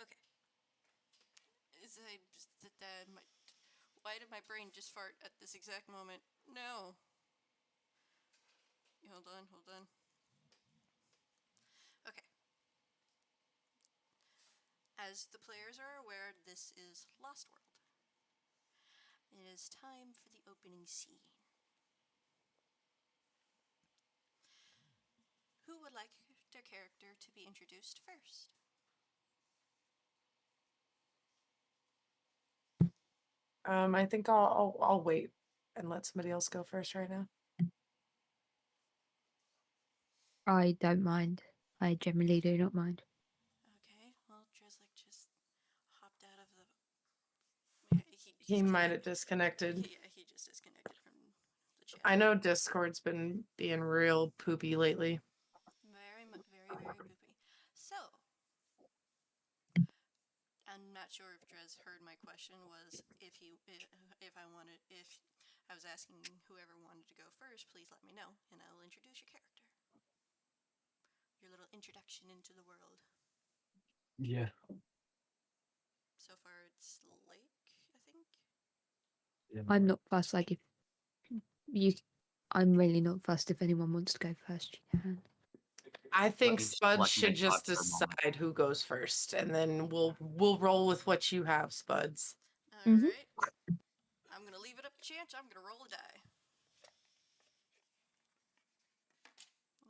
Okay. Why did my brain just fart at this exact moment? No. Hold on, hold on. Okay. As the players are aware, this is Lost World. It is time for the opening scene. Who would like their character to be introduced first? I think I'll wait and let somebody else go first right now. I don't mind. I generally do not mind. Okay, well, Drizlik just hopped out of the... He might have disconnected. Yeah, he just disconnected from the chat. I know Discord's been being real poopy lately. Very, very, very poopy. So, I'm not sure if Drez heard my question was if I was asking whoever wanted to go first, please let me know and I will introduce your character. Your little introduction into the world. Yeah. So far it's Lake, I think. Yeah. I'm not fussed. Like if you, I'm really not fussed. If anyone wants to go first, you can. I think me just Spuds collect my should just thoughts for a moment. decide who goes first, and then we'll roll with what you have, Spuds. All right. I'm gonna leave it up to chance. I'm gonna roll a die.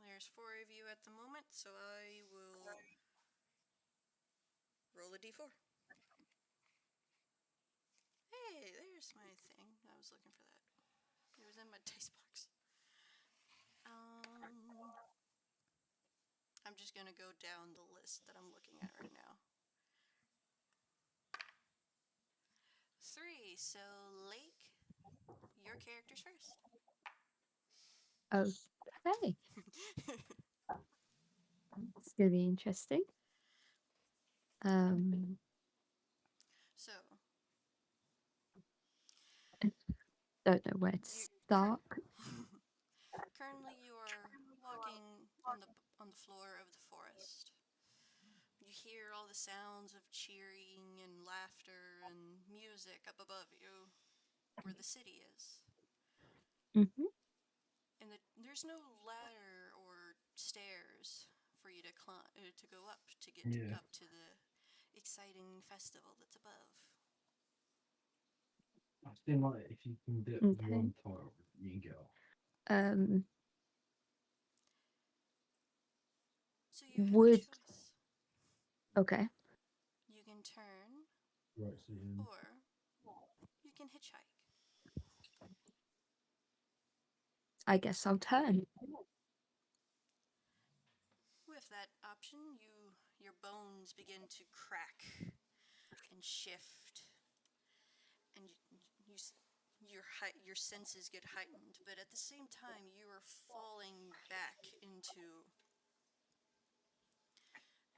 There's 4 of you at the moment, so I will roll a d4. Hey, there's my thing. I was looking for that. It was in my dice box. I'm just gonna go down the list that I'm looking at right now. 3. So Lake, your character's first. Okay. It's gonna be interesting. So Don't know where to start. currently you are walking on the floor of the forest. You hear all the sounds of cheering and laughter and music up above you, where the city is. Mm-hmm. And there's no ladder or stairs for you to climb to go up to get Yeah. up to the exciting festival that's above. I seem like if you can dip Okay. one toe, you can go. So you have a Would choice. okay. You can turn, Right, so you or you can hitchhike. I guess I'll turn. With that option, your bones begin to crack and shift, and your senses get heightened. But at the same time, you are falling back into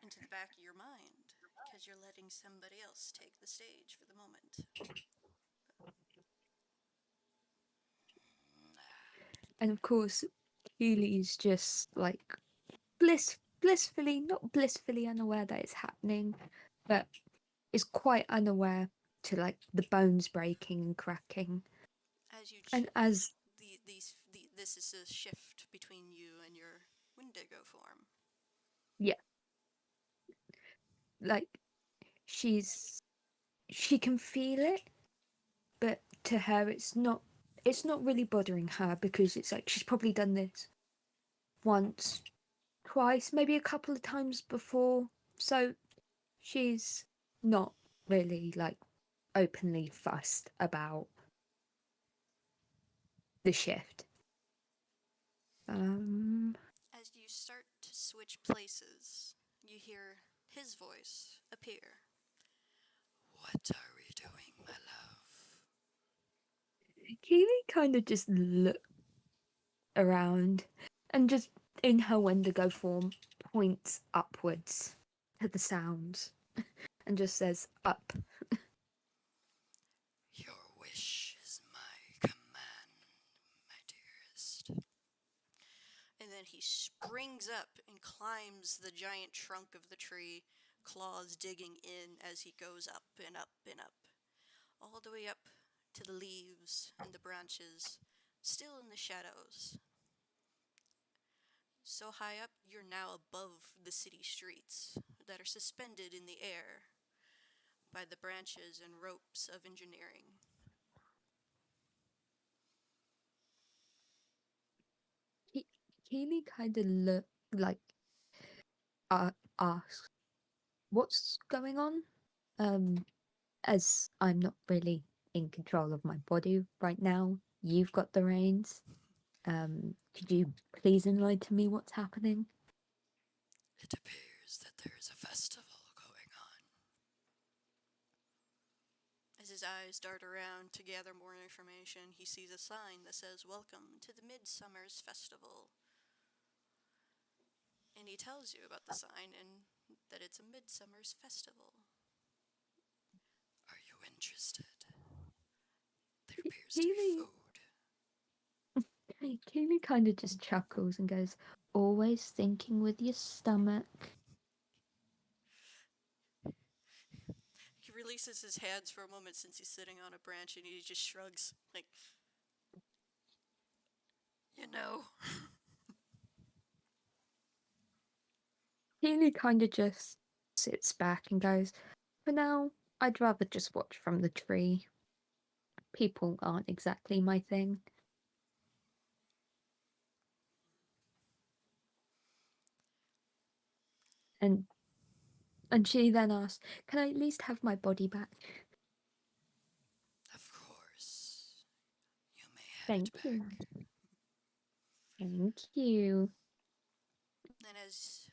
the back of your mind because you're letting somebody else take the stage for the moment. And of course, Keely's just like not blissfully unaware that it's happening, but is quite unaware to like the bones breaking and cracking. As you And as this is a shift between you and your Wendigo form. yeah, like she can feel it, but to her it's not really bothering her because it's like she's probably done this once, twice, maybe a couple of times before, so she's not really like openly fussed about the shift. As you start to switch places, you hear his voice appear. What are we doing, my love? Keely kind of just look around and just in her Wendigo form points upwards to the sounds and just says up. Your wish is my command, my dearest. And then he springs up and climbs the giant trunk of the tree, claws digging in as he goes up and up and up, all the way up to the leaves and the branches, still in the shadows. So high up, you're now above the city streets that are suspended in the air by the branches and ropes of engineering. Keely kind of asks, "What's going on?" As I'm not really in control of my body right now, you've got the reins. Could you please enlighten me what's happening? It appears that there is a festival going on. As his eyes dart around to gather more information, he sees a sign that says, "Welcome to the Midsummer's Festival." And he tells you about the sign and that it's a Midsummer's Festival. Are you interested? There appears to be Keely, food. Keely kind of just chuckles and goes, "Always thinking with your stomach." He releases his hands for a moment since he's sitting on a branch and he just shrugs, like, you know. Keely kind of just sits back and goes, "For now, I'd rather just watch from the tree. People aren't exactly my thing." And she then asks, "Can I at least have my body back?" Of course. You may have Thank it you. back. Thank you. And as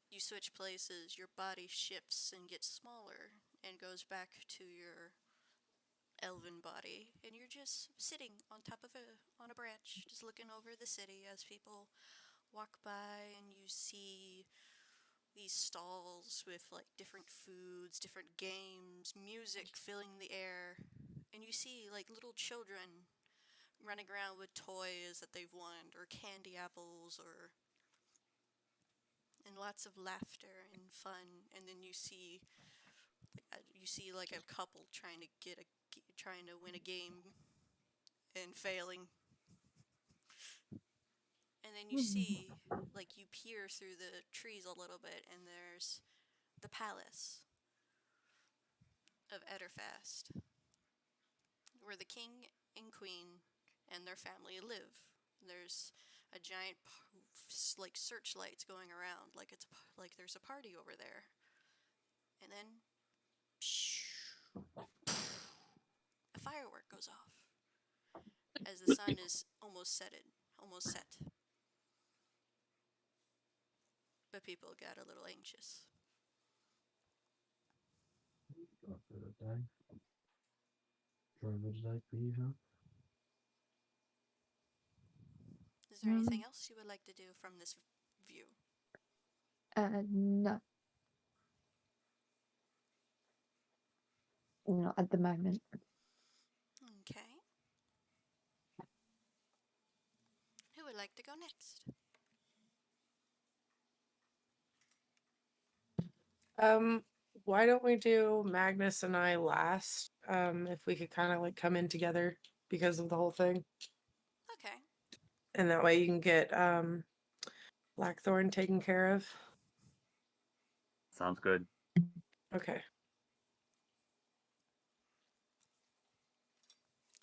you switch places, your body shifts and gets smaller and goes back to your elven body, and you're just sitting on top of on a branch, just looking over the city as people walk by, and you see these stalls with like different foods, different games, music filling the air, and you see like little children running around with toys that they've won, or candy apples, or and lots of laughter and fun. And then you see like a couple trying to win a game and failing. And then you see, like, you peer through the trees a little bit, and there's the palace of Etterfast, where the king and queen and their family live. There's a giant, like, searchlights going around, like like there's a party over there. And then, a firework goes off as the sun is almost set. But people got a little anxious. Got for the day. Driver day for you, huh? Is there anything else you would like to do from this view? No, not at the moment. Okay. Who would like to go next? Why don't we do Magnus and I last? If we could kind of like come in together because of the whole thing. Okay. And that way you can get Blackthorn taken care of. Sounds good. Okay.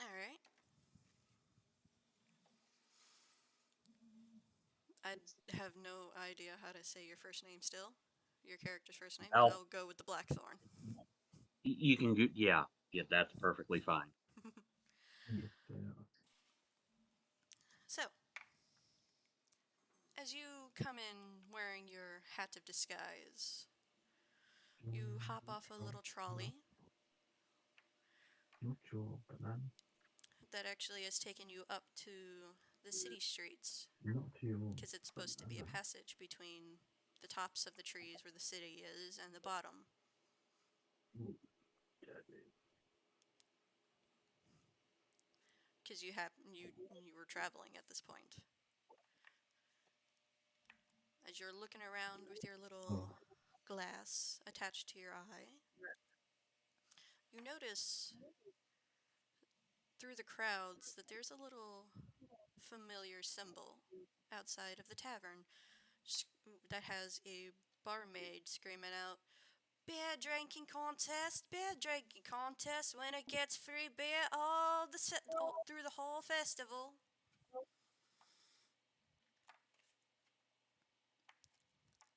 All right. I have no idea how to say your first name still. Your character's first name, but Elf. I'll go with the Blackthorn. You can do, yeah, that's perfectly fine. Yeah. So, as you come in wearing your hat of disguise, you hop off a little trolley Not sure, but then that actually has taken you up to the city streets, not too long. because it's supposed to be a passage between the tops of the trees where the city is and the bottom. Because you were traveling at this point. As you're looking around with your little glass attached to your eye, you notice through the crowds that there's a little familiar symbol outside of the tavern that has a barmaid screaming out, "Beer drinking contest, beer drinking contest. Winner gets free beer all through the whole festival."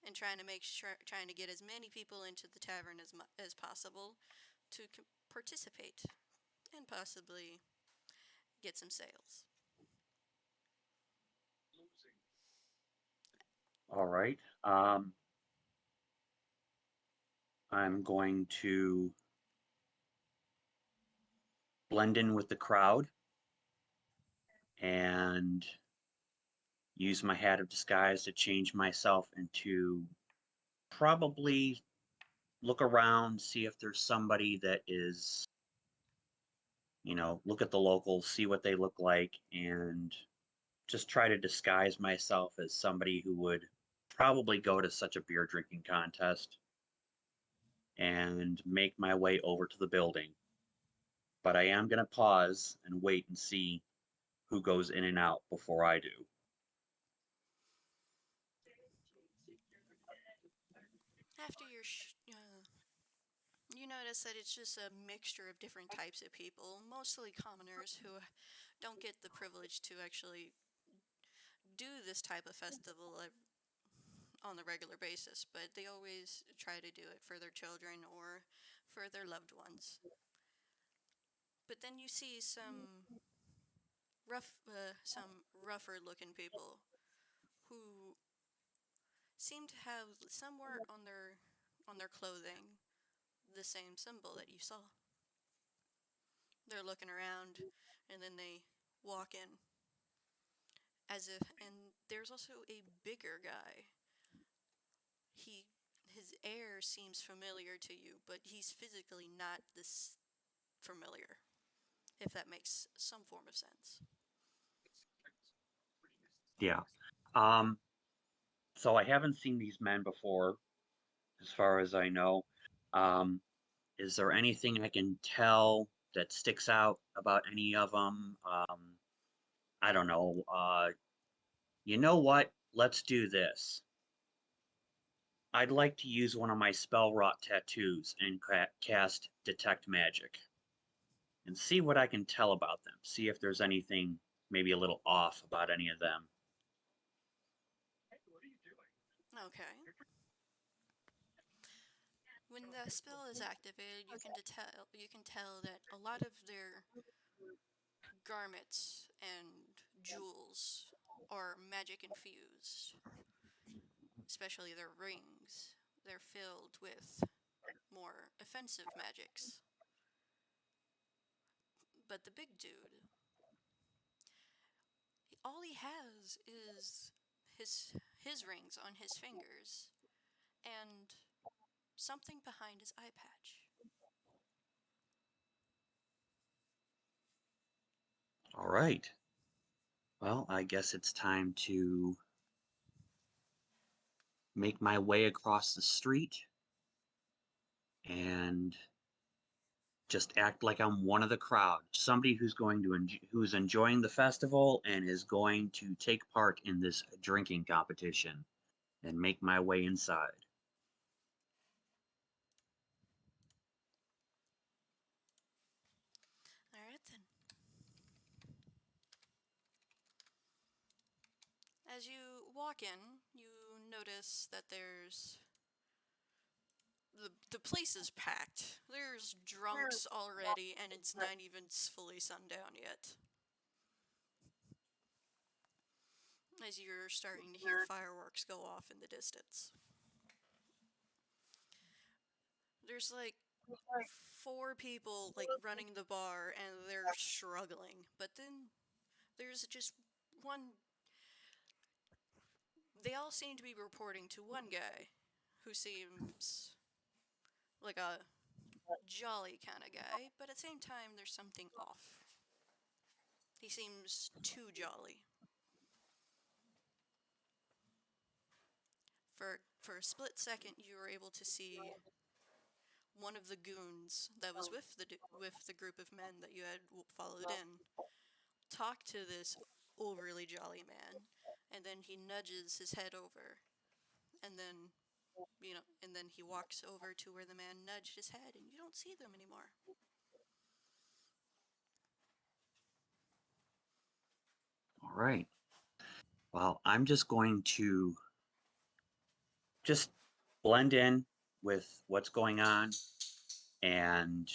And trying to get as many people into the tavern as possible to participate and possibly get some sales. All right. I'm going to blend in with the crowd and use my hat of disguise to change myself into, probably look around, see if there's somebody that is, look at the locals, see what they look like, and just try to disguise myself as somebody who would probably go to such a beer drinking contest and make my way over to the building. But I am going to pause and wait and see who goes in and out before I do. After you notice that it's just a mixture of different types of people, mostly commoners who don't get the privilege to actually do this type of festival on the regular basis, but they always try to do it for their children or for their loved ones. But then you see some rougher looking people who seem to have somewhere on their clothing the same symbol that you saw. They're looking around and then they walk in and there's also a bigger guy. His air seems familiar to you, but he's physically not this familiar, if that makes some form of sense. Yeah. So I haven't seen these men before, as far as I know. Is there anything I can tell that sticks out about any of them? I don't know. You know what? Let's do this. I'd like to use one of my spell wrought tattoos and cast Detect Magic and see what I can tell about them. See if there's anything maybe a little off about any of them. Okay. When the spell is activated, you can tell that a lot of their garments and jewels are magic infused, especially their rings. They're filled with more offensive magics. But the big dude, all he has is his rings on his fingers and something behind his eye patch. All right. Well, I guess it's time to make my way across the street and just act like I'm one of the crowd, somebody who's who's enjoying the festival and is going to take part in this drinking competition, and make my way inside. All right then. As you walk in, you notice that the place is packed. There's drunks already, and it's not even fully sundown yet. As you're starting to hear fireworks go off in the distance. There's like 4 people like running the bar, and they're struggling. But then there's just one. They all seem to be reporting to one guy who seems like a jolly kind of guy, but at the same time, there's something off. He seems too jolly. For a split second, you were able to see one of the goons that was with the group of men that you had followed in talk to this overly jolly man, and then he nudges his head over, and then and then he walks over to where the man nudged his head, and you don't see them anymore. All right. Well, I'm just going to just blend in with what's going on and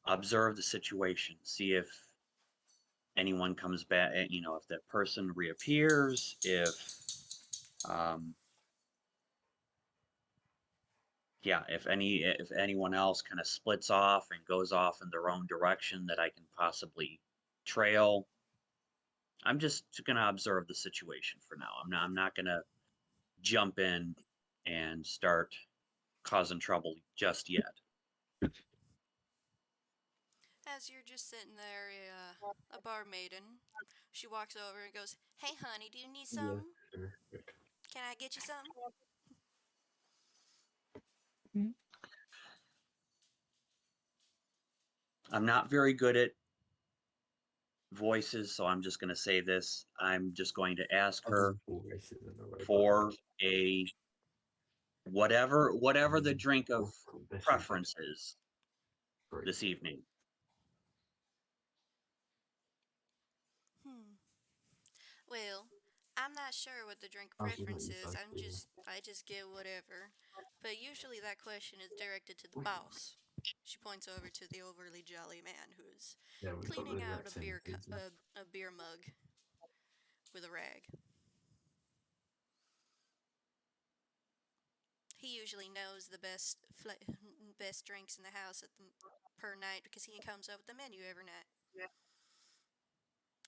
observe the situation, see if anyone comes back, if that person reappears, um, if anyone else kind of splits off and goes off in their own direction that I can possibly trail. I'm just gonna observe the situation for now. I'm not gonna jump in and start causing trouble just yet. As you're just sitting there, a bar maiden, she walks over and goes, "Hey, honey, do you need Yeah, something? sure. Good. Can I get you something?" I'm not very good at voices, so I'm just going to say this. I'm just going to ask her Voices in the right for button. a whatever the drink of This is preference is great. this evening. Well, I'm not sure what the drink How's your preference night, is. Zach? I just get whatever. But usually that question is directed to the boss. She points over to the overly jolly man who's Yeah, we got cleaning the out exact same pizza. a beer mug with a rag. He usually knows the best drinks in the house per night because he comes up with the menu every night.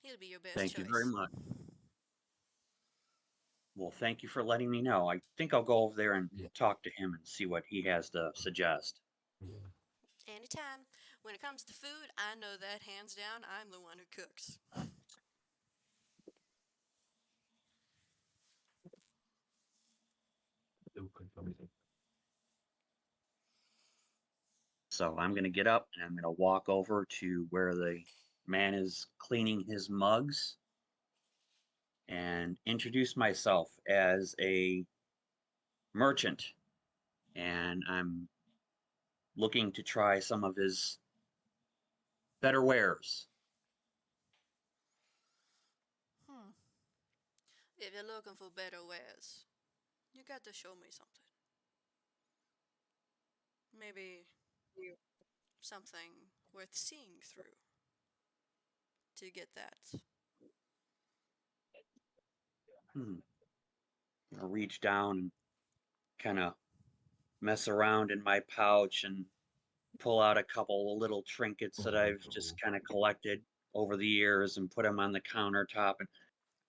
He'll be your best Thank choice. you very much. Well, thank you for letting me know. I think I'll go over there and talk to him and see what he has to suggest. Yeah. Anytime. When it comes to food, I know that hands down I'm the one who cooks. So I'm going to get up and I'm going to walk over to where the man is cleaning his mugs and introduce myself as a merchant. And I'm looking to try some of his better wares. If you're looking for better wares, you got to show me something. Maybe something worth seeing through to get that. I reach down and kind of mess around in my pouch and pull out a couple of little trinkets that I've just kind of collected over the years and put them on the countertop. And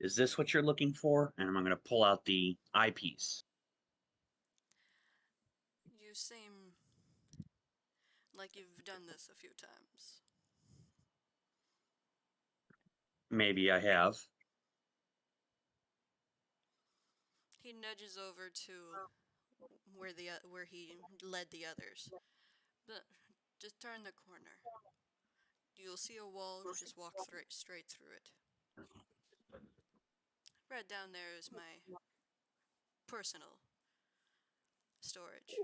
is this what you're looking for? And I'm going to pull out the eyepiece. You seem like you've done this a few times. Maybe I have. He nudges over to where he led the others. But just turn the corner. You'll see a wall. Just walk straight through it. Right down there is my personal storage.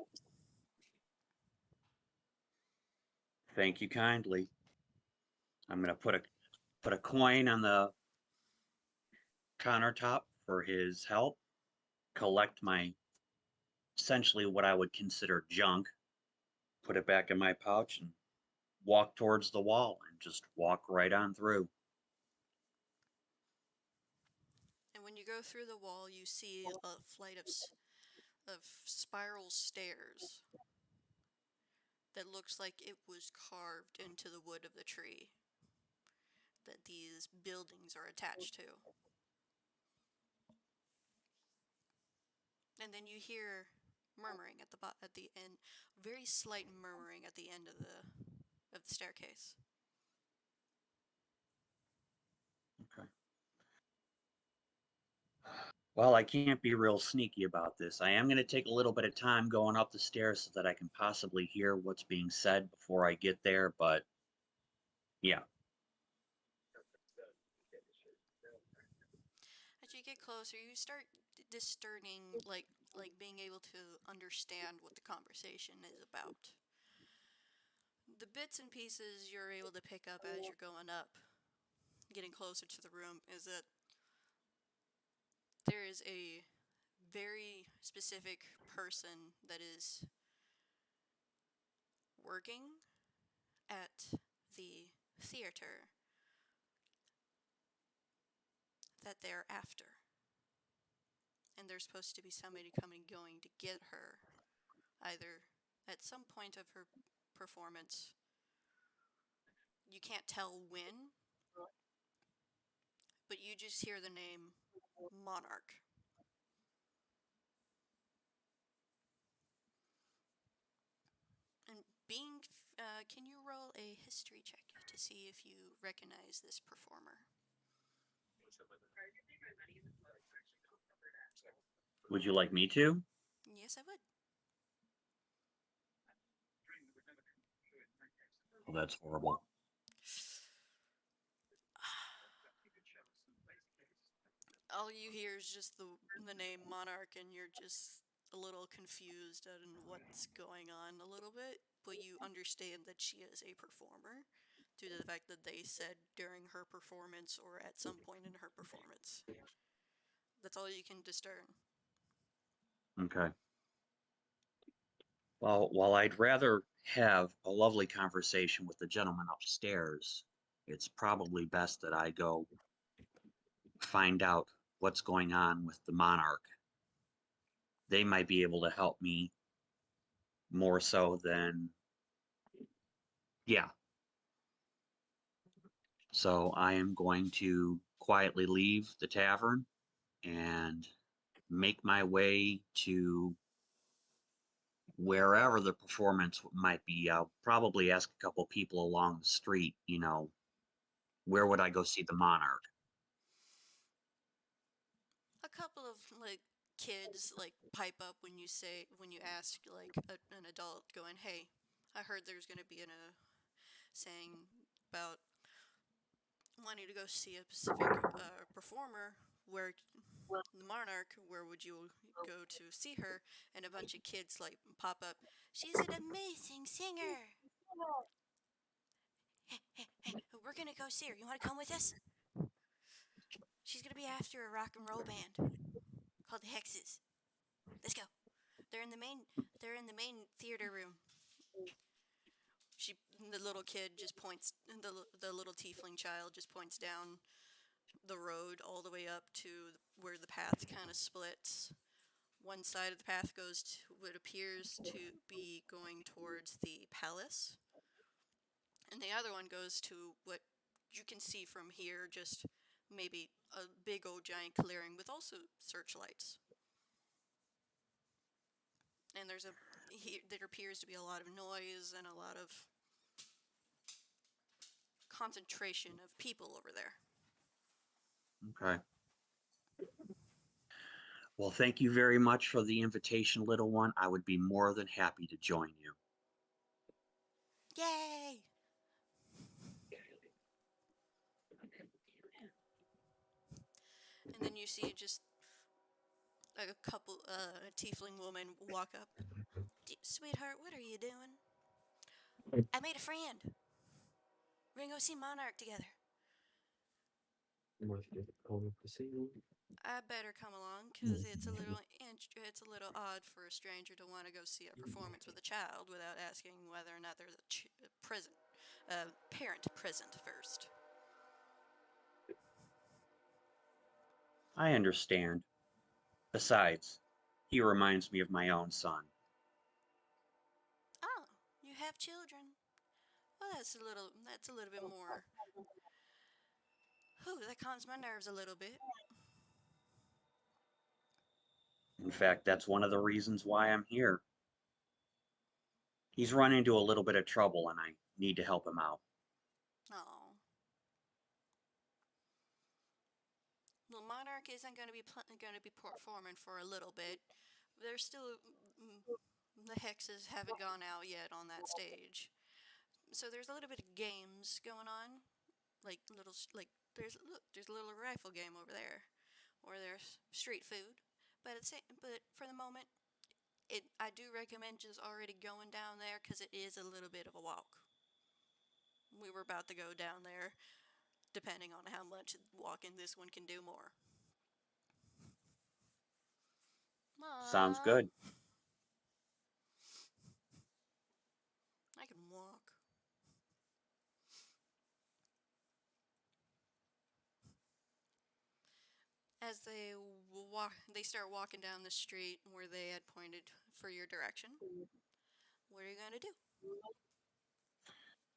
Thank you kindly. I'm going to put a coin on the countertop for his help. Collect my essentially what I would consider junk. Put it back in my pouch and walk towards the wall and just walk right on through. And when you go through the wall, you see a flight of spiral stairs that looks like it was carved into the wood of the tree that these buildings are attached to. And then you hear murmuring at the end, very slight murmuring at the end of the staircase. Okay. Well, I can't be real sneaky about this. I am going to take a little bit of time going up the stairs so that I can possibly hear what's being said before I get there, but yeah. As you get closer, you start discerning, like being able to understand what the conversation is about. The bits and pieces you're able to pick up as you're going up, getting closer to the room, is that there is a very specific person that is working at the theater that they're after. And there's supposed to be somebody coming going to get her, either at some point of her performance. You can't tell when, but you just hear the name Monarch. And can you roll a history check to see if you recognize this performer? Would you like me to? Yes, I would. Well, that's horrible. All you hear is just the name Monarch, and you're just a little confused on what's going on a little bit, but you understand that she is a performer due to the fact that they said during her performance or at some point in her performance. That's all you can discern. Okay. Well, while I'd rather have a lovely conversation with the gentleman upstairs, it's probably best that I go find out what's going on with the Monarch. They might be able to help me more so than, yeah. So I am going to quietly leave the tavern and make my way to wherever the performance might be. I'll probably ask a couple people along the street, where would I go see the Monarch? A couple of kids pipe up when you ask an adult going, "Hey, I heard there's going to be a saying about wanting to go see a specific performer where the Monarch, where would you go to see her?" And a bunch of kids pop up. "She's an amazing singer. Hey, we're gonna go see her. You want to come with us? She's gonna be after a rock and roll band called the Hexes. Let's go. They're in the main theater room." The little kid just points. The little tiefling child just points down the road all the way up to where the path kind of splits. One side of the path goes to what appears to be going towards the palace, and the other one goes to what you can see from here, just maybe a big old giant clearing with also searchlights. And there appears to be a lot of noise and a lot of concentration of people over there. Okay. Well, thank you very much for the invitation, little one. I would be more than happy to join you. Yay! And then you see just a couple, a tiefling woman walk up. "Sweetheart, what are you doing?" "I made a friend. We're gonna go see Monarch together." "I better come along, because it's a little odd for a stranger to want to go see a performance with a child without asking whether or not there's a parent present first." I understand. Besides, he reminds me of my own son. "Oh, you have children? Well, that's a little bit more. Whew, that calms my nerves a little bit." In fact, that's one of the reasons why I'm here. He's run into a little bit of trouble and I need to help him out. Oh. Well, Monarch Monarch isn't going to be performing for a little bit. There's still the hexes haven't gone out yet on that stage, so there's a little bit of games going on, like there's a little rifle game over there, or there's street food. But for the moment, I do recommend just already going down there because it is a little bit of a walk. We were about to go down there, depending on how much walking this one can do more. Sounds Mom, good. I can walk. As they start walking down the street where they had pointed for your direction. What are you gonna do?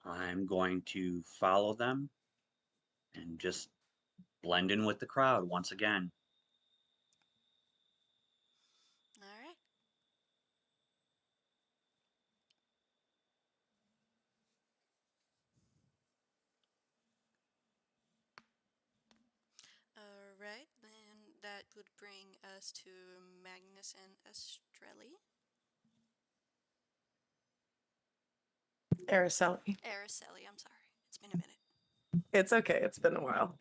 I'm going to follow them and just blend in with the crowd once again. All right. All right, then that would bring us to Magnus and Estrelli. Araceli. Araceli, I'm sorry. It's been a minute. It's okay. It's been a while.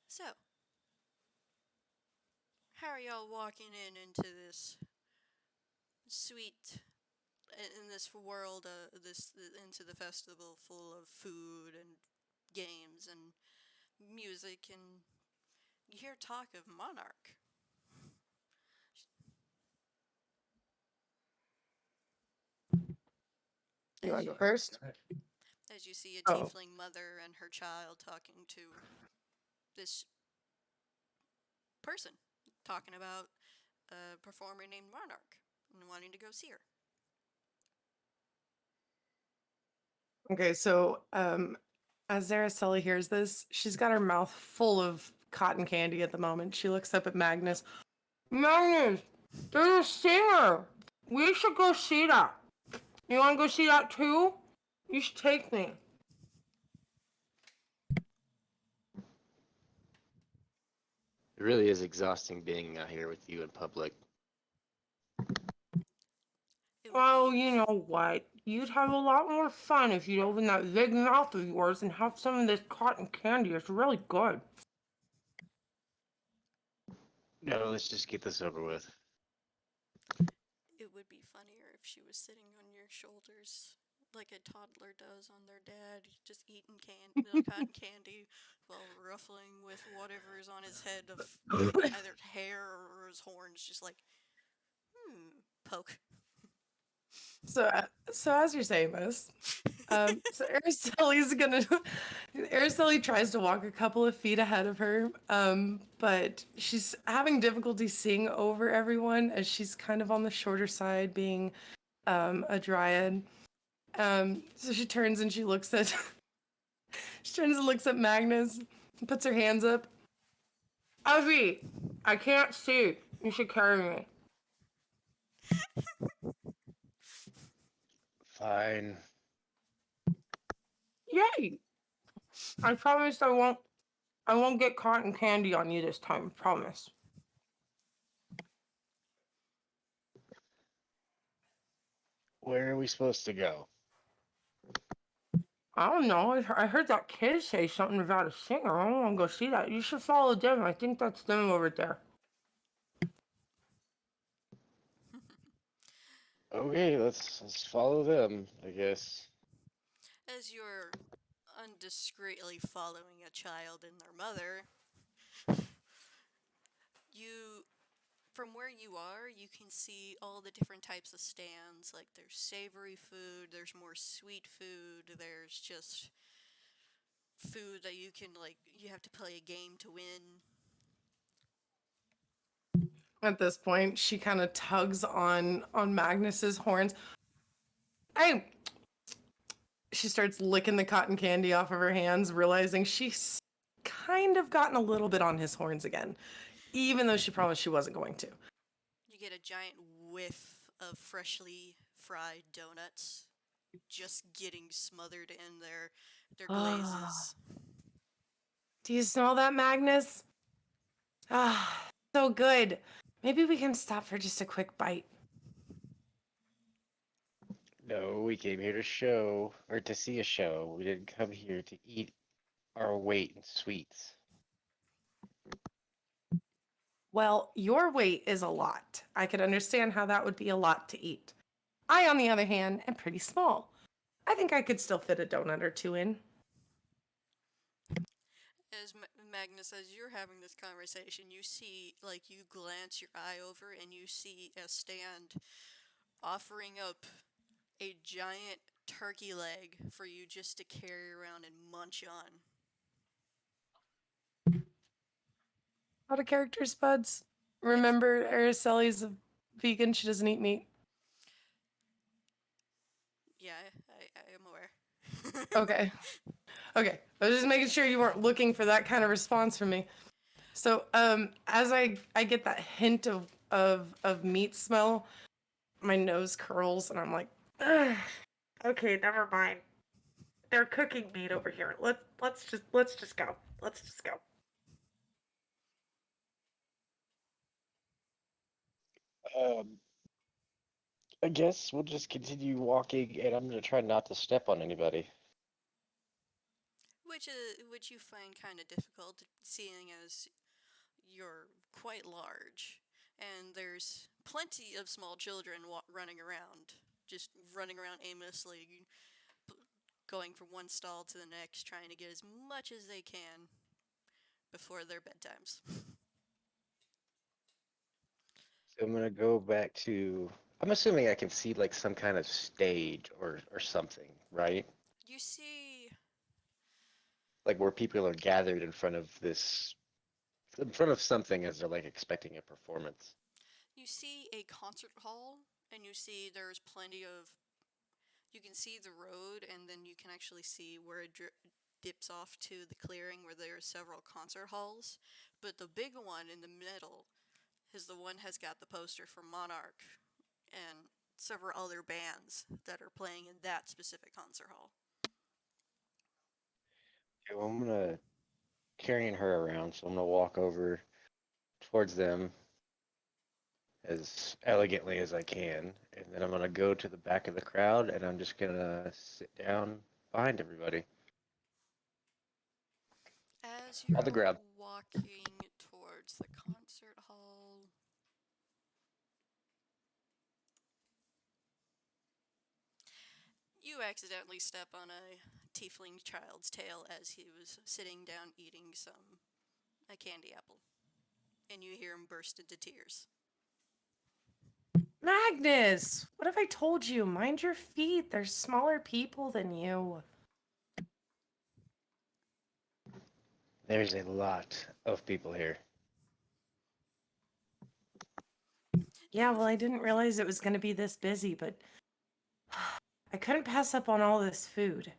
So, how are y'all walking into this sweet, in this world, into the festival full of food and games and music, and you hear talk of Monarch? You want to go As first? as you see a Oh. tiefling mother and her child talking to this person, talking about a performer named Monarch and wanting to go see her. Okay, so as Araceli hears this, she's got her mouth full of cotton candy at the moment. She looks up at Magnus. Magnus, there's a singer. We should go see that. You want to go see that too? You should take me. It really is exhausting being out here with you in public. It would Well, be- you know what? You'd have a lot more fun if you'd open that big mouth of yours and have some of this cotton candy. It's really good. No, let's just get this over with. It would be funnier if she was sitting on your shoulders like a toddler does on their dad, just eating cotton candy while ruffling with whatever is on his head of either hair or his horns, just like, poke. So as you're saying this, so Araceli tries to walk a couple of feet ahead of her, but she's having difficulty seeing over everyone as she's kind of on the shorter side, being a dryad. So she turns and she looks at Magnus, and puts her hands up. Evie, I can't see. You should carry me. Fine. Yay! I promise I won't get cotton candy on you this time, promise. Where are we supposed to go? I don't know. I heard that kid say something about a singer. I want to go see that. You should follow them. I think that's them over there. Okay, let's follow them, I guess. As you're undiscreetly following a child and their mother, from where you are, you can see all the different types of stands. Like there's savory food, there's more sweet food, there's just food that you have to play a game to win. At this point, she kind of tugs on Magnus's horns. Hey! She starts licking the cotton candy off of her hands, realizing she's kind of gotten a little bit on his horns again, even though she promised she wasn't going to. You get a giant whiff of freshly fried donuts just getting smothered in their glazes. Do you smell that, Magnus? Ah, so good. Maybe we can stop for just a quick bite. No, we came here to show, or to see a show. We didn't come here to eat our weight in sweets. Well, your weight is a lot. I could understand how that would be a lot to eat. I, on the other hand, am pretty small. I think I could still fit a donut or two in. As Magnus, as you're having this conversation, you see, like, you glance your eye over and you see a stand offering up a giant turkey leg for you just to carry around and munch on. Out of character, Spuds. Remember, Araceli's a vegan. She doesn't eat meat. Yeah, I am aware. Okay. Okay. I was just making sure you weren't looking for that kind of response from me. So, as I get that hint of meat smell, my nose curls and I'm like, ugh. Okay, never mind. They're cooking meat over here. Let's just go. Let's just go. Um, I guess we'll just continue walking, and I'm gonna try not to step on anybody. Which you find kind of difficult, seeing as you're quite large, and there's plenty of small children running around, just running around aimlessly, going from one stall to the next, trying to get as much as they can before their bedtimes. So I'm gonna go back to. I'm assuming I can see like some kind of stage or something, right? You see, Like where people are gathered in front of something as they're like expecting a performance. you see a concert hall, and you see there's plenty of. You can see the road, and then you can actually see where it dips off to the clearing where there are several concert halls. But the big one in the middle is the one has got the poster for Monarch and several other bands that are playing in that specific concert hall. Okay, well, I'm gonna carrying her around, so I'm gonna walk over towards them as elegantly as I can, and then I'm gonna go to the back of the crowd, and I'm just gonna sit down behind everybody As on the you're ground. walking towards the concert hall, you accidentally step on a tiefling child's tail as he was sitting down eating a candy apple, and you hear him burst into tears. Magnus, what have I told you? Mind your feet. They're smaller people than you. There's a lot of people here. Yeah, well, I didn't realize it was going to be this busy, but I couldn't pass up on all this food.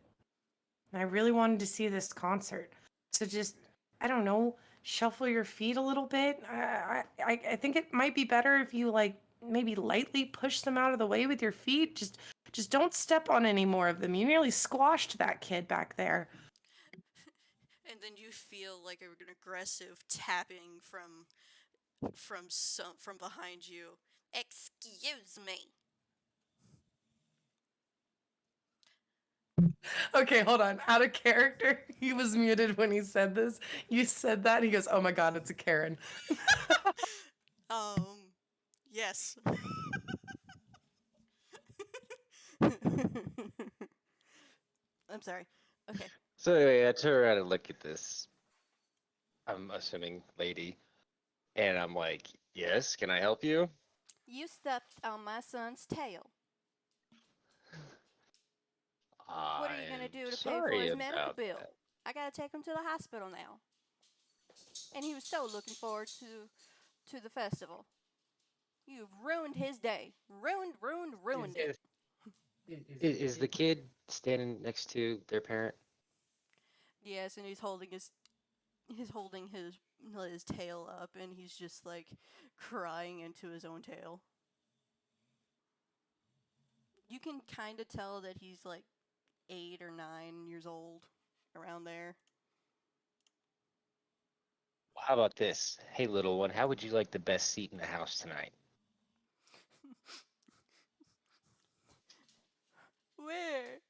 And I really wanted to see this concert. So just, I don't know, shuffle your feet a little bit. I think it might be better if you like maybe lightly push them out of the way with your feet. Just don't step on any more of them. You nearly squashed that kid back there. And then you feel like an aggressive tapping from behind you. Excuse me. Okay, hold on. Out of character, he was muted when he said this. You said that. He goes, "Oh my God, it's a Karen." Yes. I'm sorry. Okay. So anyway, I turn around and look at this, I'm assuming lady, and I'm like, yes, can I help you? You stepped on my son's tail. What are you gonna I'm do to pay for sorry his medical about bill? that. I gotta take him to the hospital now. And he was so looking forward to the festival. You've ruined his day. Ruined it. Is the kid standing next to their parent? Yes, and he's holding his tail up, and he's just like crying into his own tail. You can kind of tell that he's like 8 or 9 years old, around there. How about this? Hey, little one, how would you like the best seat in the house tonight? Where?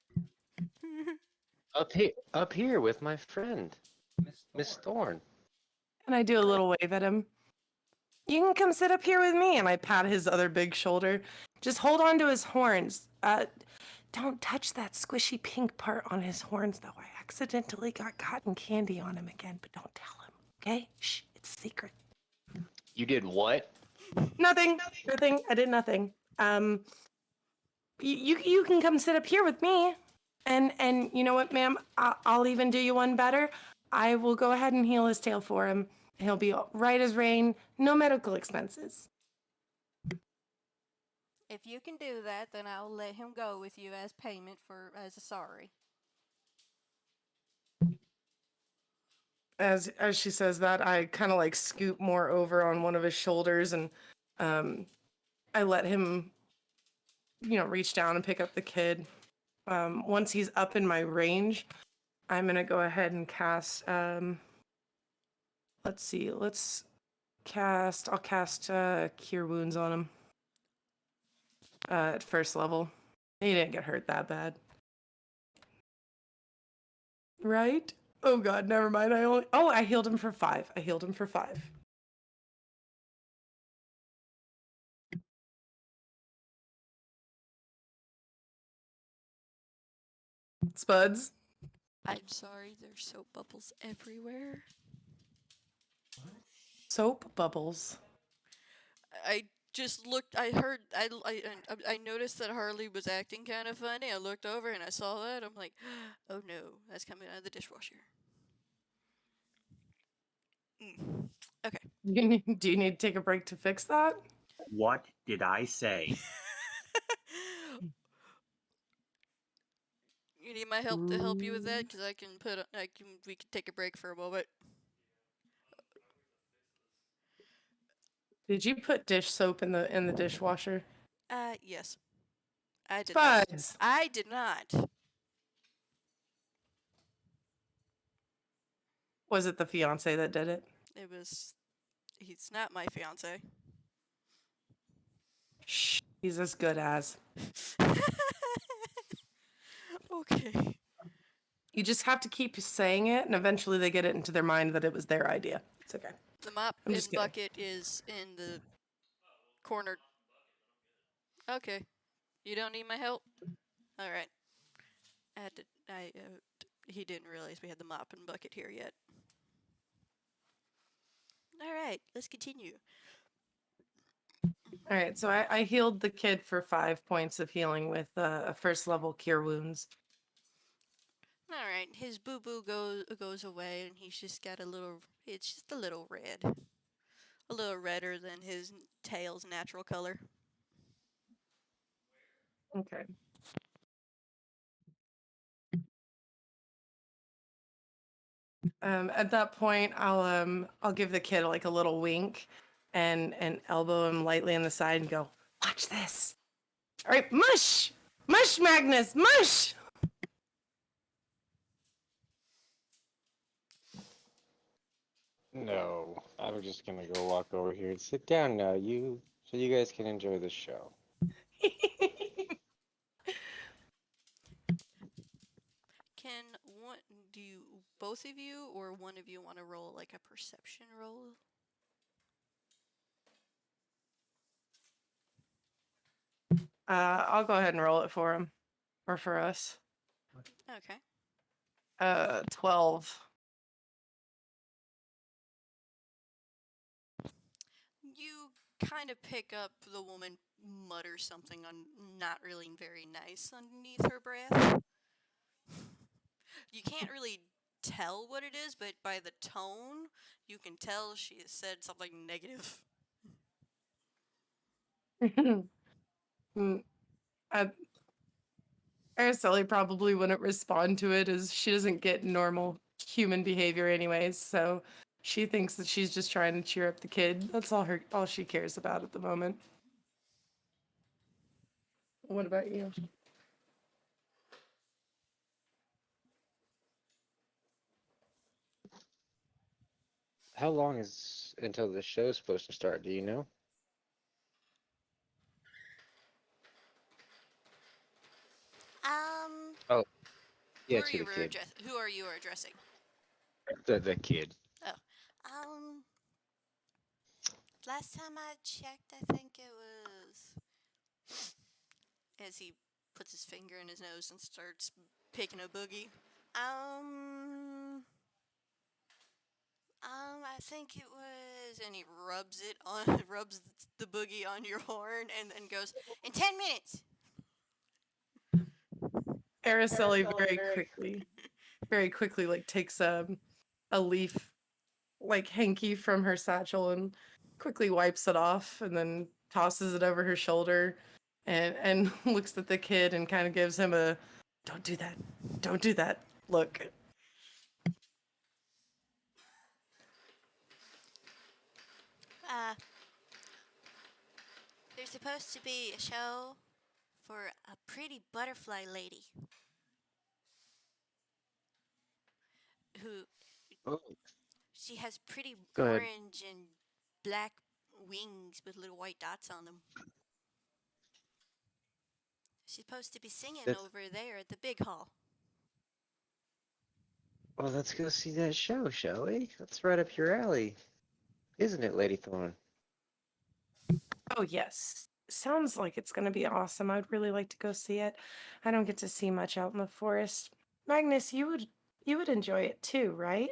Up here with my friend, Miss Thorne. And I do a little wave at him. You can come sit up here with me. And I pat his other big shoulder. Just hold on to his horns. Don't touch that squishy pink part on his horns, though. I accidentally got cotton candy on him again, but don't tell him, okay? Shh, it's a secret. You did what? Nothing. Nothing. I did nothing. You can come sit up here with me, and you know what, ma'am? I'll even do you one better. I will go ahead and heal his tail for him. He'll be right as rain. No medical expenses. If you can do that, then I'll let him go with you as payment as a sorry. As she says that, I kind of like scoop more over on one of his shoulders, and I let him, reach down and pick up the kid. Once he's up in my range, I'm gonna go ahead and cast. Let's see. I'll cast Cure Wounds on him. At first level, he didn't get hurt that bad, right? Oh God, never mind. I healed him for 5. Spuds. I'm sorry, there's soap bubbles everywhere. Soap bubbles. I just looked. I noticed that Harley was acting kind of funny. I looked over and I saw that. I'm like, oh no, that's coming out of the dishwasher. Okay. Do you need to take a break to fix that? What did I say? You need my help to help you with that, because we can take a break for a moment. Did you put dish soap in the dishwasher? Yes. I did not. Spuds. I did not. Was it the fiance that did it? He's not my fiance. Shh. He's as good as. Okay. You just have to keep saying it, and eventually they get it into their mind that it was their idea. It's okay. The mop I'm and just kidding. bucket is in the corner. Okay. You don't need my help? Alright. He didn't realize we had the mop and bucket here yet. Alright, let's continue. All right, so I healed the kid for 5 points of healing with a first level Cure Wounds. Alright, his boo-boo goes away and he's just got it's just a little red. A little redder than his tail's natural color. Okay. At that point, I'll give the kid like a little wink, and elbow him lightly in the side and go, "Watch this." All right, mush, mush, Magnus, mush. No, I'm just gonna go walk over here and sit down now, so you guys can enjoy the show. Do you, both of you, or one of you want to roll like a perception roll? I'll go ahead and roll it for him, or for us. Okay. 12. You kind of pick up the woman mutter something not really very nice underneath her breath. You can't really tell what it is, but by the tone, you can tell she has said something negative. Araceli probably wouldn't respond to it, as she doesn't get normal human behavior anyways, so she thinks that she's just trying to cheer up the kid. That's all she cares about at the moment. What about you? How long is until the show's supposed to start? Do you know? Oh, yeah, to the kid. Who are you addressing? The kid. Oh, last time I checked, I think it was. As he puts his finger in his nose and starts picking a boogie. I think it was, and he rubs it on, rubs the boogie on your horn, and then goes, in 10 minutes. Araceli very quickly, like takes a leaf, like hanky from her satchel and quickly wipes it off, and then tosses it over her shoulder, and looks at the kid and kind of gives him a, "Don't do that, don't do that" look. There's supposed to be a show for a pretty butterfly lady who Oh, she has pretty go ahead. orange and black wings with little white dots on them. She's supposed to be singing That's, over there at the big hall. well, let's go see that show, shall we? That's right up your alley, isn't it, Lady Thorn? Oh yes, sounds like it's gonna be awesome. I'd really like to go see it. I don't get to see much out in the forest. Magnus, you would enjoy it too, right?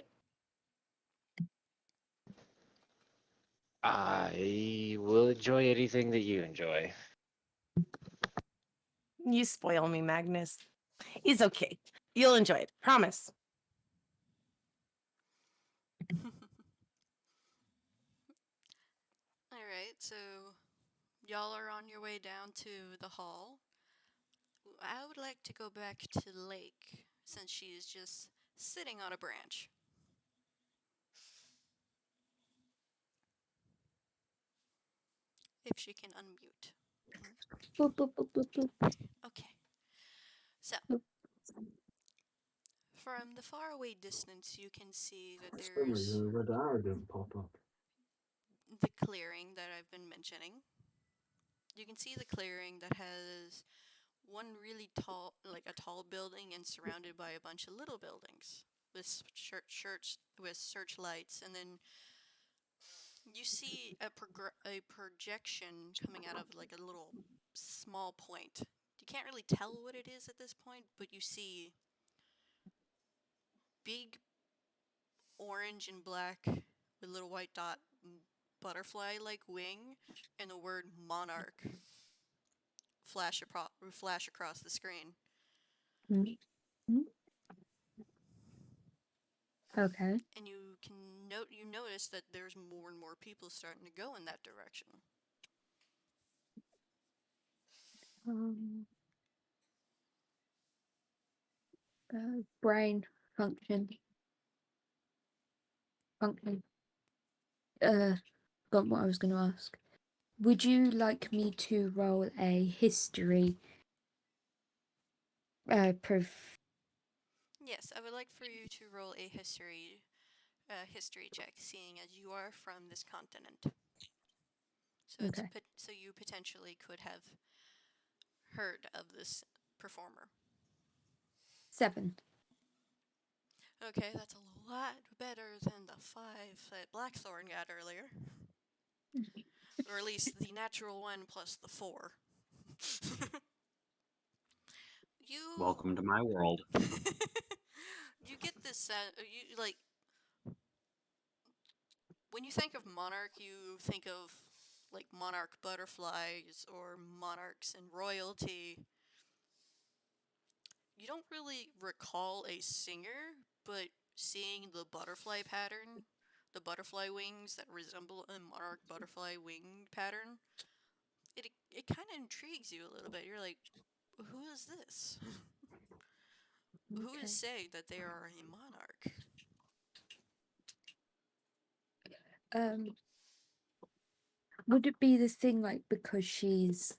I will enjoy anything that you enjoy. You spoil me, Magnus. It's okay. You'll enjoy it. Promise. Alright, so y'all are on your way down to the hall. I would like to go back to Lake since she is just sitting on a branch. If she can unmute. Boop, boop, boop, boop, boop. Okay. So, from the faraway distance, you can see that For some there's reason, a red arrow didn't pop up. the clearing that I've been mentioning. You can see the clearing that has one really tall, like a tall building, and surrounded by a bunch of little buildings with with searchlights, and then you see a projection coming out of like a little small point. You can't really tell what it is at this point, but you see big orange and black with little white dot butterfly like wing and the word monarch flash across the screen. Mm. Mm. Okay. And you can notice that there's more and more people starting to go in that direction. Um, brain function. Function. Got what I was going to ask. Would you like me to roll a history proof? Yes, I would like for you to roll a history check, seeing as you are from this continent. So Okay. so you potentially could have heard of this performer. 7. Okay, that's a lot better than the 5 that Blackthorn got earlier. Or at least the natural 1 plus the 4. You Welcome to my world. you get this you like when you think of monarch, you think of like monarch butterflies or monarchs and royalty. You don't really recall a singer, but seeing the butterfly pattern, the butterfly wings that resemble a monarch butterfly wing pattern, it kind of intrigues you a little bit. You're like, who is this? Who Okay. is saying that they are a monarch? Would it be the thing like because she's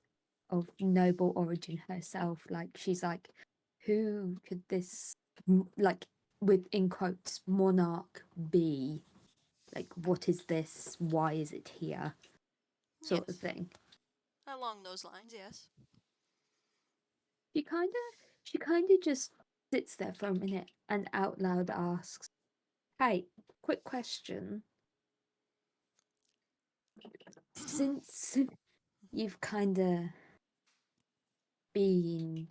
of noble origin herself, like she's like, who could this like with in quotes monarch be? like, what is this? Why is it here? Sort of Yes. thing. Along those lines, yes. She kind of just sits there for a minute and out loud asks, "Hey, quick question. Since you've kind of been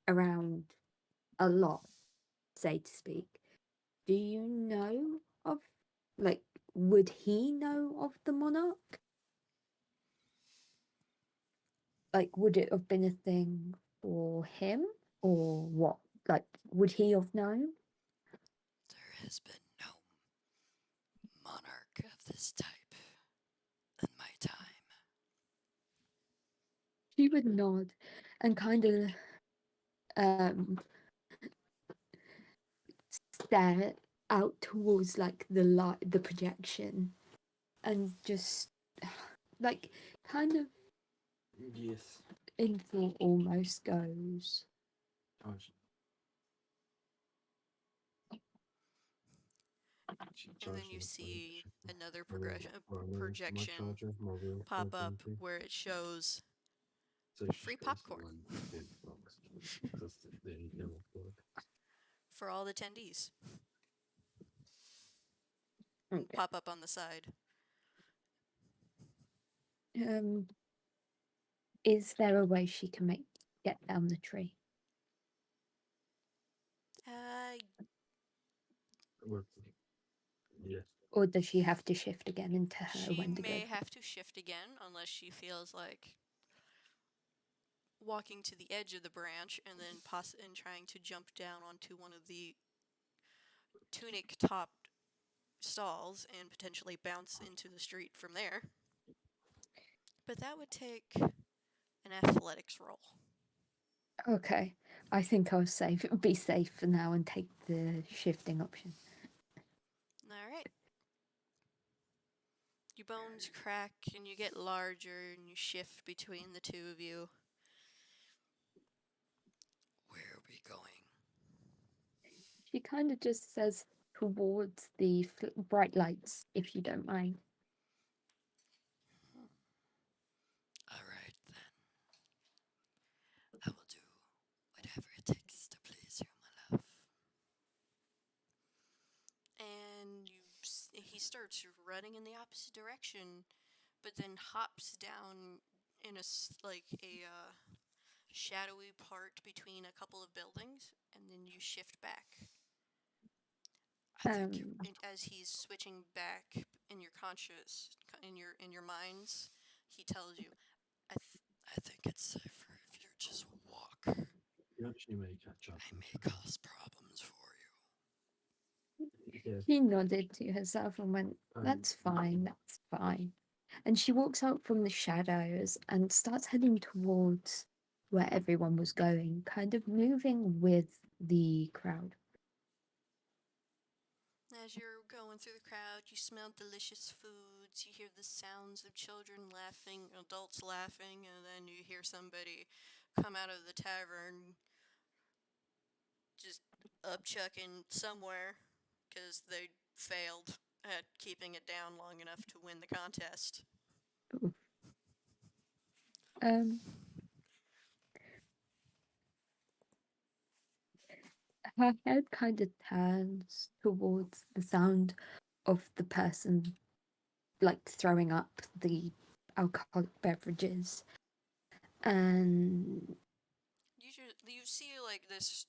around a lot, say to speak, do you know of, like, would he know of the monarch? Like, would it have been a thing for him or what? Like, would he have known?" There has been no monarch of this type in my time. She would nod and kind of stare out towards like the light, the projection, and just like kind of Yes. in thought almost goes, Oh, And then you see another projection pop up where it shows free popcorn for all the attendees. okay. Pop up on the side. Is there a way she can get down the tree? Yes. Or does she have to shift again into her She Wendigo? may have to shift again unless she feels like walking to the edge of the branch and then and trying to jump down onto one of the tunic-topped stalls and potentially bounce into the street from there. But that would take an athletics roll. Okay, I think I'll be safe for now and take the shifting option. All right. Your bones crack and you get larger and you shift between the two of you. Where are we going? She kind of just says towards the bright lights, if you don't mind. All right, then. I will do whatever it takes to please you, my love. And he starts running in the opposite direction, but then hops down in a shadowy part between a couple of buildings, and then you shift back. I think as he's switching back in your conscious, in your minds, he tells you, I think it's safer if you just walk. You actually may catch up. I may cause problems for you. Yeah. She nodded to herself and went, "That's fine, that's fine." And she walks out from the shadows and starts heading towards where everyone was going, kind of moving with the crowd. As you're going through the crowd, you smell delicious foods, you hear the sounds of children laughing, adults laughing, and then you hear somebody come out of the tavern just upchucking somewhere because they failed at keeping it down long enough to win the contest. Her head kind of turns towards the sound of the person like throwing up the alcoholic beverages, and You see like this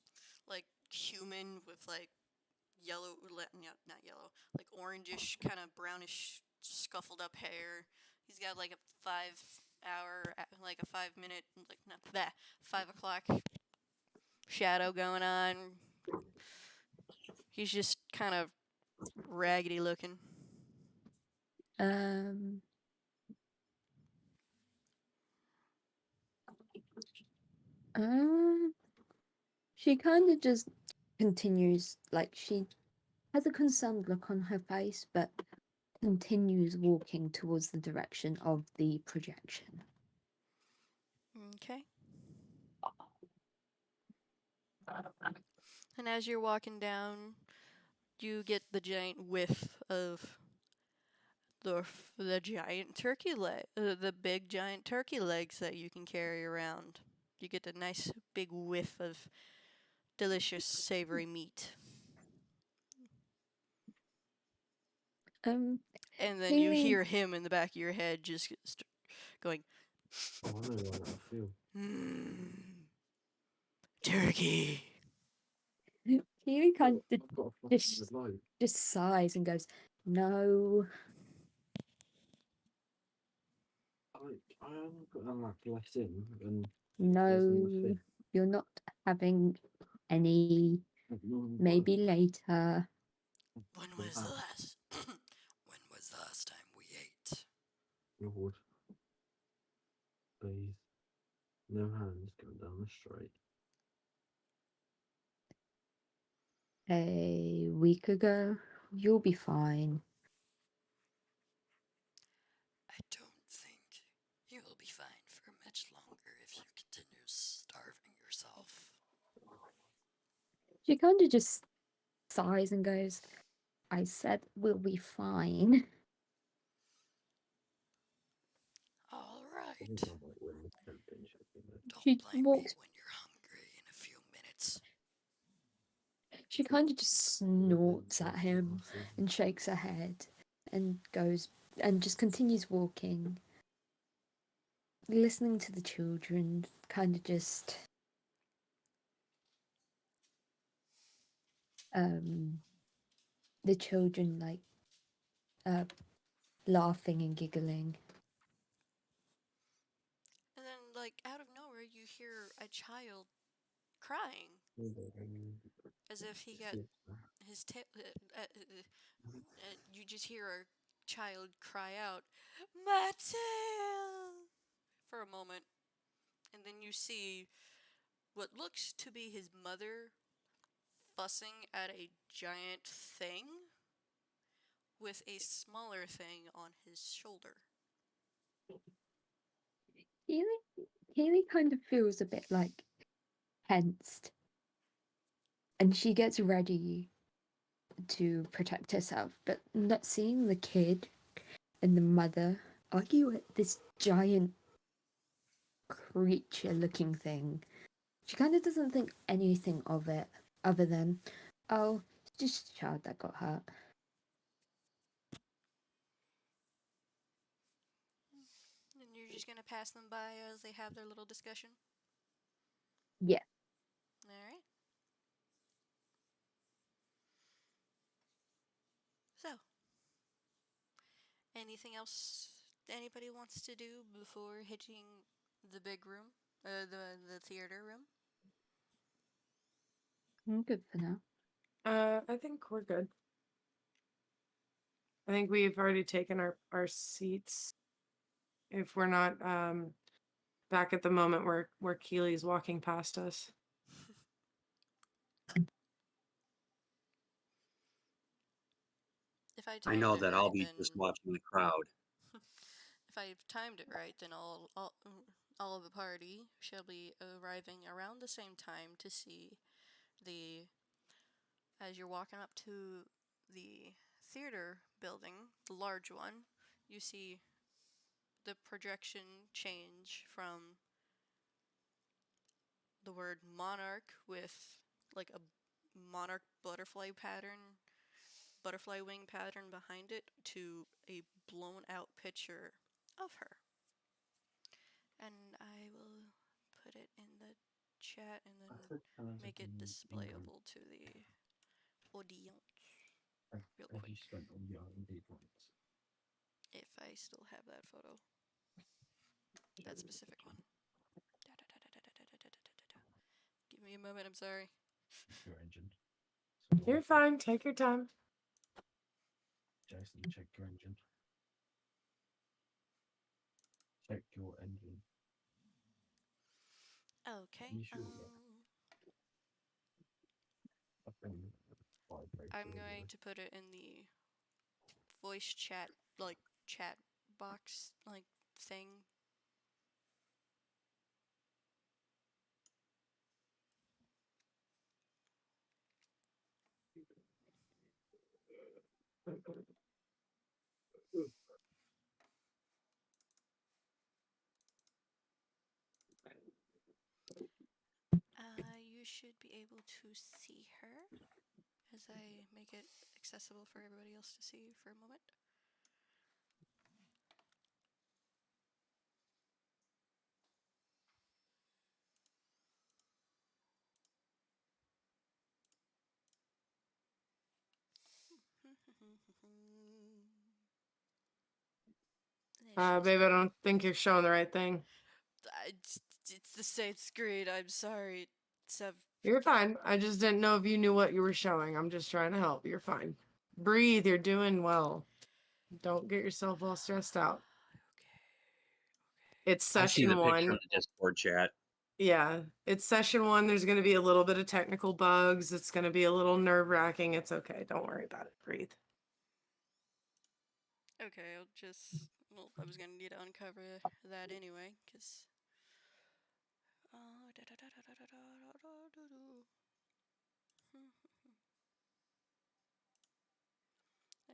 like human with like yellow, not yellow, like orangish kind of brownish scuffled up hair. He's got like a 5 hour, like a 5 minute, like not that 5 o'clock shadow going on. He's just kind of raggedy looking. She kind of just continues, like she has a concerned look on her face, but continues walking towards the direction of the projection. Okay. And as you're walking down, you get the giant whiff of the giant turkey leg, the big giant turkey legs that you can carry around. You get a nice big whiff of delicious savory meat, Um, and then you Keely, hear him in the back of your head just going, Oh, I know how I feel. turkey. Keely kind of I've got a fucking just good life. just sighs and goes, "No." I haven't got that less in than No, you're not having any. Maybe later. When was the last? When was the last time we ate? Lord, please. No hands going down the street. A week ago. You'll be fine. I don't think you will be fine for much longer if you continue starving yourself. She kind of just sighs and goes, "I said we'll be fine." All I right. think I might win the championship. Don't She blame walks. me when you're hungry in a few minutes. She kind of just snorts at him and shakes her head and goes and just continues walking, listening to the children, kind of just the children like laughing and giggling. And then, like, out of nowhere, you hear a child crying as if he got his tail. You just hear a child cry out, "My tail!" for a moment. And then you see what looks to be his mother fussing at a giant thing with a smaller thing on his shoulder. Haley kind of feels a bit like tensed, and she gets ready to protect herself, but not seeing the kid and the mother argue at this giant creature looking thing, she kind of doesn't think anything of it other than, oh, it's just a child that got hurt. And you're just gonna pass them by as they have their little discussion? Yeah. Alright. So, anything else anybody wants to do before hitting the big room? The theater room? I'm good for now. I think we're good. I think we've already taken our seats. If we're not back at the moment where Keely's walking past us. If I I timed know it that right, I'll be then just watching the crowd. if I've timed it right, then all of the party shall be arriving around the same time to see the. As you're walking up to the theater building, the large one, you see the projection change from the word monarch with like a monarch butterfly wing pattern behind it to a blown out picture of her. And I will put it in the chat and then make it displayable to the audience real quick. If I still have that photo. That specific one. Give me a moment, I'm sorry. Your engine. You're fine. Take your time. Jason, check your engine. Check your engine. Okay. You sure? I'm going to put it in the voice chat, like chat box, like thing. should be able to see her as I make it accessible for everybody else to see for a moment. There she is. Babe, I don't think you're showing the right thing. It's the same screen. I'm sorry. You're fine. I just didn't know if you knew what you were showing. I'm just trying to help. You're fine. Breathe. You're doing well. Don't get yourself all stressed out. It's I see the session picture in one. the Discord chat. Yeah, it's session one. There's going to be a little bit of technical bugs. It's going to be a little nerve wracking. It's okay. Don't worry about it. Breathe. Okay, I'll just. Well, I was gonna need to uncover that anyway, because.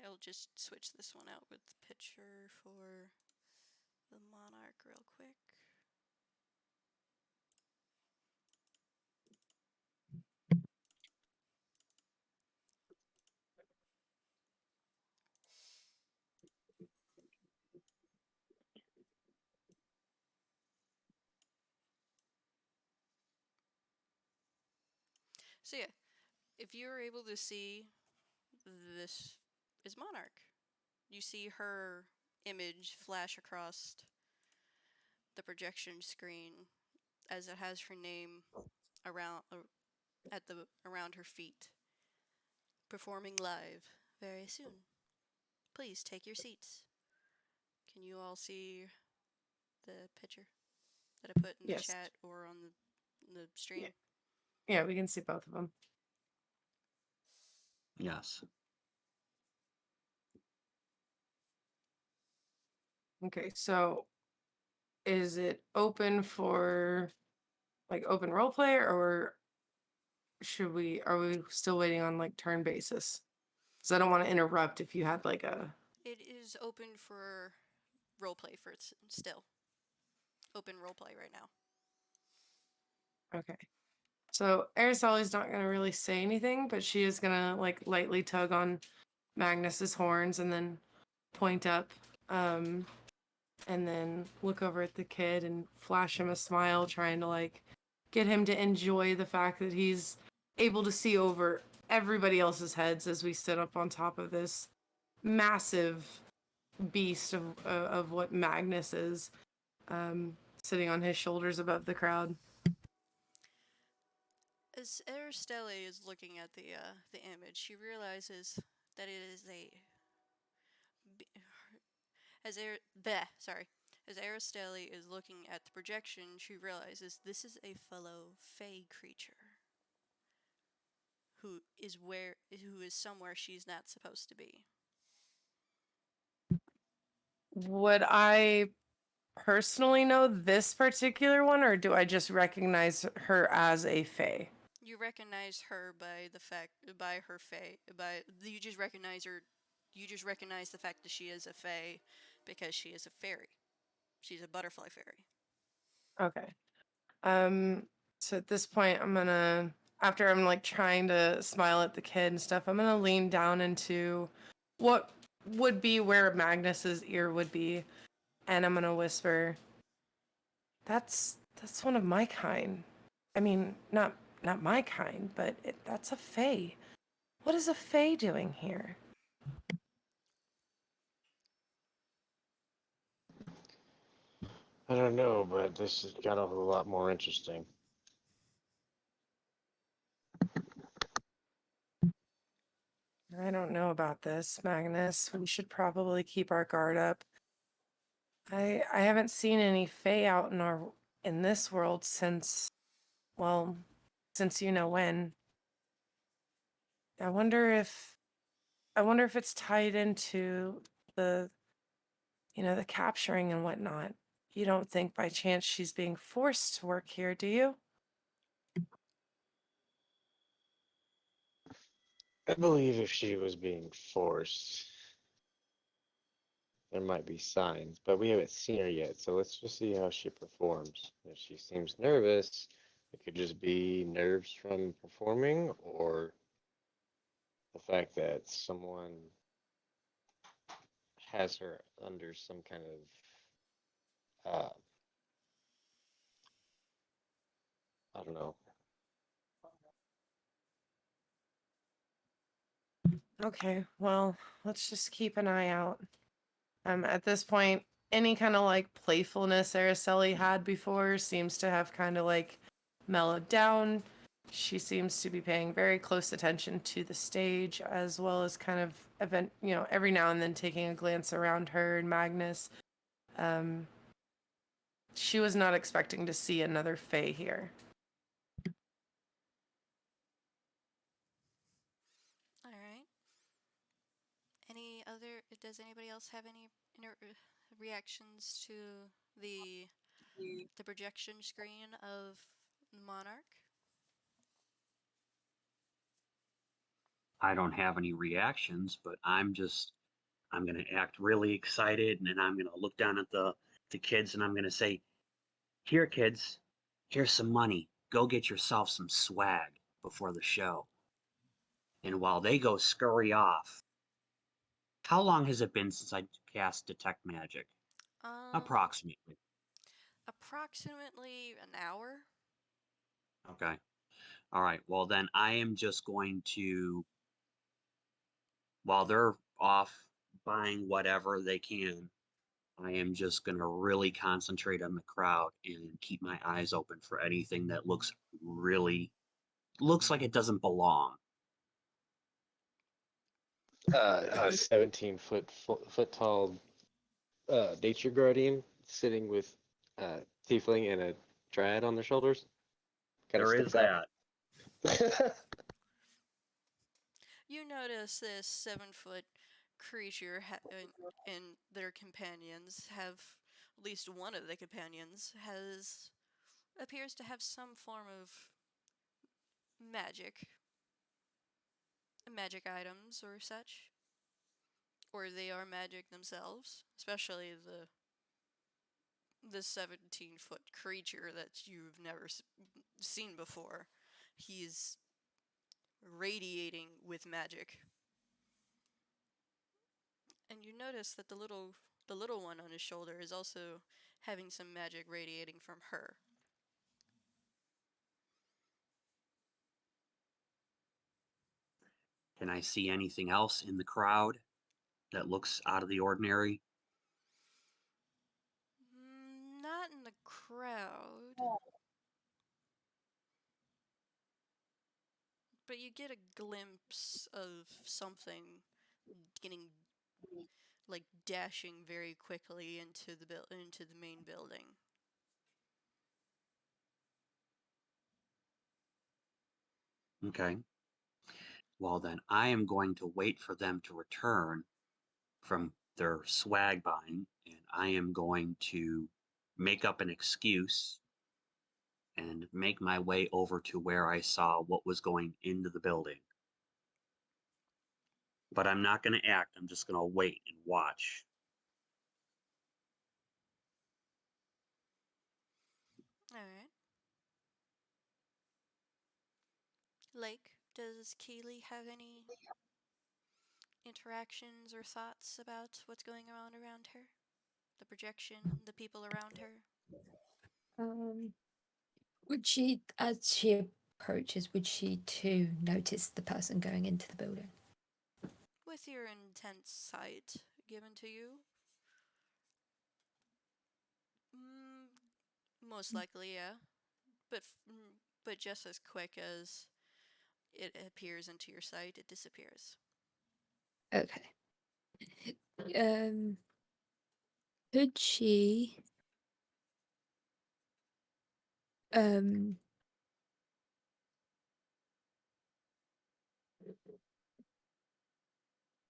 I'll just switch this one out with the picture for the monarch real quick. So yeah, if you're able to see, this is Monarch. You see her image flash across the projection screen as it has her name around around her feet. Performing live very soon. Please take your seats. Can you all see the picture that I put in the Yes. chat or on the stream? Yeah, we can see both of them. Yes. Okay, so is it open for like open role play, or are we still waiting on like turn basis? Because I don't want to interrupt if you had like a. It is open for roleplay for it's still. Open roleplay right now. Okay. So Araceli's not gonna really say anything, but she is gonna like lightly tug on Magnus's horns and then point up, and then look over at the kid and flash him a smile, trying to like get him to enjoy the fact that he's able to see over everybody else's heads as we sit up on top of this massive beast of what Magnus is, sitting on his shoulders above the crowd. As Aristelle is looking at the image, she realizes that it is as Aristelle is looking at the projection, she realizes this is a fellow Fey creature who is somewhere she's not supposed to be. Would I personally know this particular one, or do I just recognize her as a Fae? You recognize her by her Fey, you just recognize her. You just recognize the fact that she is a Fey because she is a fairy. She's a butterfly fairy. Okay. So at this point, after I'm like trying to smile at the kid and stuff, I'm gonna lean down into what would be where Magnus's ear would be, and I'm gonna whisper, That's one of my kind. I mean, not my kind, but that's a Fae. What is a Fae doing here?" I don't know, but this has got a whole lot more interesting. I don't know about this, Magnus. We should probably keep our guard up. I haven't seen any Fae out in this world since, well, since you know when. I wonder if it's tied into the the capturing and whatnot. You don't think by chance she's being forced to work here, do you? I believe if she was being forced, there might be signs, but we haven't seen her yet, so let's just see how she performs. If she seems nervous, It could just be nerves from performing, or the fact that someone has her under some kind of, I don't know. Okay, well, let's just keep an eye out. At this point, any kind of like playfulness Araceli had before seems to have kind of like mellowed down. She seems to be paying very close attention to the stage, as well as kind of every now and then taking a glance around her and Magnus. Um, she was not expecting to see another Fae here. All right. Any other? Does anybody else have any reactions to the the projection screen of Monarch? I don't have any reactions, but I'm going to act really excited, and then I'm going to look down at the kids, and I'm going to say, "Here, kids, here's some money. Go get yourself some swag before the show." And while they go scurry off, how long has it been since I cast Detect Magic? Approximately. Approximately an hour. Okay. All right. Well, then I am just going to, while they're off buying whatever they can, I am just going to really concentrate on the crowd and keep my eyes open for anything that looks like it doesn't belong. A 17-foot tall nature guardian sitting with tiefling and a dryad on their shoulders. Kind of There is sticks out. that. You notice this 7-foot creature and their companions have, at least one of the companions appears to have some form of magic items or such, or they are magic themselves, especially the 17-foot creature that you've never seen before. He's radiating with magic. And you notice that the little one on his shoulder is also having some magic radiating from her. Can I see anything else in the crowd that looks out of the ordinary? Not in the crowd. But you get a glimpse of something getting like dashing very quickly into the main building. Okay. Well, then I am going to wait for them to return from their swag buying, and I am going to make up an excuse and make my way over to where I saw what was going into the building. But I'm not going to act, I'm just going to wait and watch. Alright. Lake, does Keeley have any interactions or thoughts about what's going on around her? The projection, the people around her? Would she, as she approaches, would she too notice the person going into the building? With your intense sight given to you? Most likely, yeah. But just as quick as it appears into your sight, it disappears. Okay. Could she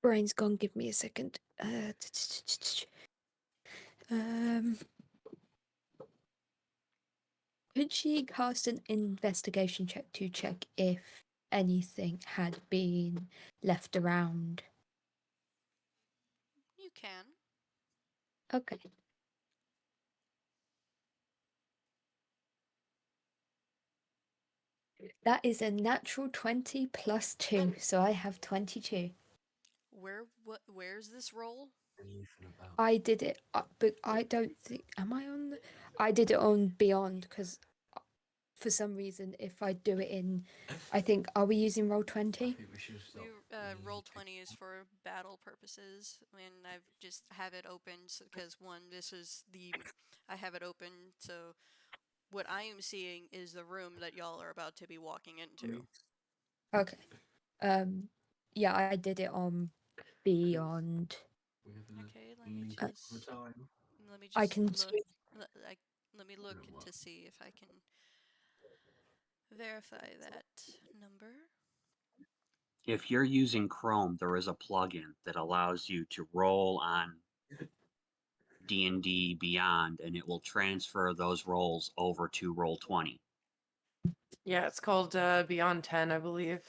brain's gone, give me a second. Could she cast an investigation check to check if anything had been left around? You can. Okay. That is a natural 20 plus 2, so I have 22. Where's this roll? I did it, but I don't think. Am I on? I did it on Beyond because for some reason, if I do it in, I think, are we using roll 20? Roll 20 is for battle purposes, and I've just have it open because I have it open, so what I am seeing is the room that y'all are about to be walking into. Okay. Yeah, I did it on Beyond. Okay, let me Uh, just I can look. switch. Let me look to see if I can verify that number. If you're using Chrome, there is a plugin that allows you to roll on D&D Beyond, and it will transfer those rolls over to Roll20. Yeah, it's called Beyond 10, I believe,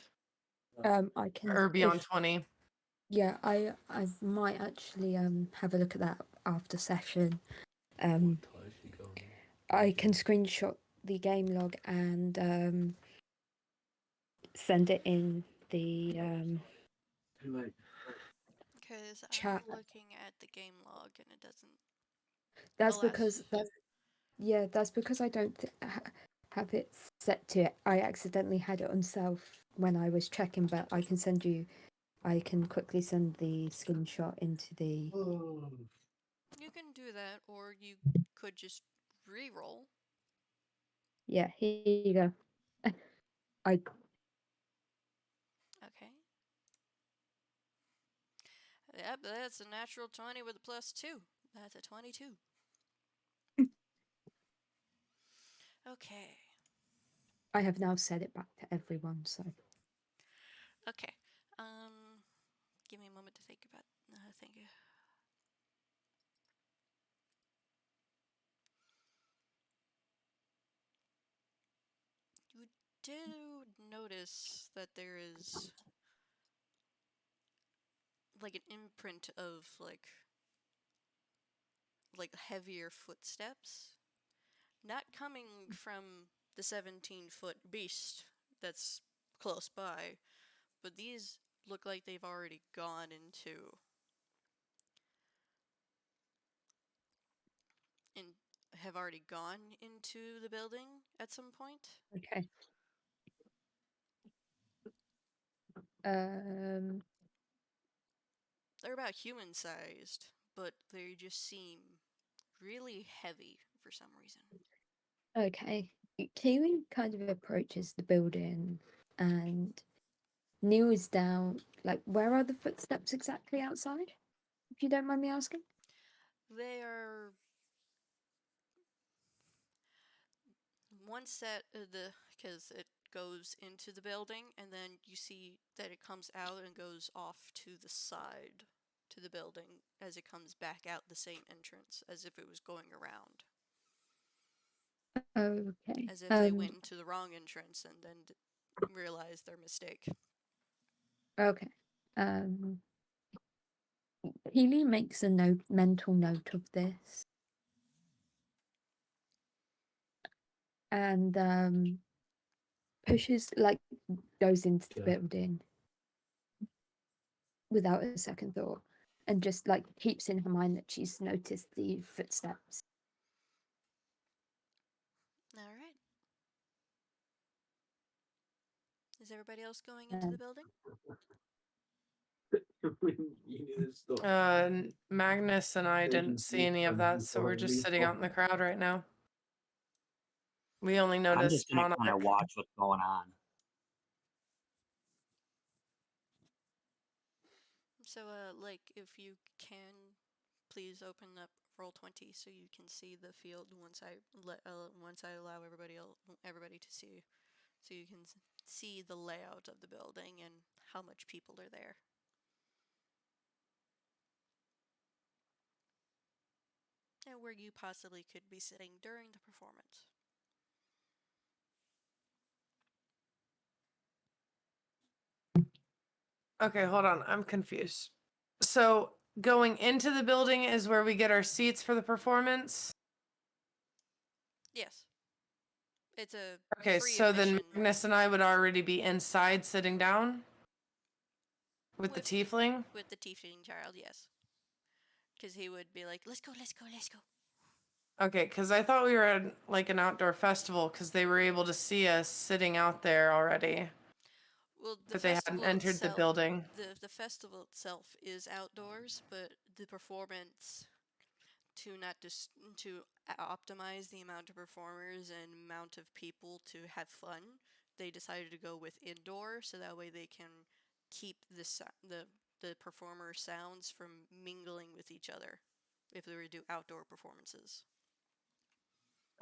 I can. or Beyond If, 20. yeah, I might actually have a look at that after session. I can screenshot the game log and send it in the Because chat. I'm looking at the game log and it doesn't. That's Alas. because that's because I don't have it set to it. I accidentally had it on self when I was checking, but I can quickly send the screenshot into the. You can do that, or you could just re-roll. Yeah, here you go. I Okay. Yep, that's a natural 20 with a plus 2. That's a 22. Okay. I have now said it back to everyone, so Okay. Give me a moment to think about. Think. You do notice that there is like an imprint of like heavier footsteps, not coming from the 17-foot beast that's close by, but these look like they've already gone into and have already gone into the building at some point. okay. They're about human sized, but they just seem really heavy for some reason. Okay. Kiwi kind of approaches the building and kneels down. Like, where are the footsteps exactly outside? If you don't mind me asking. They are one set of because it goes into the building and then you see that it comes out and goes off to the side to the building as it comes back out the same entrance as if it was going around. Okay. As if they went into the wrong entrance and then realized their mistake. Okay. Healy makes a mental note of this. And pushes, like, goes into the building without a second thought and just, like, keeps in her mind that she's noticed the footsteps. All right. Is everybody else going into the building? Magnus and I didn't see any of that, so we're just sitting out in the crowd right now. We only I'm noticed just going to kind of Monarch. watch what's going on. So, like, if you can, please open up Roll20 so you can see the field once I allow everybody to see, so you can see the layout of the building and how much people are there. And where you possibly could be sitting during the performance. Okay, hold on. I'm confused. So going into the building is where we get our seats for the performance? Yes. It's a Okay, free so then admission Magnus and I would already be inside sitting down with the With- tiefling. with the tiefling child, yes. Because he would be like, let's go, let's go, let's go. Okay, because I thought we were at like an outdoor festival because they were able to see us sitting out there already, Well, the but they hadn't festival entered the itself, building. the festival itself is outdoors, but the performance to not just to optimize the amount of performers and amount of people to have fun, they decided to go with indoor so that way they can keep the performer sounds from mingling with each other if they were to do outdoor performances.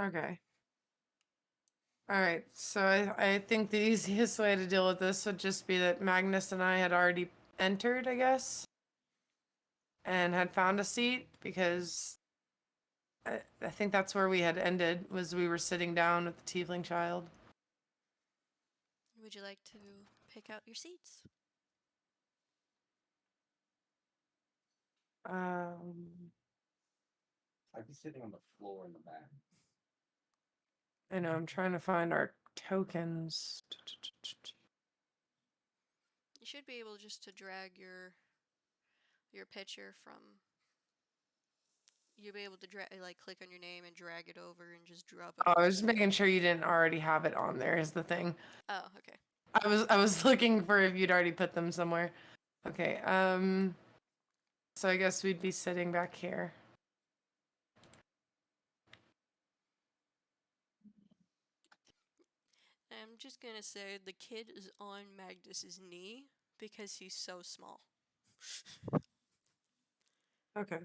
Okay. All right, so I think the easiest way to deal with this would just be that Magnus and I had already entered, I guess, and had found a seat because I think that's where we had ended, was we were sitting down with the tiefling child. Would you like to pick out your seats? I'd be sitting on the floor in the back. I know, I'm trying to find our tokens. You should be able just to drag your picture from. You'll be able to like click on your name and drag it over and just drop it. Oh, I onto was just the- making sure you didn't already have it on there is the thing. Oh, okay. I was looking for if you'd already put them somewhere. Okay, so I guess we'd be sitting back here. I'm just gonna say the kid is on Magnus's knee because he's so small. Okay.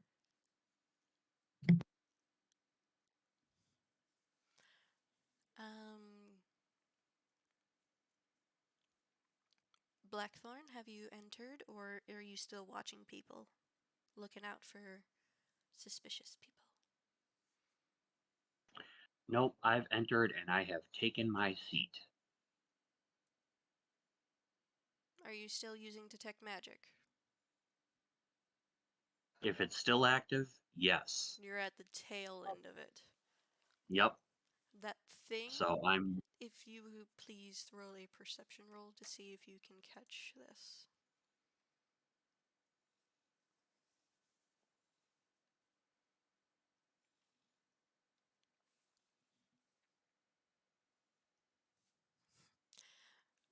Blackthorn, have you entered or are you still watching people? Looking out for suspicious people. Nope, I've entered and I have taken my seat. Are you still using Detect Magic? If it's still active, yes. You're at the tail end of it. Yep. That thing, So I'm if you would please roll a perception roll to see if you can catch this.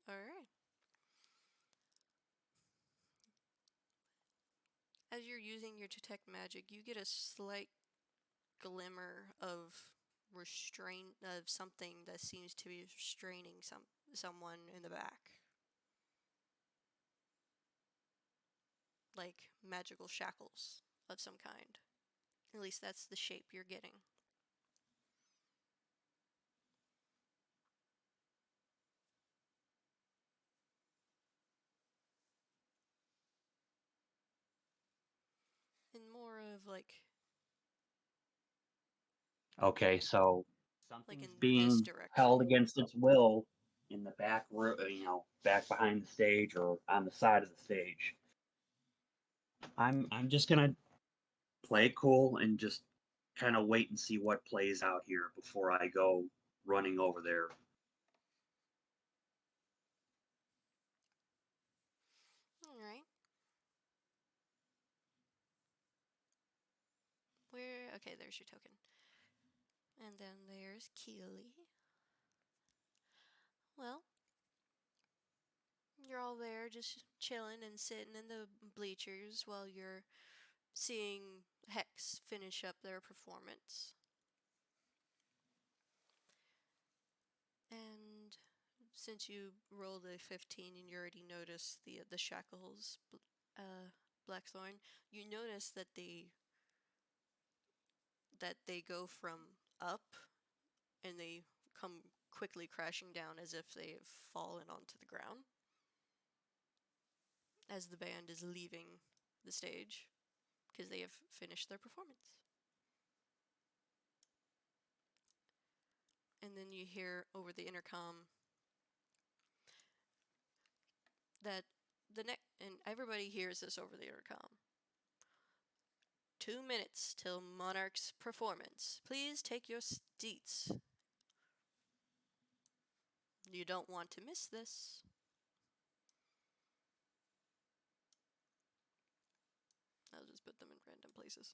Alright. As you're using your Detect Magic, you get a slight glimmer of restraint of something that seems to be restraining someone in the back. Like magical shackles of some kind. At least that's the shape you're getting. And more of like okay, so in something's this being direction. held against its will in the back room, back behind the stage or on the side of the stage. I'm just gonna play it cool and just kind of wait and see what plays out here before I go running over there. Alright. Okay, there's your token. And then there's Keely. Well, you're all there just chilling and sitting in the bleachers while you're seeing Hex finish up their performance. And since you rolled a 15 and you already noticed the shackles, Blackthorn, you notice that they go from up and they come quickly crashing down as if they have fallen onto the ground as the band is leaving the stage because they have finished their performance. And then you hear over the intercom that and everybody hears this over the intercom. 2 minutes till Monarch's performance. Please take your seats. You don't want to miss this. I'll just put them in random places.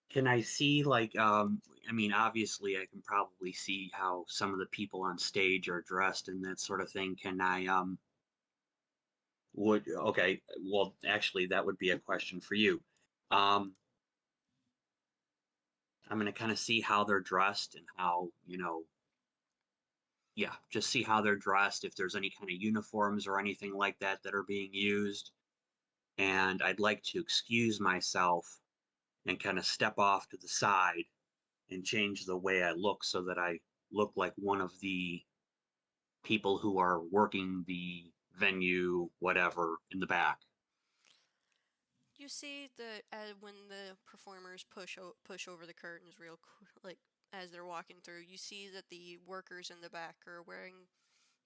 Can I see like I mean obviously I can probably see how some of the people on stage are dressed and that sort of thing. Can I would okay, well actually that would be a question for you. Um I'm gonna kind of see how they're dressed and how, yeah, just see how they're dressed, if there's any kind of uniforms or anything like that that are being used. And I'd like to excuse myself and kind of step off to the side and change the way I look so that I look like one of the people who are working the venue, whatever, in the back. You see that when the performers push over the curtains like as they're walking through, you see that the workers in the back are wearing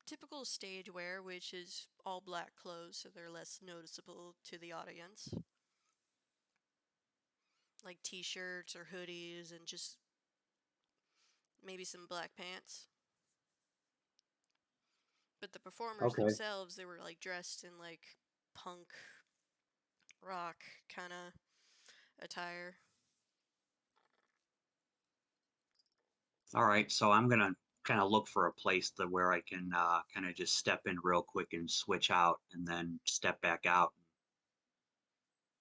typical stage wear, which is all black clothes, so they're less noticeable to the audience. Like t-shirts or hoodies and just maybe some black pants. But the performers Okay. themselves, they were like dressed in like punk rock kind of attire. All right, so I'm gonna kind of look for a place where I can kind of just step in real quick and switch out and then step back out.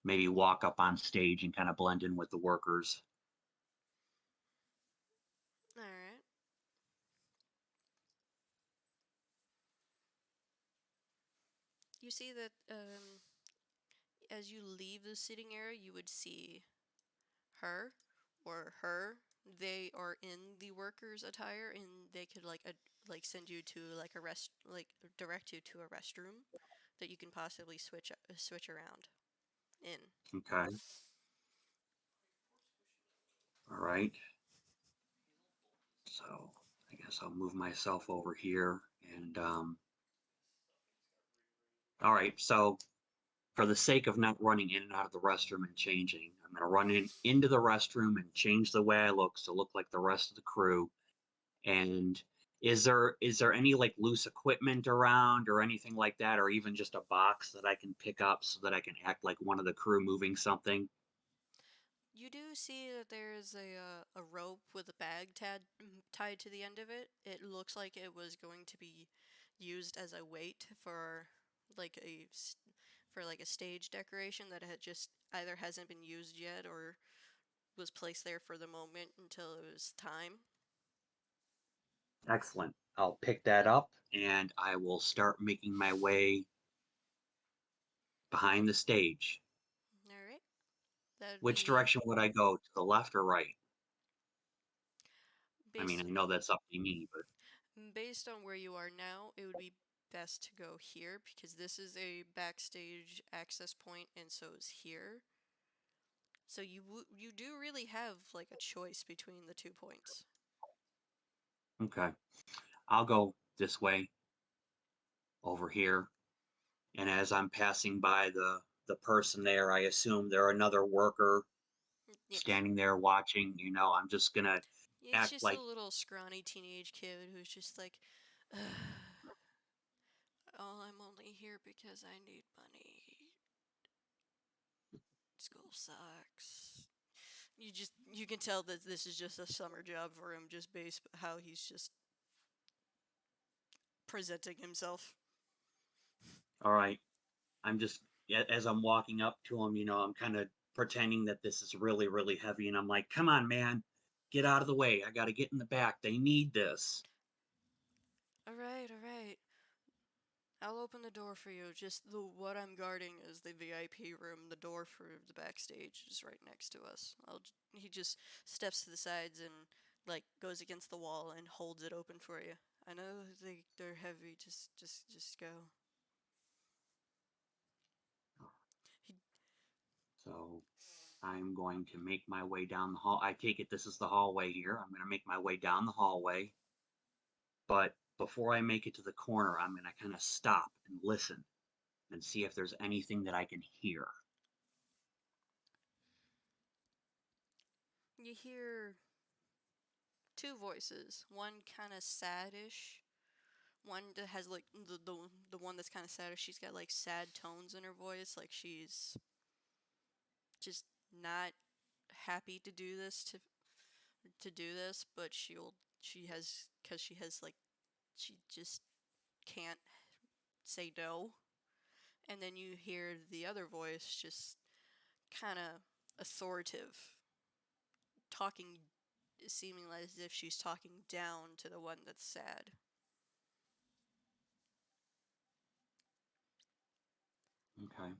Maybe walk up on stage and kind of blend in with the workers. All right. You see that as you leave the sitting area, you would see her or her. They are in the workers' attire, and they could like send you to like a rest, like direct you to a restroom that you can possibly switch around in. Okay. All right. So I guess I'll move myself over here and all right, so for the sake of not running in and out of the restroom and changing, I'm gonna run into the restroom and change the way I look to look like the rest of the crew. And is there any like loose equipment around or anything like that, or even just a box that I can pick up so that I can act like one of the crew moving something? You do see that there's a rope with a bag tied to the end of it. It looks like it was going to be used as a weight for like a stage decoration that had just either hasn't been used yet or was placed there for the moment until it was time. Excellent. I'll pick that up and I will start making my way behind the stage. All right. That would Which be direction would I go? To the left or right? I mean, based I know that's up to me, but based on where you are now. It would be best to go here because this is a backstage access point, and so is here. So you do really have like a choice between the 2 points. okay. I'll go this way over here. And as I'm passing by the person there, I assume they're another worker Yes. standing there watching. I'm just gonna It's act just a like, little scrawny teenage kid who's just like, oh, I'm only here because I need money. School sucks. You can tell that this is just a summer job for him, just based how he's just presenting himself. all right, I'm just as I'm walking up to him, I'm kind of pretending that this is really, really heavy, and I'm like, come on, man, get out of the way. I gotta get in the back. They need this. All right, all right. I'll open the door for you. Just what I'm guarding is the VIP room. The door for the backstage is right next to us. He just steps to the sides and like goes against the wall and holds it open for you. I know they're heavy. Just go. He, So I'm going to make my way down the hall. I take it this is the hallway here. I'm going to make my way down the hallway. But before I make it to the corner, I'm going to kind of stop and listen and see if there's anything that I can hear. you hear two voices. One kind of saddish, one that has like the one that's kind of sad. She's got like sad tones in her voice, like she's just not happy to do this but she has like she just can't say no. And then you hear the other voice just kind of authoritative, talking, seeming as if she's talking down to the one that's sad. Okay.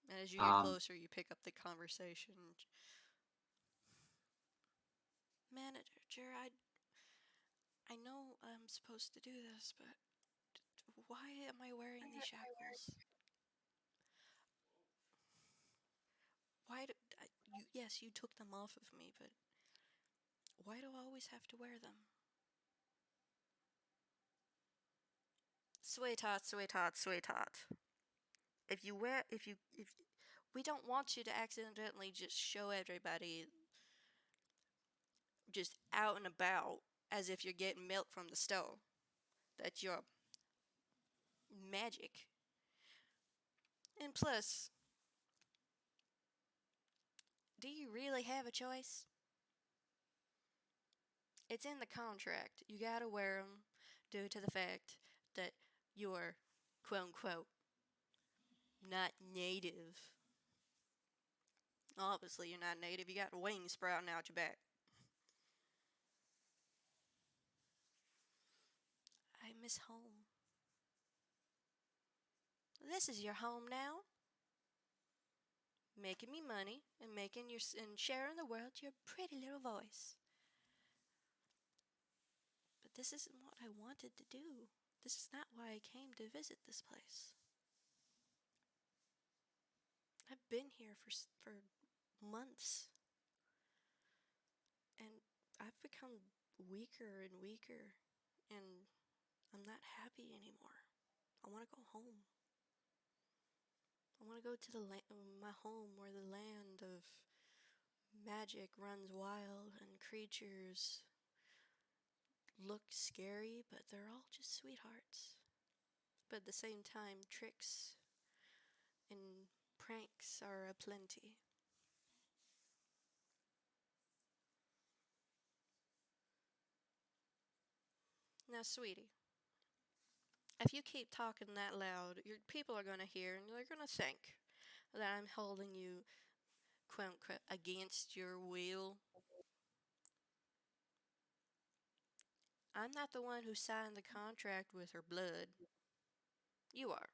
And as you get closer, you pick up the conversation. Manager, I know I'm supposed to do this, but why am I wearing these shackles? Why do yes, you took them off of me, but why do I always have to wear them? Sweetheart. If we don't want you to accidentally just show everybody just out and about as if you're getting milk from the stove. That you're magic. And plus, do you really have a choice? It's in the contract. You gotta wear them due to the fact that you're quote unquote not native. Obviously, you're not native. You got wings sprouting out your back. I miss home. This is your home now. Making me money and and sharing the world your pretty little voice. But this isn't what I wanted to do. This is not why I came to visit this place. I've been here for months, and I've become weaker and weaker, and I'm not happy anymore. I want to go home. I want to go to my home where the land of magic runs wild and creatures look scary, but they're all just sweethearts. But at the same time, tricks and pranks are aplenty. Now, sweetie, if you keep talking that loud, your people are going to hear and they're going to think that I'm holding you, quote unquote, against your will. I'm not the one who signed the contract with her blood. You are.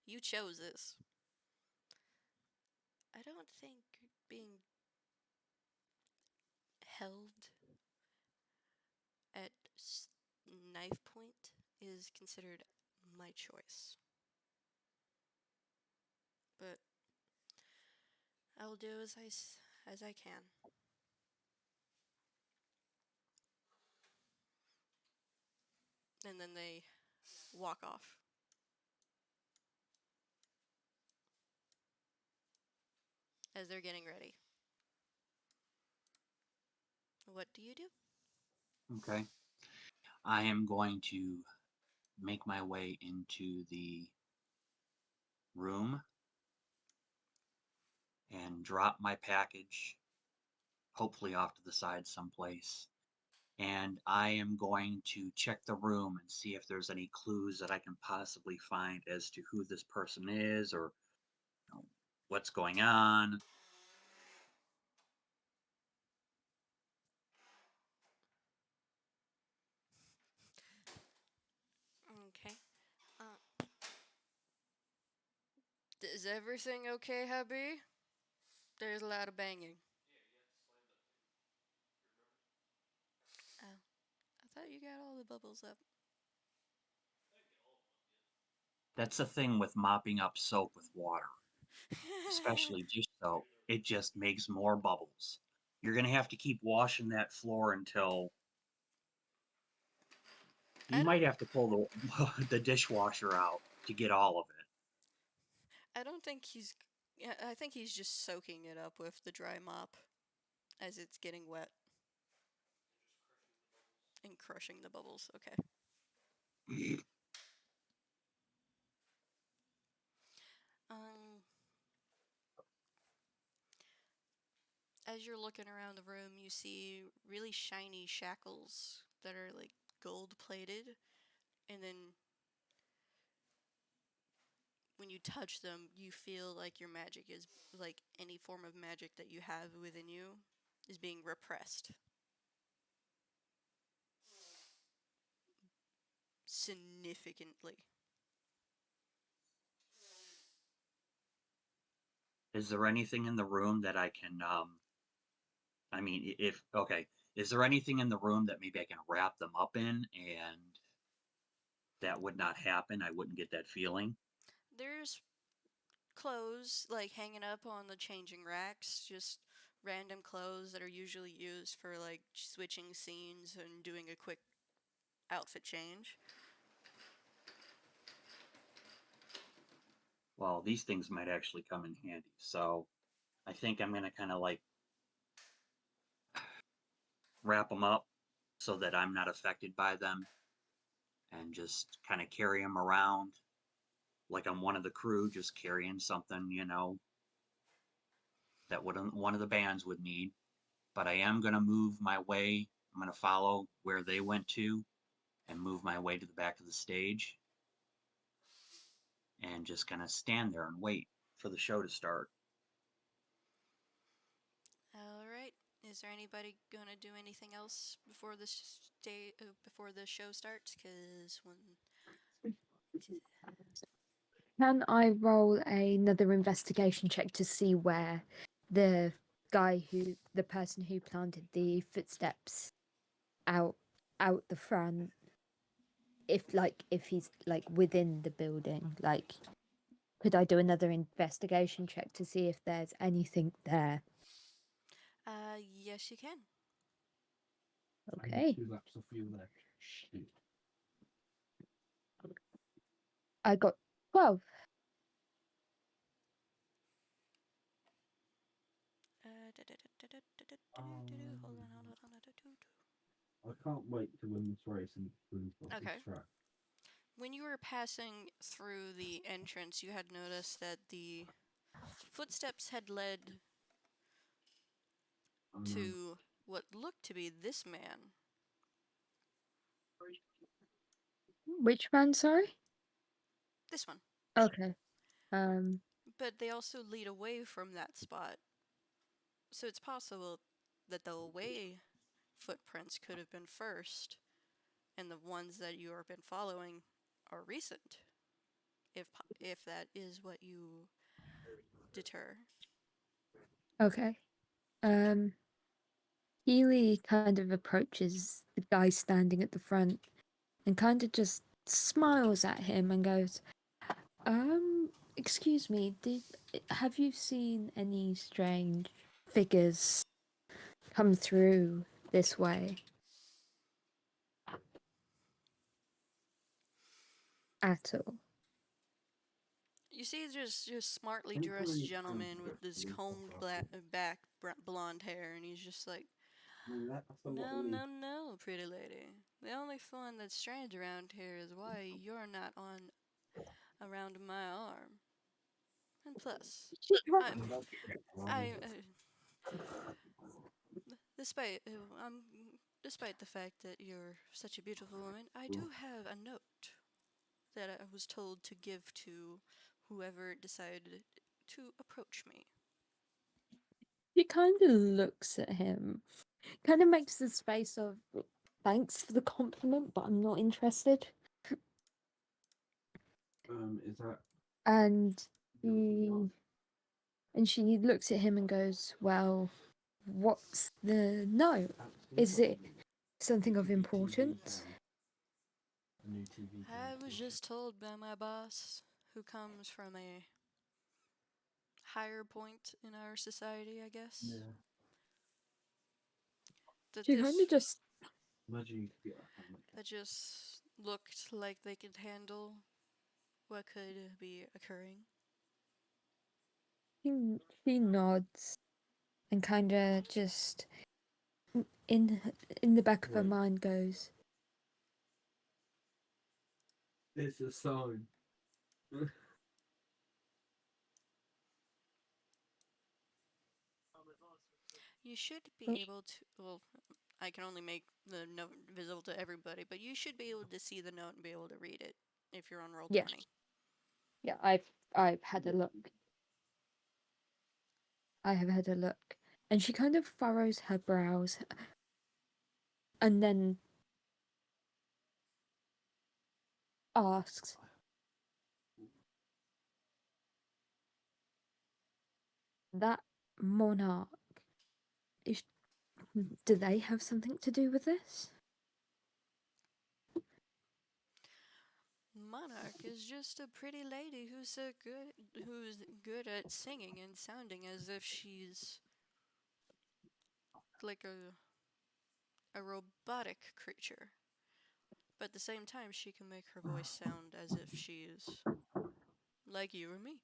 You chose this. I don't think being held at knife point is considered my choice. But I will do as I can. And then they walk off. As they're getting ready. What do you do? Okay. I am going to make my way into the room and drop my package, hopefully off to the side someplace. And I am going to check the room and see if there's any clues that I can possibly find as to who this person is or what's going on. Okay. Is everything okay, hubby? There's a lot of banging. Oh, I thought you got all the bubbles up. That's the thing with mopping up soap with water, especially dish soap. It just makes more bubbles. You're going to have to keep washing that floor until I you don't. might have to pull the dishwasher out to get all of it. I don't think he's. Yeah, I think he's just soaking it up with the dry mop as it's getting wet and crushing the bubbles. Okay. Um, as you're looking around the room, you see really shiny shackles that are like gold plated, and then when you touch them, you feel like your magic is like any form of magic that you have within you is being repressed significantly. Is there anything in the room that I can, I mean, if, okay, is there anything in the room that maybe I can wrap them up in and that would not happen? I wouldn't get that feeling. There's clothes like hanging up on the changing racks, just random clothes that are usually used for like switching scenes and doing a quick outfit change. Well, these things might actually come in handy. So I think I'm going to kind of like wrap them up so that I'm not affected by them and just kind of carry them around like I'm one of the crew, just carrying something, that one of the bands would need. But I am going to move my way. I'm going to follow where they went to and move my way to the back of the stage and just kind of stand there and wait for the show to start. All right. Is there anybody gonna do anything else before before the show starts? Cause when Can I roll another investigation check to see where the the person who planted the footsteps out the front, if he's like within the building, like could I do another investigation check to see if there's anything there? yes, you can. I need Okay. 2 laps of fuel left. Shoot. I got 12. Hold on. I can't wait to win this race and prove off Okay. this track. When you were passing through the entrance, you had noticed that the footsteps had led I know. to what looked to be this man. Which man, sorry? This one. Okay. But they also lead away from that spot. So it's possible that the away footprints could have been first, and the ones that you have been following are recent. If that is what you deter. Okay. Healy kind of approaches the guy standing at the front and kind of just smiles at him and goes, excuse me, have you seen any strange figures come through this way at all? You see, just smartly dressed gentleman with this combed back blonde hair, and he's just like, no, pretty lady. The only fun that's strange around here is why you're not on around my arm. And plus, I, despite despite the fact that you're such a beautiful woman, I do have a note that I was told to give to whoever decided to approach me. He kind of looks at him, kind of makes this face of thanks for the compliment, but I'm not interested. Is that And she looks at him and goes, "Well, what's the note? Is it something of importance?" a new TV? I was just told by my boss, who comes from a higher point in our society, I guess, Yeah. that She kind of just Imagine you could get a helmet. that just looked like they could handle what could be occurring. she nods and kind of just in the back of her Right. mind goes, It's a sign. You should be But- able to. Well, I can only make the note visible to everybody, but you should be able to see the note and be able to read it if you're on roll Yes. 20. Yeah, I've had a look. I have had a look. And she kind of furrows her brows and then asks, that monarch is, do they have something to do with this? Monarch is just a pretty lady who's good at singing and sounding as if she's like a robotic creature. But at the same time, she can make her voice sound as if she's like you or me.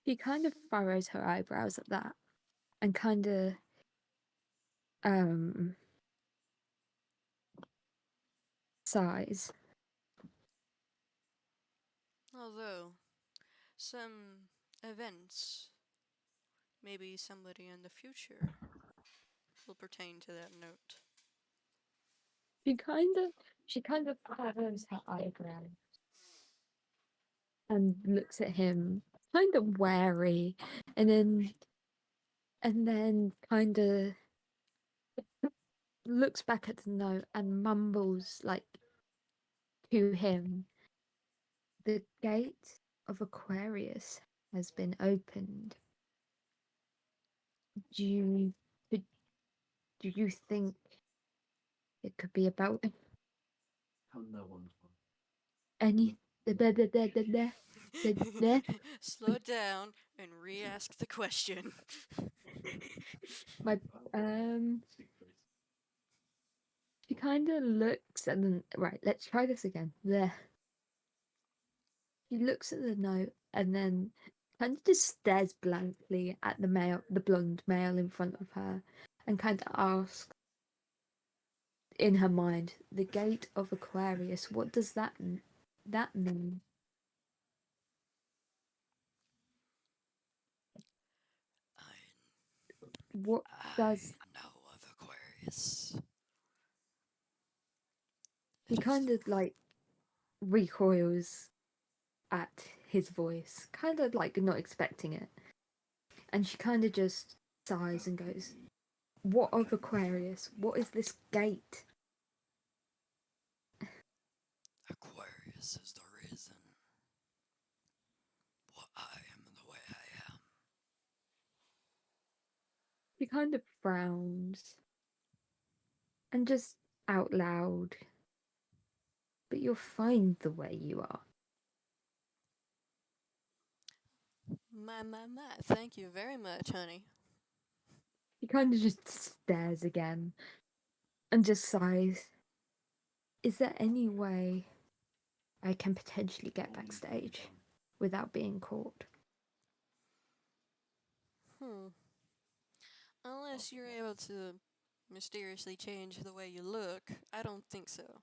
She kind of furrows her eyebrows at that and kind of sighs. Although, some events, maybe somebody in the future, will pertain to that note. She kind of furrows her eyebrows and looks at him kind of wary and then kind of looks back at the note and mumbles like to him, the gate of Aquarius has been opened. Do you do you think it could be about No one's one. any Slow down and re-ask the question. my she kind of looks and then right, let's try this again. There. She looks at the note and then kind of just stares blankly at the blonde male in front of her, and kind of asks in her mind, "The gate of Aquarius. What does that mean?" What does know of Aquarius? he kind of like recoils at his voice, kind of like not expecting it, and she kind of just sighs and goes, "What of Aquarius? What is this gate?" Aquarius is the reason why I am the way I am. She kind of frowns and just out loud, "But you're fine the way you are." My. Thank you very much, honey. He kind of just stares again and just sighs. "Is there any way I can potentially get backstage without being caught?" Unless you're able to mysteriously change the way you look, I don't think so.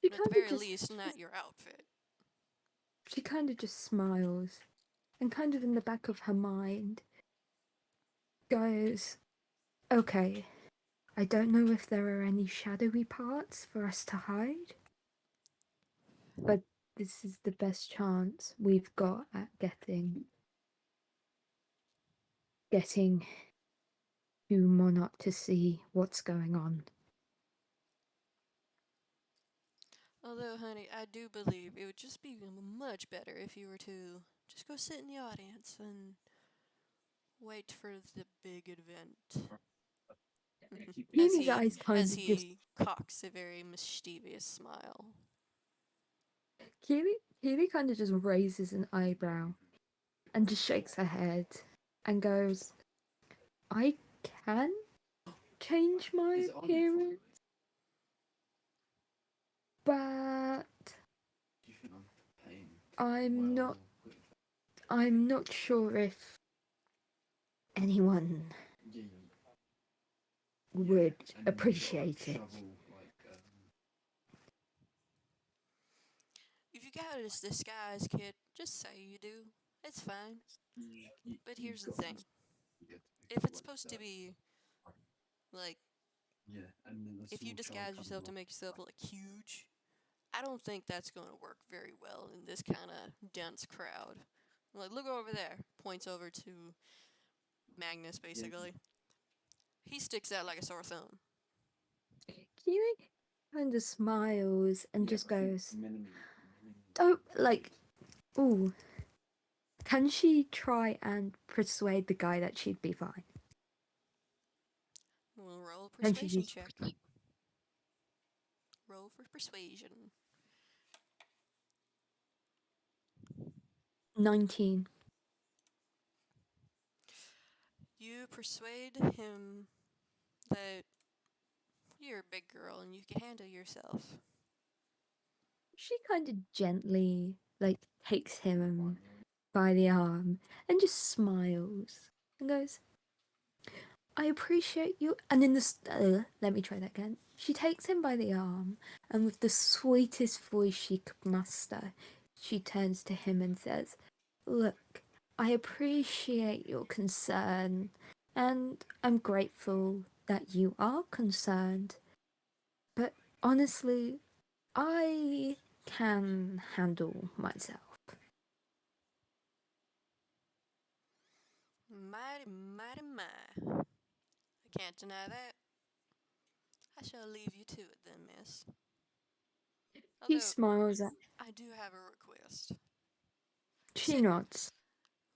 She But at the kind very of just least, not your outfit. she kind of just smiles and kind of in the back of her mind goes, "Okay, I don't know if there are any shadowy parts for us to hide, but this is the best chance we've got at getting to Monarch to see what's going on." Although, honey, I do believe it would just be much better if you were to just go sit in the audience and wait for the big event. Keely's eyes kind As of just he cocks a very mischievous smile. Keely kind of just raises an eyebrow and just shakes her head and goes, "I can change my appearance, but I'm not sure if anyone would appreciate it." got this disguise kit, just say you do. It's fine. But here's the thing. If it's supposed to be, like, Yeah, and then the if you small child disguise comes yourself to along. make yourself look huge, I don't think that's going to work very well in this kind of dense crowd. Like, look over there. Points over to Magnus, basically. He sticks out like a sore thumb. Kiwi kind of smiles and Yeah, just but I think goes, minimum. "Don't like." Ooh, can she try and persuade the guy that she'd be fine? We'll roll a Can she persuasion just check. Roll for persuasion. 19? You persuade him that you're a big girl and you can handle yourself. She kind of gently like takes him by the arm and just smiles and goes, "I appreciate you." And in the let me try that again. She takes him by the arm and with the sweetest voice she could muster, she turns to him and says, "Look, I appreciate your concern and I'm grateful that you are concerned. But honestly, I can handle myself." Mighty, mighty, my. I can't deny that. I shall leave you to it then, miss. He Although, smiles at. I do have a request. She nods.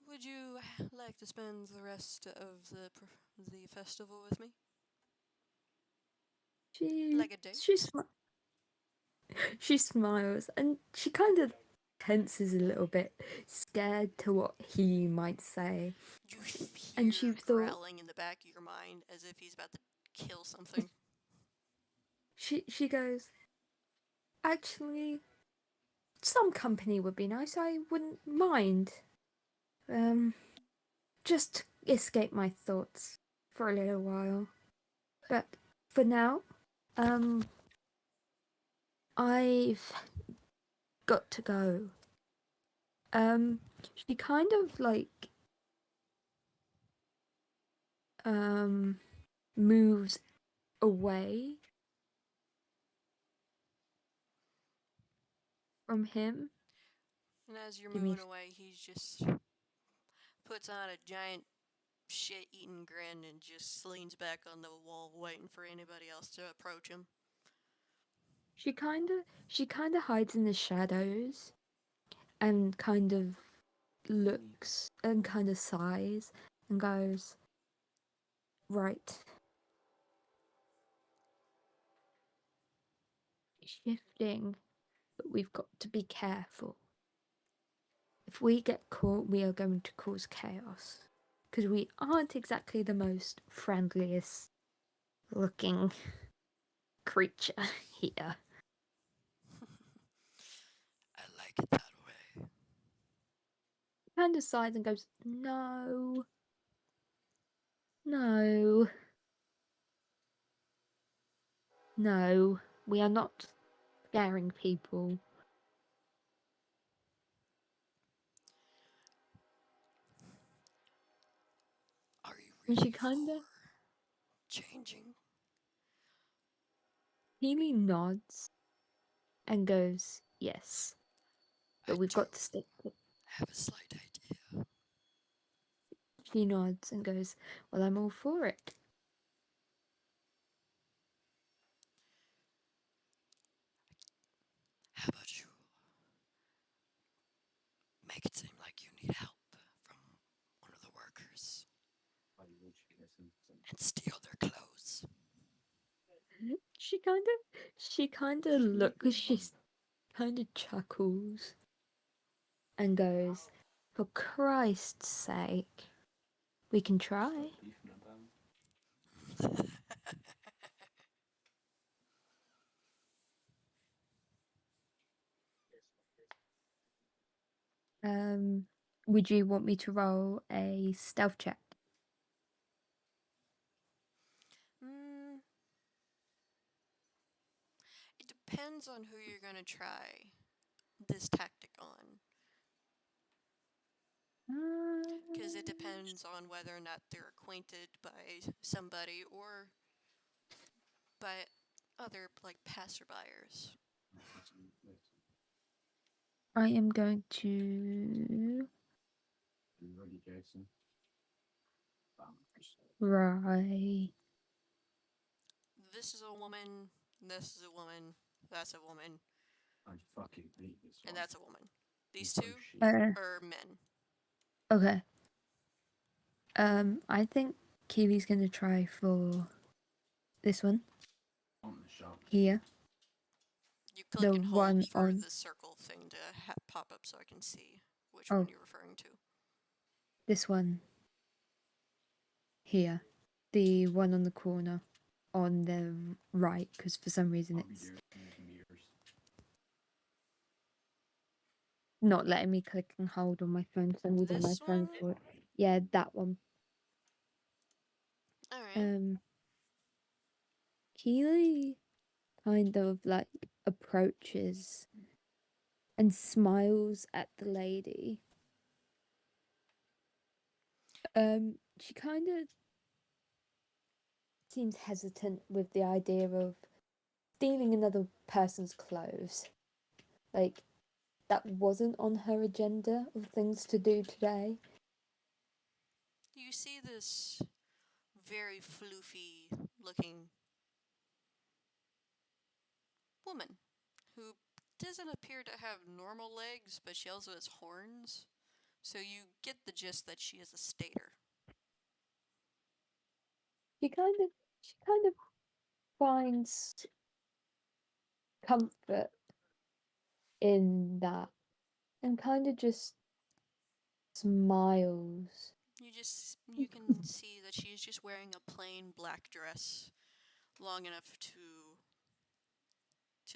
Would you like to spend the rest of the festival with me? Like a date? She smiles and she kind of tenses a little bit, scared to what he might say. You And she hear thought growling in the back of your mind as if he's about to kill something. she goes, "Actually, some company would be nice. I wouldn't mind. Just to escape my thoughts for a little while. But for now, I've got to go." She kind of like moves away from him. And as you're Give me moving away, he just puts on a giant shit-eating grin and just leans back on the wall waiting for anybody else to approach him. She kind of hides in the shadows and kind of looks and kind of sighs and goes, "Right. Shifting, but we've got to be careful. If we get caught, we are going to cause chaos. Because we aren't exactly the most friendliest looking creature here." I like it that way. Kind of sighs and goes, "No. No. No. We are not scaring people." Are you And ready she kind of for changing? Healy nods and goes, "Yes. But we've got to stick with." Have a slight idea. She nods and goes, "Well, I'm all for it." How about you make it seem like you need help from one of the workers and steal their clothes? She kind of looks, she kind of chuckles and goes, "For Christ's sake, we can try." Would you want me to roll a stealth check? Mm, it depends on who you're gonna try. this tactic on? Because it depends on whether or not they're acquainted by somebody or by other like passerbyers. I am going to. You ready, Jason? Right. This is a woman. This is a woman. That's a woman, I'd fucking beat this and one. that's a woman. These Oh, two shit. are men. Okay. I think Kiwi's gonna try for this one On the shop. here. You click The and one hold for on. the circle thing to pop up so I can see which Oh. one you're referring to. This one here. The one on the corner on the right, because for some reason I'll be it's doing meters. not letting me click and hold on my phone. So I'm using my This phone one? for it. Yeah, that one. All right. Keely kind of like approaches and smiles at the lady. She kind of seems hesitant with the idea of stealing another person's clothes. Like, that wasn't on her agenda of things to do today. You see this very floofy looking woman who doesn't appear to have normal legs, but she also has horns. So you get the gist that she is a stater. She kind of finds comfort in that and kind of just smiles. You can see that she is just wearing a plain black dress, long enough to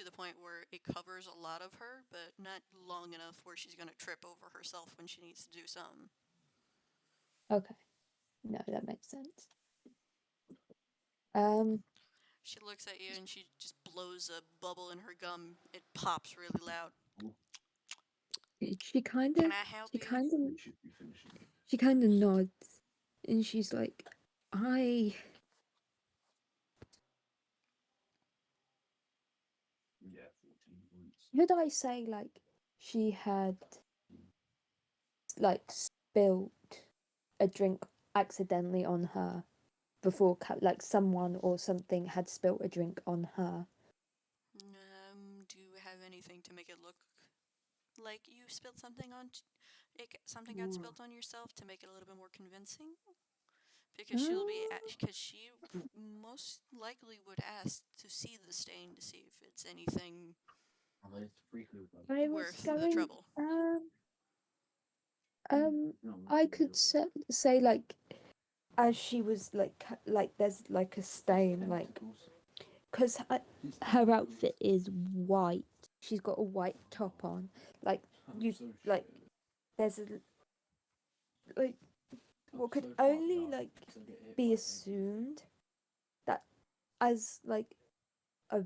the point where it covers a lot of her, but not long enough where she's gonna trip over herself when she needs to do something. Okay. No, that makes sense. She looks at you and she just blows a bubble in her gum. It pops really loud. She kind Can of I help she you? kind of We should be finishing it. she kind of nods and she's like, I Yeah, 14 points. would I say like she had like spilt a drink accidentally on her before like someone or something had spilt a drink on her. Do you have anything to make it look like you spilled something on? Something got spilled on yourself to make it a little bit more convincing? Because because she most likely would ask to see the stain to see if it's anything I was worth the going trouble. I could say like as she was like there's like a stain like because her outfit is white. She's got a white top on. Like you like there's a like what could only like be assumed that as like a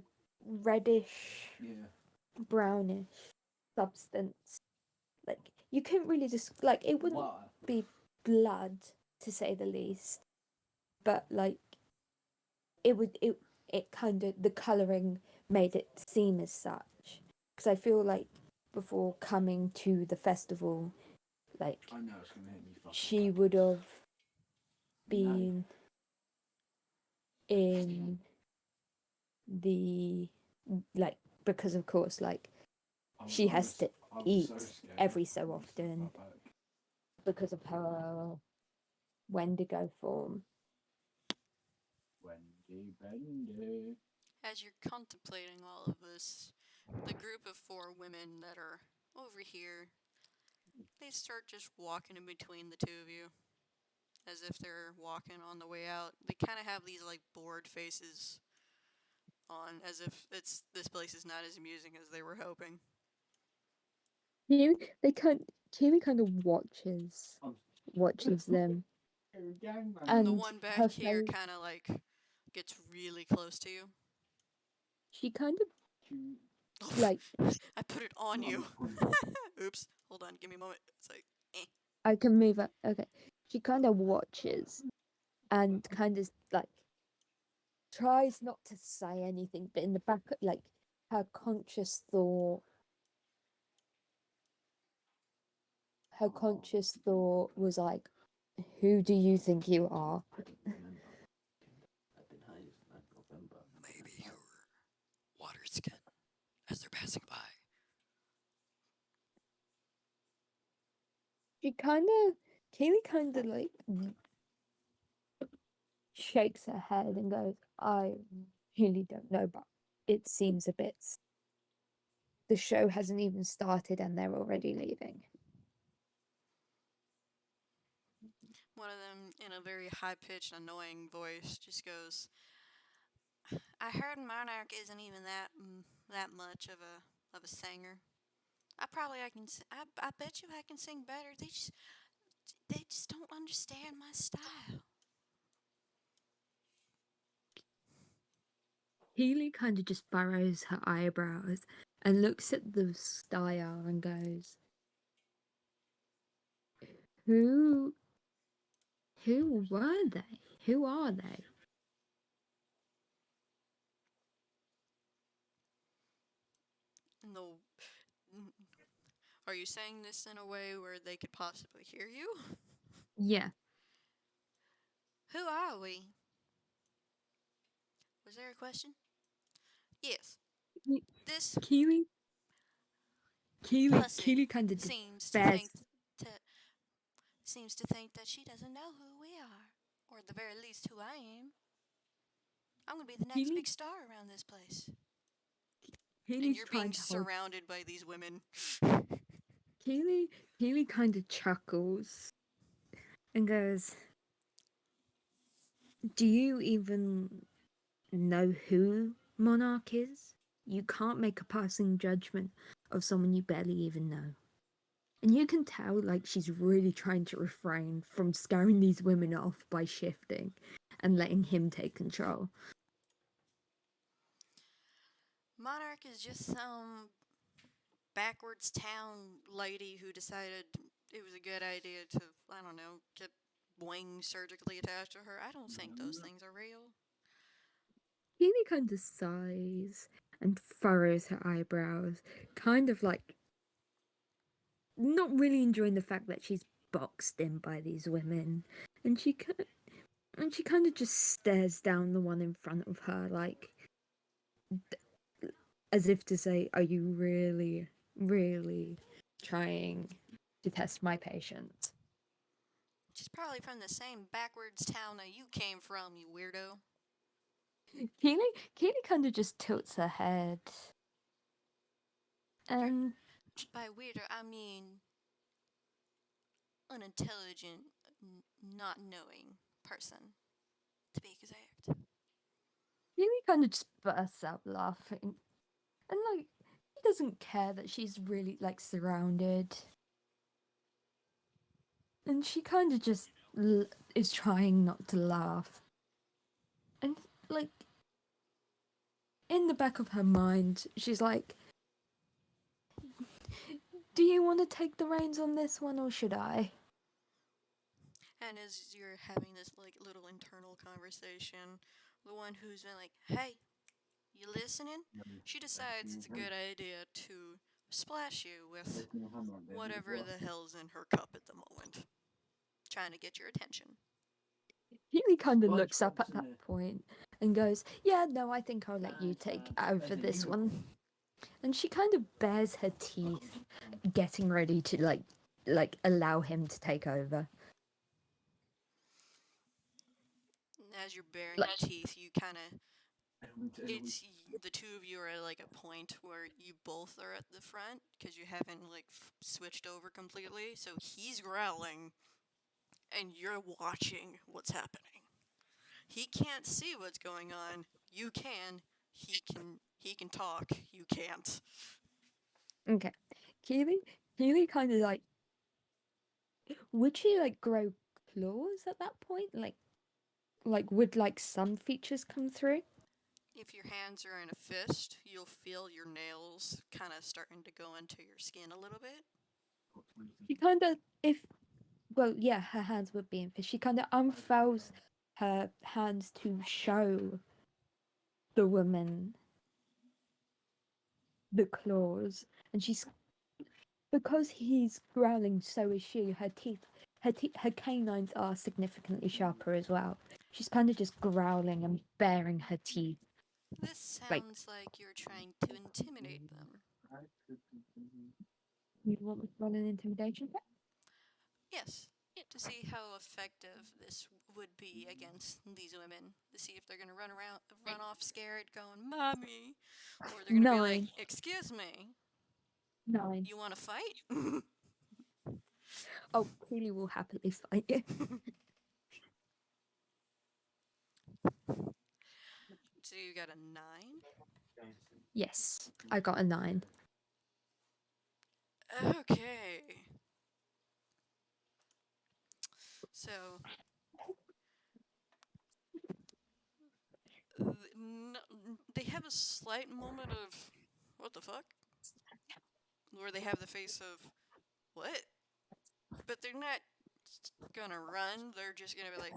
reddish brownish substance. Like you couldn't really just like it wouldn't be blood to say the least, but like it kind of the coloring made it seem as such. Because I feel like before coming to the festival, like I know it's gonna hit me. she would have been in the like because of course like she has to eat every so often because of her Wendigo form. Wendy Bendy. As you're contemplating all of this, the group of 4 women that are over here, they start just walking in between the two of you, as if they're walking on the way out. They kind of have these like bored faces on, as if this place is not as amusing as they were hoping. Kiwi kind of watches them. And the And one back her here face, kind of like gets really close to you. she kind of Like, I put it on you. Oops. Hold on. Give me a moment. It's like, I can move up. Okay. She kind of watches and kind of like tries not to say anything, but in the back, like her conscious thought, was like, "Who do you think you are?" maybe you're water skin as they're passing by. Kaylee kind of like shakes her head and goes, "I really don't know, but it seems a bit. The show hasn't even started and they're already leaving." One of them, in a very high-pitched, annoying voice, just goes, "I heard Monarch isn't even that much of a singer. I bet you I can sing better. They just don't understand my style." Healy kind of just furrows her eyebrows and looks at the style and goes, "Who were they? Who are they?" No. Are you saying this in a way where they could possibly hear you? Yeah. Who are we? Was there a question? Yes. Y- This Keely hussy kind of just seems to bears. to seems to think that she doesn't know who we are, or at the very least who I am. I'm gonna be the next Keely big star around this place. And Keely's you're trying being to hold. surrounded by these women. Keely kind of chuckles and goes, "Do you even know who Monarch is? You can't make a passing judgment of someone you barely even know." And you can tell, like, she's really trying to refrain from scaring these women off by shifting and letting him take control. Monarch is just some backwards town lady who decided it was a good idea to, I don't know, get wings surgically attached to her. I don't think those things are real. Keely kind of sighs and furrows her eyebrows, kind of like not really enjoying the fact that she's boxed in by these women, and she kind of just stares down the one in front of her, like as if to say, "Are you really, really trying to test my patience?" She's probably from the same backwards town that you came from, you weirdo. Keely kind of just tilts her head, and By weirdo, I mean unintelligent, not knowing person, to be exact. Keely kind of just bursts out laughing, and like he doesn't care that she's really like surrounded, and she kind of just is trying not to laugh, and like in the back of her mind, she's like, "Do you want to take the reins on this one, or should I?" And as you're having this like little internal conversation, the one who's been like, "Hey, you listening?" She decides it's a good idea to splash you with whatever the hell's in her cup at the moment, trying to get your attention. Keely kind of looks up at that point and goes, "Yeah, no, I think I'll let you take over this one." And she kind of bares her teeth, getting ready to like allow him to take over. As you're baring Like, your teeth, you kind of it's the two of you are at like a point where you both are at the front because you haven't like switched over completely. So he's growling, and you're watching what's happening. He can't see what's going on. You can. He can talk. You can't. okay, Keely kind of would she like grow claws at that point? Like would like some features come through? If your hands are in a fist, you'll feel your nails kind of starting to go into your skin a little bit. She kind of, well, yeah, her hands would be in fist. She kind of unfurls her hands to show the woman the claws, and because he's growling, so is she. Her canines are significantly sharper as well. She's kind of just growling and baring her teeth. This Like- sounds like you're trying to intimidate them. You want me to roll an intimidation check? Yes, to see how effective this would be against these women. To see if they're gonna run off scared, going "mommy," or they're gonna be like, 9. "Excuse me, 9. you want to fight?" Oh, Keely will happily fight you. So you got a 9. Yes, I got a 9. Okay. So they have a slight moment of "what the fuck," where they have the face of "what," but they're not gonna run. They're just gonna be like,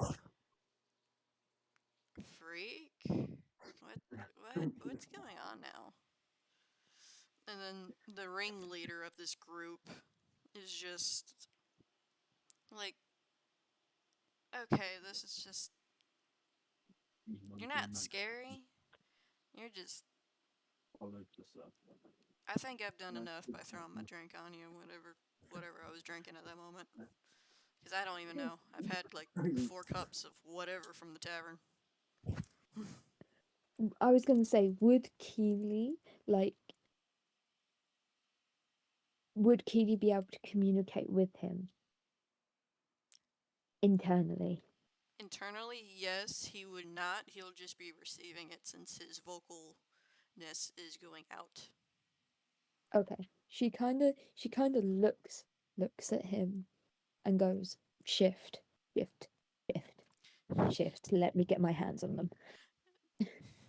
"Freak, what's going on now?" And then the ringleader of this group is just like, "Okay, this is just, you're not scary. You're just, I think I've done enough by throwing my drink on you, whatever I was drinking at that moment. Because I don't even know. I've had like 4 cups of whatever from the tavern." I was going to say, would Keely be able to communicate with him internally? Internally, yes, he would not. He'll just be receiving it since his vocalness is going out. Okay. She kind of looks at him and goes, shift, shift, shift, shift. Let me get my hands on them.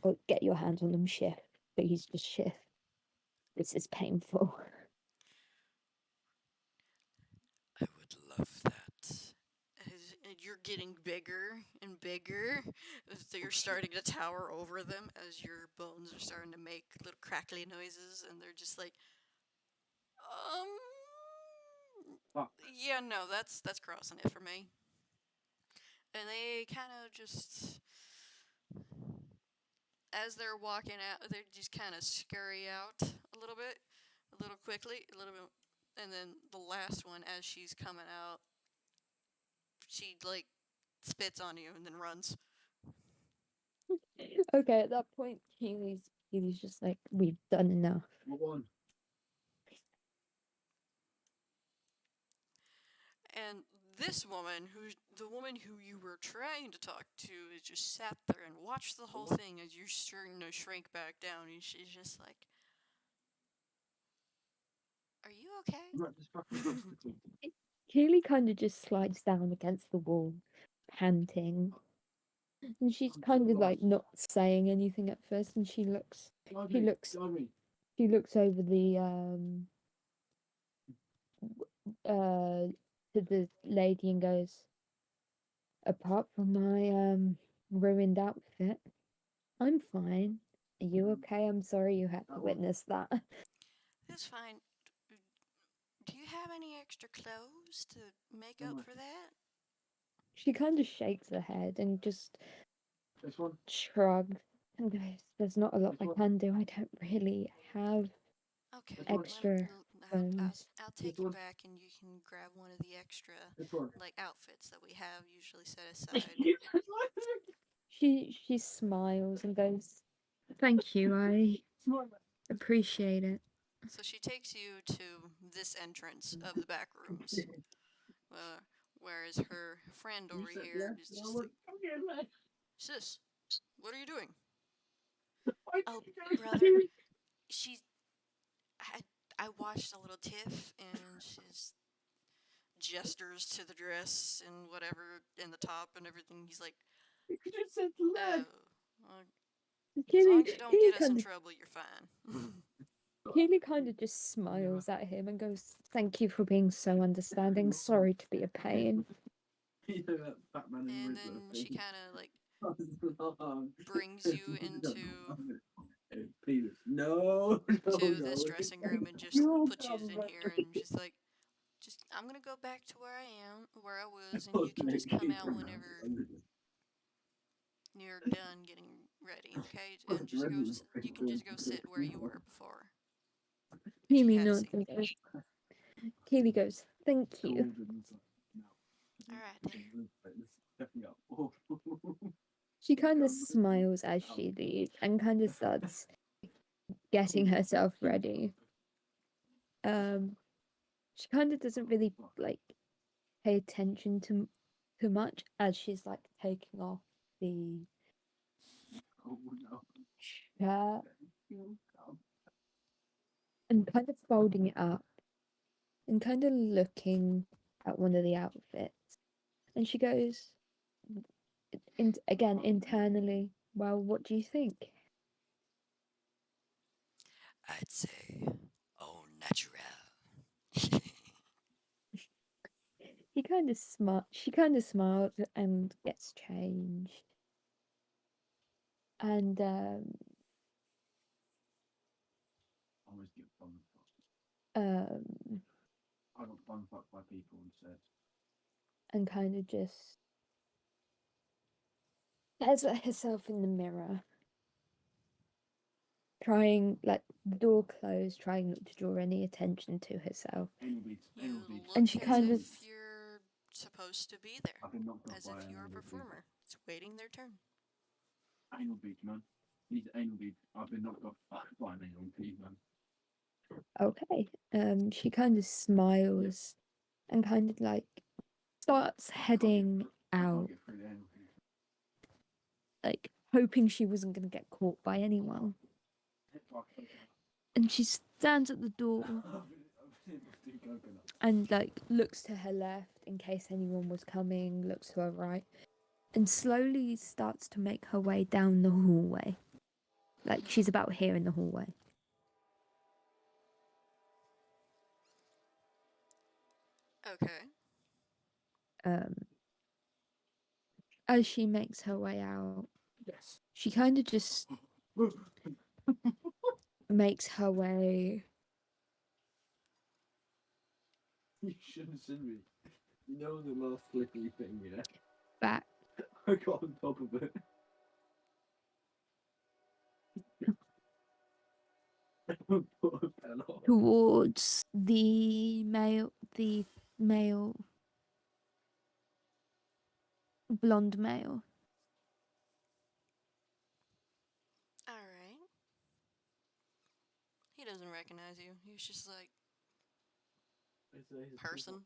Or get your hands on them, shift. Please just shift. This is painful. I would love that. And you're getting bigger and bigger. So you're starting to tower over them as your bones are starting to make little crackly noises, and they're just like, Fuck. yeah, no, that's crossing it for me. And they kind of just, as they're walking out, they just kind of scurry out a little bit, a little quickly, a little bit, and then the last one, as she's coming out, she like spits on you and then runs. Okay, at that point, Keely's just like, we've done enough. What one? And this woman, the woman who you were trying to talk to, is just sat there and watched the whole thing as you're starting to shrink back down, and she's just like, "Are you okay?" Right, just fucking testicles. Keely kind of just slides down against the wall, panting. And she's I'm kind so of like lost. not saying anything at first, and she looks Guide He me, looks- guide me. over the to the lady and goes, apart from my ruined outfit, I'm fine. Are you okay? I'm sorry you had to witness that. That's fine. Do you have any extra clothes to make How up much? for that? She kind of shakes her head and just This one? shrugs and goes, there's not a lot This I one? can do. I don't really have Okay, This one? extra I'll clothes. take This you one? back, and you can grab one of the extra This one? like outfits that we have usually set aside. She smiles and goes, thank you, I appreciate it. So she takes you to this entrance of the back rooms, whereas her friend over here is just like, "Sis, what are you doing?" "Oh, brother, she's. I watched a little tiff, and she's gestures to the dress and whatever, and the top and everything." He's like, You just said "Oh, leg. As long Keely, as you don't Keely get us in kind of, trouble, you're fine. Keely kind of just smiles at him and goes, "Thank you for being so understanding. Sorry to be a pain." You know that Batman and And Riddler then she thing? kind of like Long. brings you into Hey, Penis. No, no, to no. this dressing room and just You'll puts you come in back. here and just like, just I'm gonna go back to where I was, and Oh, you can just thank come you. out whenever you're done getting ready, okay? And just go, you can just go sit where you were before. If you Keely had a nods seat. and goes, Keely goes, "Thank you." Alright. She kind of smiles as she leaves and kind of starts getting herself ready. She kind of doesn't really like pay attention to too much as she's like taking off the shirt and kind of folding it up and kind of looking at one of the outfits. And she goes, again internally, "Well, what do you think?" I'd say, au naturel. He kind of She kind of smiles and gets changed. And Always get bum fucked. um I got bum fucked by people instead. and kind of just stares at herself in the mirror, trying like the door closed, trying not to draw any attention to herself. Anal beads. You Anal beads. look And she as kind if of you're supposed to be there, I've been knocked up as by if an you're a anal bead. performer. It's waiting their turn. Anal bead, man. These anal beads. I've been knocked off by an anal bead, man. okay. She kind of smiles and kind of like starts heading I can't out, get through the anal bead. like hoping she wasn't going to get caught by anyone. And she stands at the door and like looks to her left in case anyone was coming, looks to her right, and slowly starts to make her way down the hallway. Like she's about here in the hallway. Okay. As she makes her way out, Yes. she kind of just makes her way You should have seen me. You know the last flickly thing, yeah? back I got on top of it. Put a pen on. towards the male blonde male. Alright. He doesn't recognize you. He's just like, person.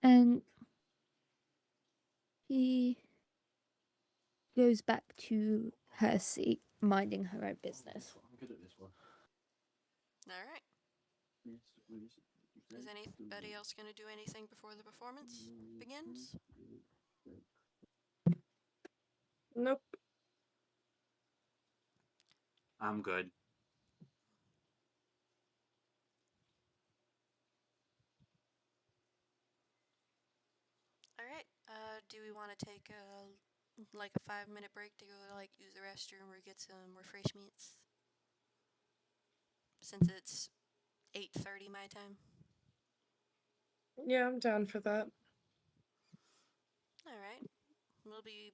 And he goes back to her seat, minding her own business. I'm good at this one. Alright. Is anybody else going to do anything before the performance begins? Nope. I'm good. Alright. Do we want to take like a 5-minute break to go like use the restroom or get some refreshments? Since it's 8:30 my time. Yeah, I'm down for that. Alright. We'll be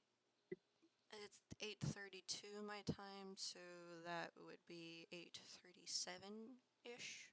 it's 8:32 my time, so that would be 8:37-ish.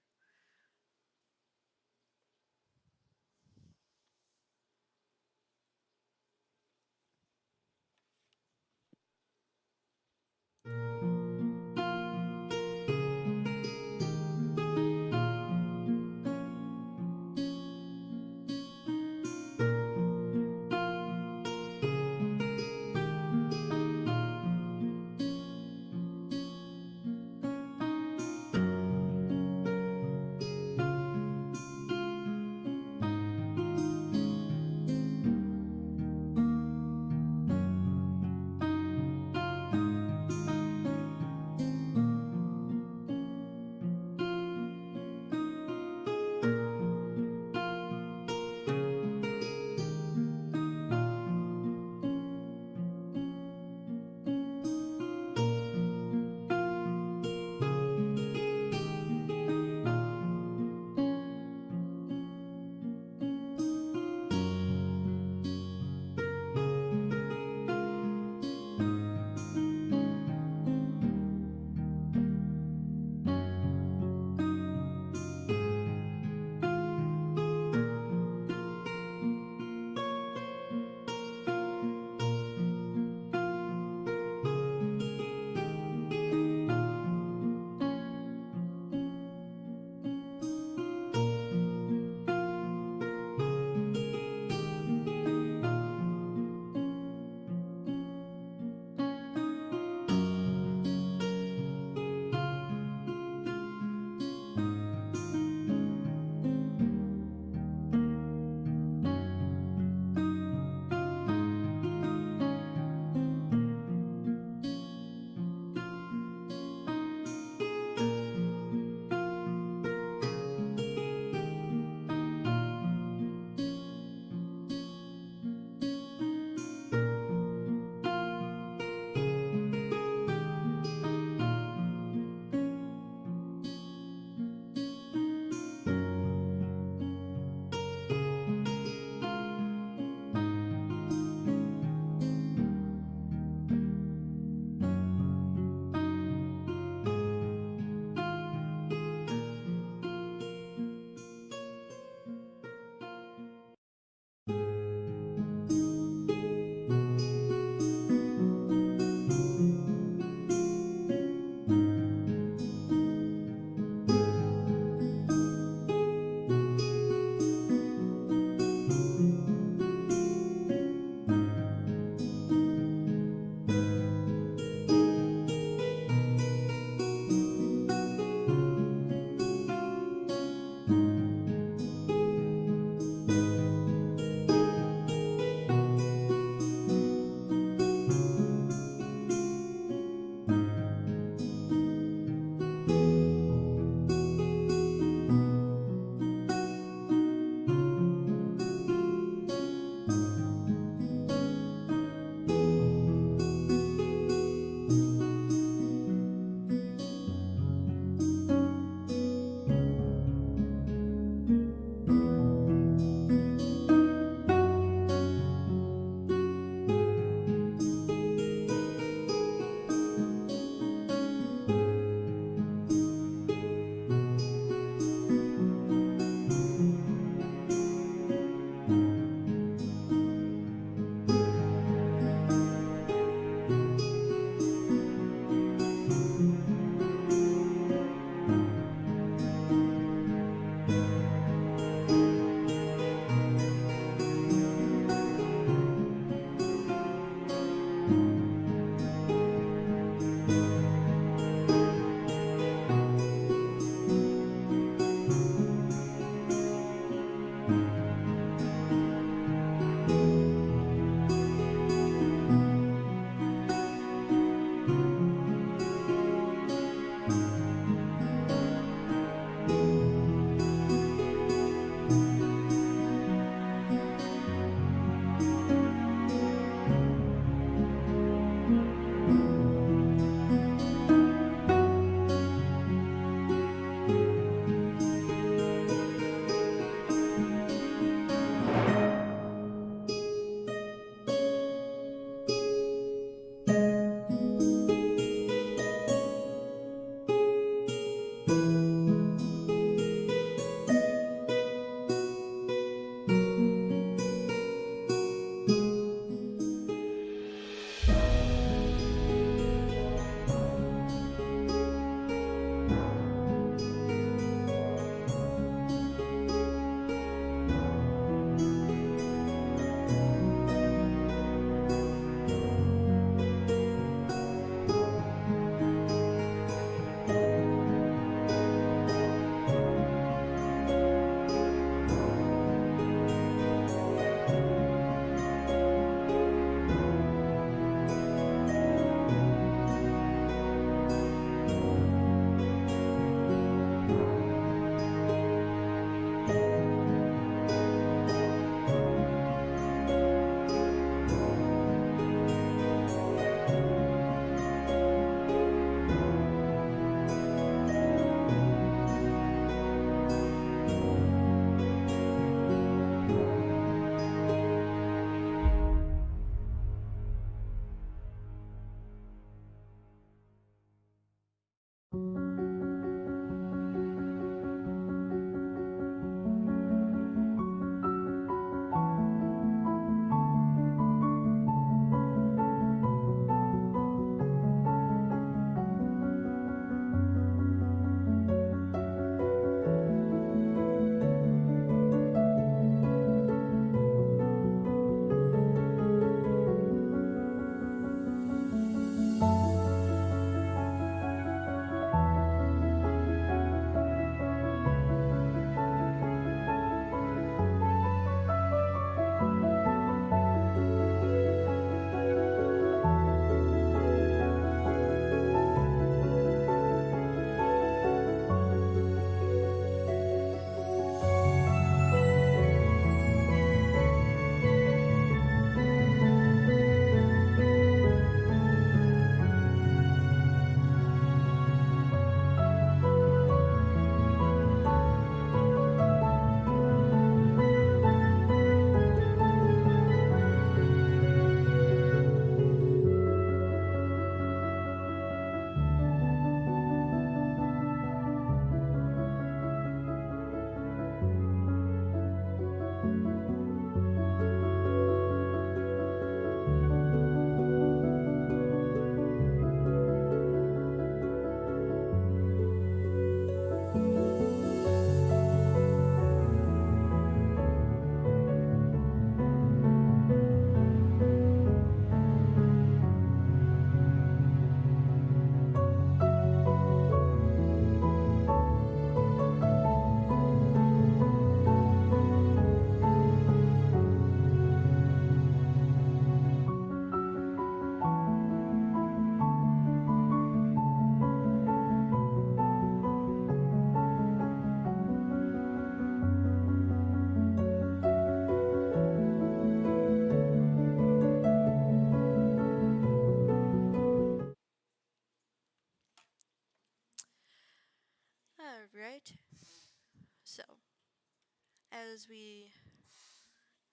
as we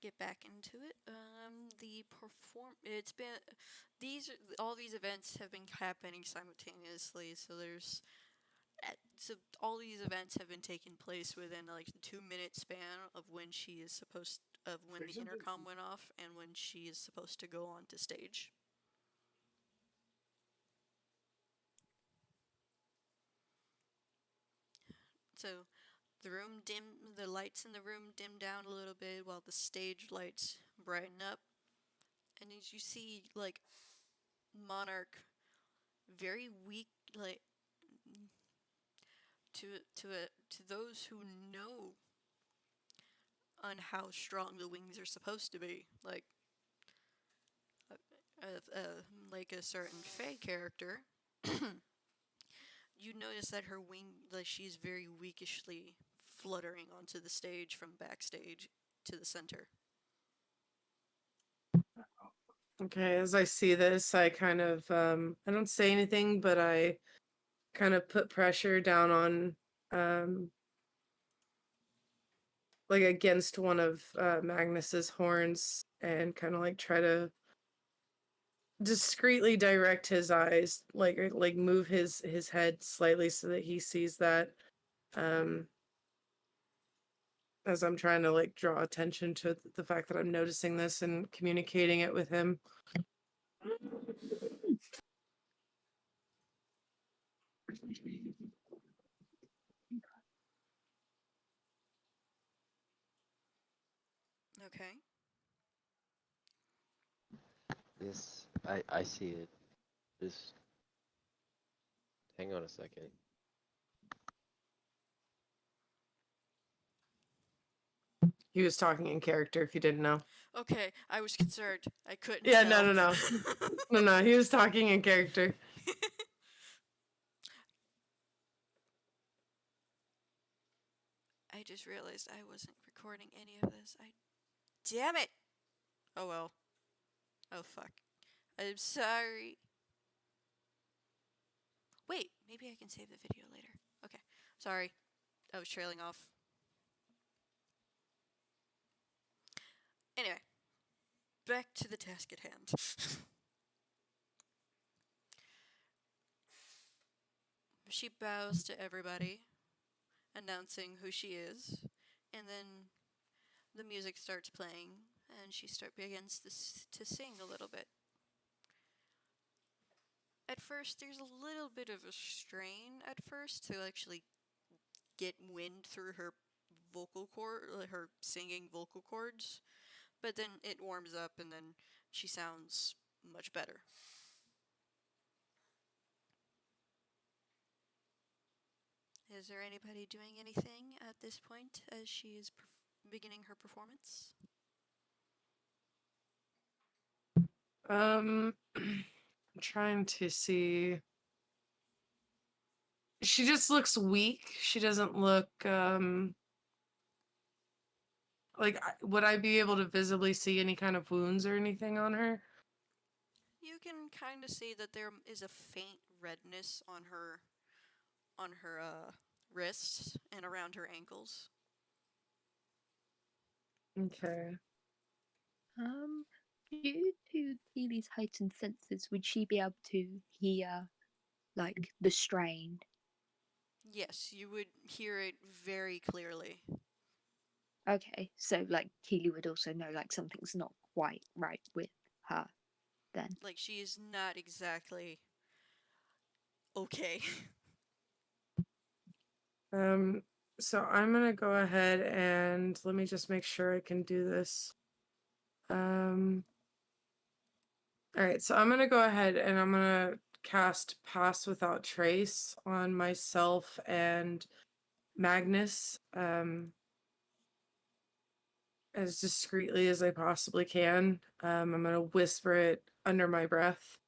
get back into it, it's been all these events have been happening simultaneously. So all these events have been taking place within like the 2 minute span of when when the intercom went off and when she is supposed to go onto stage. So the lights in the room dim down a little bit while the stage lights brighten up. And as you see, like, Monarch, very weak, like, to those who know on how strong the wings are supposed to be, like, like a certain Fae character, you notice that her wing, like, she's very weakishly fluttering onto the stage from backstage to the center. Okay, as I see this, I kind of I don't say anything, but I kind of put pressure down on like against one of Magnus's horns and kind of like try to discreetly direct his eyes, like move his head slightly so that he sees that as I'm trying to like draw attention to the fact that I'm noticing this and communicating it with him. Okay. Yes, I see it. Just hang on a second. He was talking in character if you didn't know. Okay, I was concerned. I couldn't Yeah, tell. no. No, he was talking in character. I just realized I wasn't recording any of this. Damn it! Oh well. Oh fuck. I'm sorry. Wait, maybe I can save the video later. Okay, sorry. I was trailing off. Anyway, back to the task at hand. She bows to everybody, announcing who she is, and then the music starts playing, and she begins to sing a little bit. At first, there's a little bit of a strain at first to actually get wind through her her singing vocal cords, but then it warms up and then she sounds much better. Is there anybody doing anything at this point as she is beginning her performance? I'm trying to see. She just looks weak. She doesn't look like would I be able to visibly see any kind of wounds or anything on her? You can kind of see that there is a faint redness on her wrists and around her ankles. Okay. Due to Keely's heightened senses, would she be able to hear, like, the strain? Yes, you would hear it very clearly. Okay, so, like, Keely would also know, like, something's not quite right with her, then. Like, she is not exactly okay. So I'm gonna go ahead and let me just make sure I can do this. All right, so I'm gonna go ahead and I'm gonna cast Pass Without Trace on myself and Magnus, as discreetly as I possibly can. I'm gonna whisper it under my breath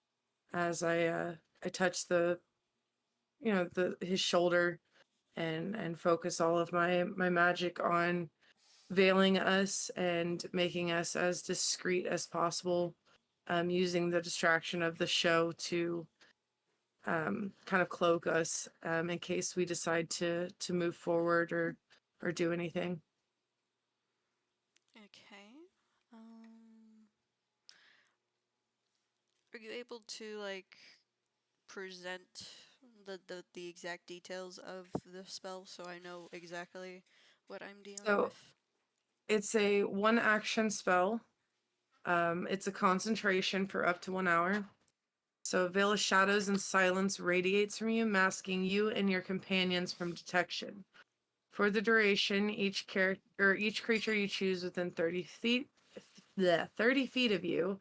as I touch his shoulder and focus all of my magic on veiling us and making us as discreet as possible, using the distraction of the show to kind of cloak us in case we decide to move forward or do anything. Are you able to like present the exact details of the spell so I know exactly what I'm dealing So- with? It's a one action spell. It's a concentration for up to 1 hour. So a veil of shadows and silence radiates from you, masking you and your companions from detection. For the duration, each creature you choose within 30 feet of you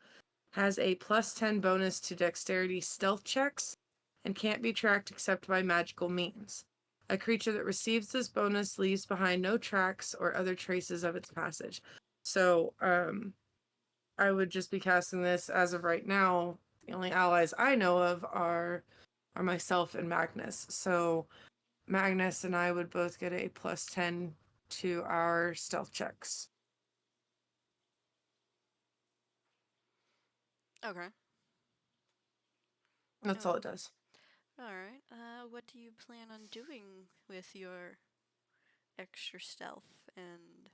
has a +10 bonus to dexterity stealth checks and can't be tracked except by magical means. A creature that receives this bonus leaves behind no tracks or other traces of its passage. So, I would just be casting this as of right now. The only allies I know of are myself and Magnus. So Magnus and I would both get a +10 to our stealth checks. Okay. That's all it does. All right. What do you plan on doing with your extra stealth and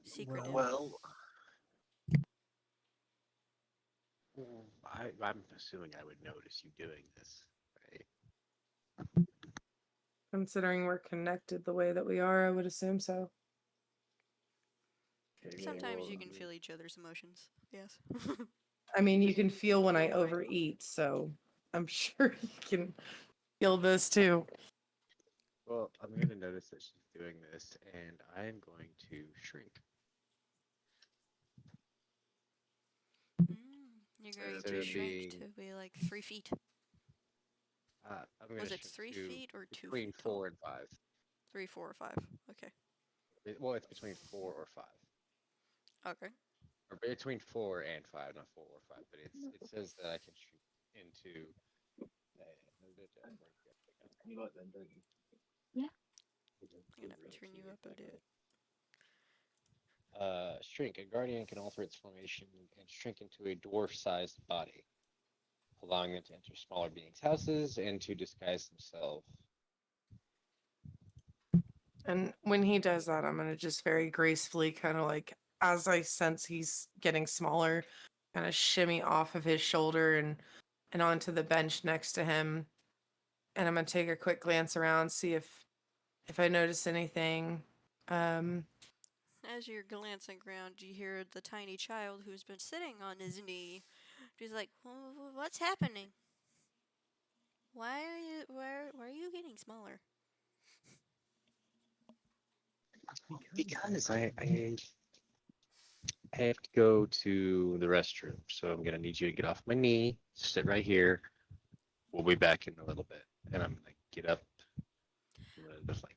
secretive? Well, I'm assuming I would notice you doing this, right? Considering we're connected the way that we are, I would assume so. Okay, Sometimes you well, can feel each other's emotions. Yes. I mean, you can feel when I overeat, so I'm sure you can feel this too. Well, I'm gonna notice that she's doing this, and I'm going to shrink. You're going Instead to of shrink being, to be like 3 feet. I'm gonna Was it shrink 3 to feet or 2 between feet tall? 4 and 5. 3, 4, or 5. Okay. Well, it's between 4 or 5, Okay. or between 4 and 5, not 4 or 5. But it says that I can shrink into. You like them, don't you? I'm gonna have to turn you up a bit. Shrink. A guardian can alter its formation and shrink into a dwarf-sized body, allowing them to enter smaller beings' houses and to disguise themselves. And when he does that, I'm gonna just very gracefully kind of like, as I sense he's getting smaller, kind of shimmy off of his shoulder and onto the bench next to him. And I'm gonna take a quick glance around, see if I notice anything. As you're glancing around, you hear the tiny child who's been sitting on his knee. She's like, "What's happening? Why are you getting smaller?" Because I have to go to the restroom, so I'm gonna need you to get off my knee, sit right here. We'll be back in a little bit, and I'm gonna get up, just like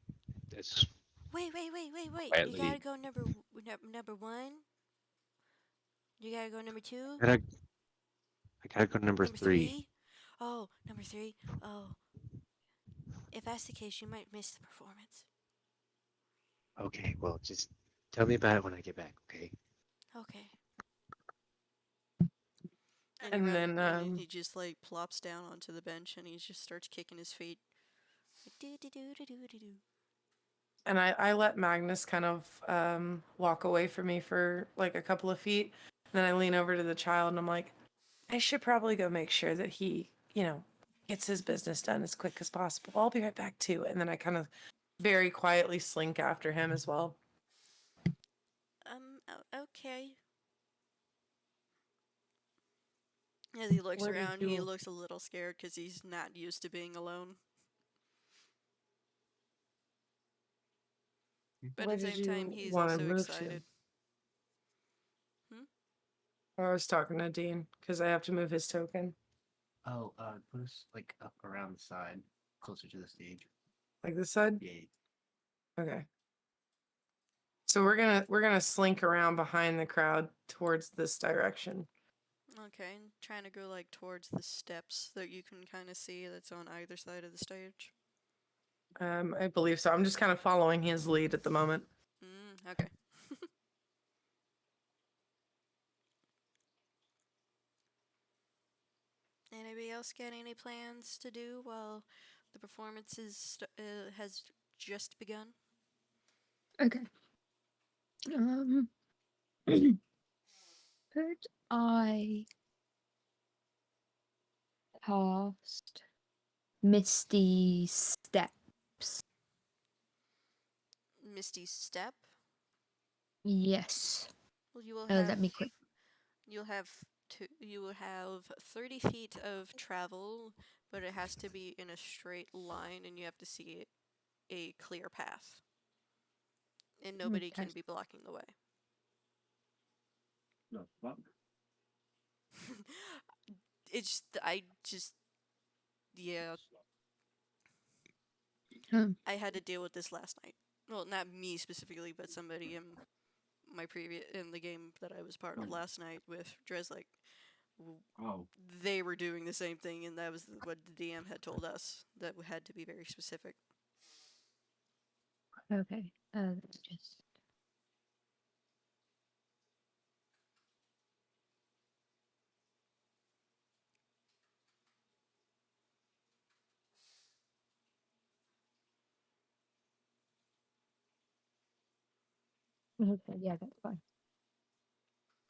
this. Wait. You Quietly. gotta go number 1. You gotta go number 2. I gotta go to number Number 3. 3. Oh, number 3. Oh. If that's the case, you might miss the performance. Okay, well, just tell me about it when I get back, okay? Okay. And then, he just like plops down onto the bench and he just starts kicking his feet. Like, do. and I let Magnus kind of walk away from me for like a couple of feet. And then I lean over to the child and I'm like, I should probably go make sure that he, gets his business done as quick as possible. I'll be right back too. And then I kind of very quietly slink after him as well. Okay. As he looks Where did around, he you- looks a little scared because he's not used to being alone. But Where at the did same time, you he's wanna also move to? excited. I was talking to Dean because I have to move his token. Oh, put us like up around the side, closer to the stage. Like this side? Yeah. Okay. So we're gonna slink around behind the crowd towards this direction. Okay, and trying to go like towards the steps that you can kind of see that's on either side of the stage. I believe so. I'm just kind of following his lead at the moment. Okay. Anybody else got any plans to do while the performance has just begun? Okay. Could I cast Misty Steps. Misty Step. Yes. Well, you will have Let me quick. you will have 30 feet of travel, but it has to be in a straight line, and you have to see a clear path, and nobody Okay. can be blocking the way. The fuck? Yeah, Hmm. I had to deal with this last night. Well, not me specifically, but somebody in the game that I was part of last night with Dreslek. Oh, They were doing the same thing, and that was what the DM had told us, that we had to be very specific. Okay. Let me just. Okay, yeah, that's fine.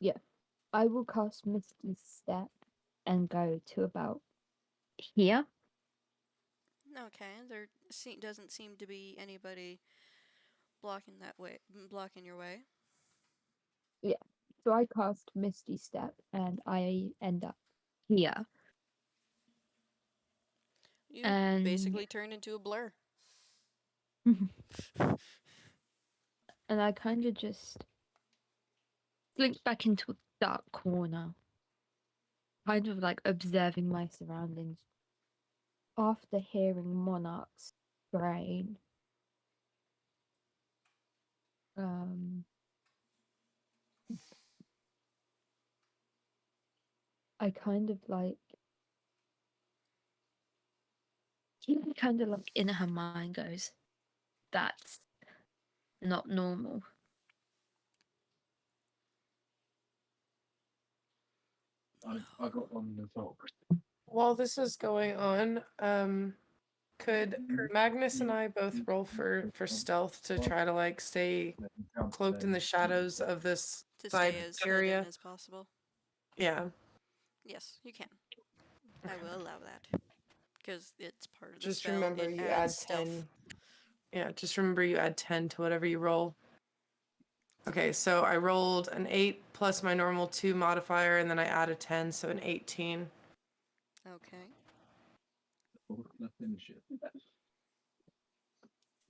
Yeah. I will cast Misty Step and go to about here. Okay, there doesn't seem to be anybody blocking your way. So I cast Misty Step and I end up here. You And basically turn into a blur. and I kind of just slink back into a dark corner, kind of like observing my surroundings. After hearing Monarch's brain, I kind of like he kind of like in her mind goes, "That's not normal." I got one in the top. While this is going on, could Magnus and I both roll for stealth to try to like stay cloaked in the shadows of this To side stay as area? hidden as possible. Yeah, Yes, you can. I will allow that. Because it's part of the just spell. remember It you adds add stealth. 10. Yeah, just remember you add 10 to whatever you roll. Okay, so I rolled an 8 plus my normal 2 modifier, and then I add a 10, so an 18. Okay. Oh, let's finish it.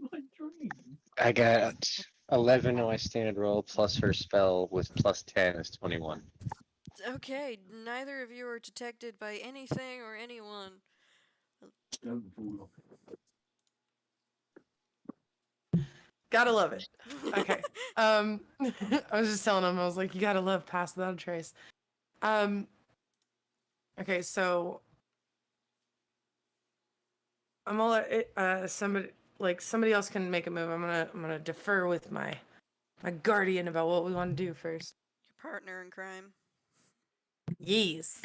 My dream. I got 11 on my standard roll plus her spell with plus 10 is 21. Okay, neither of you are detected by anything or anyone. Don't fall off. Gotta love it. Okay. I was just telling him, I was like, you gotta love Pass Without a Trace. Okay, so I'm gonna let it, somebody else can make a move. I'm gonna defer with my guardian about what we want to do first. Your partner in crime. Yes.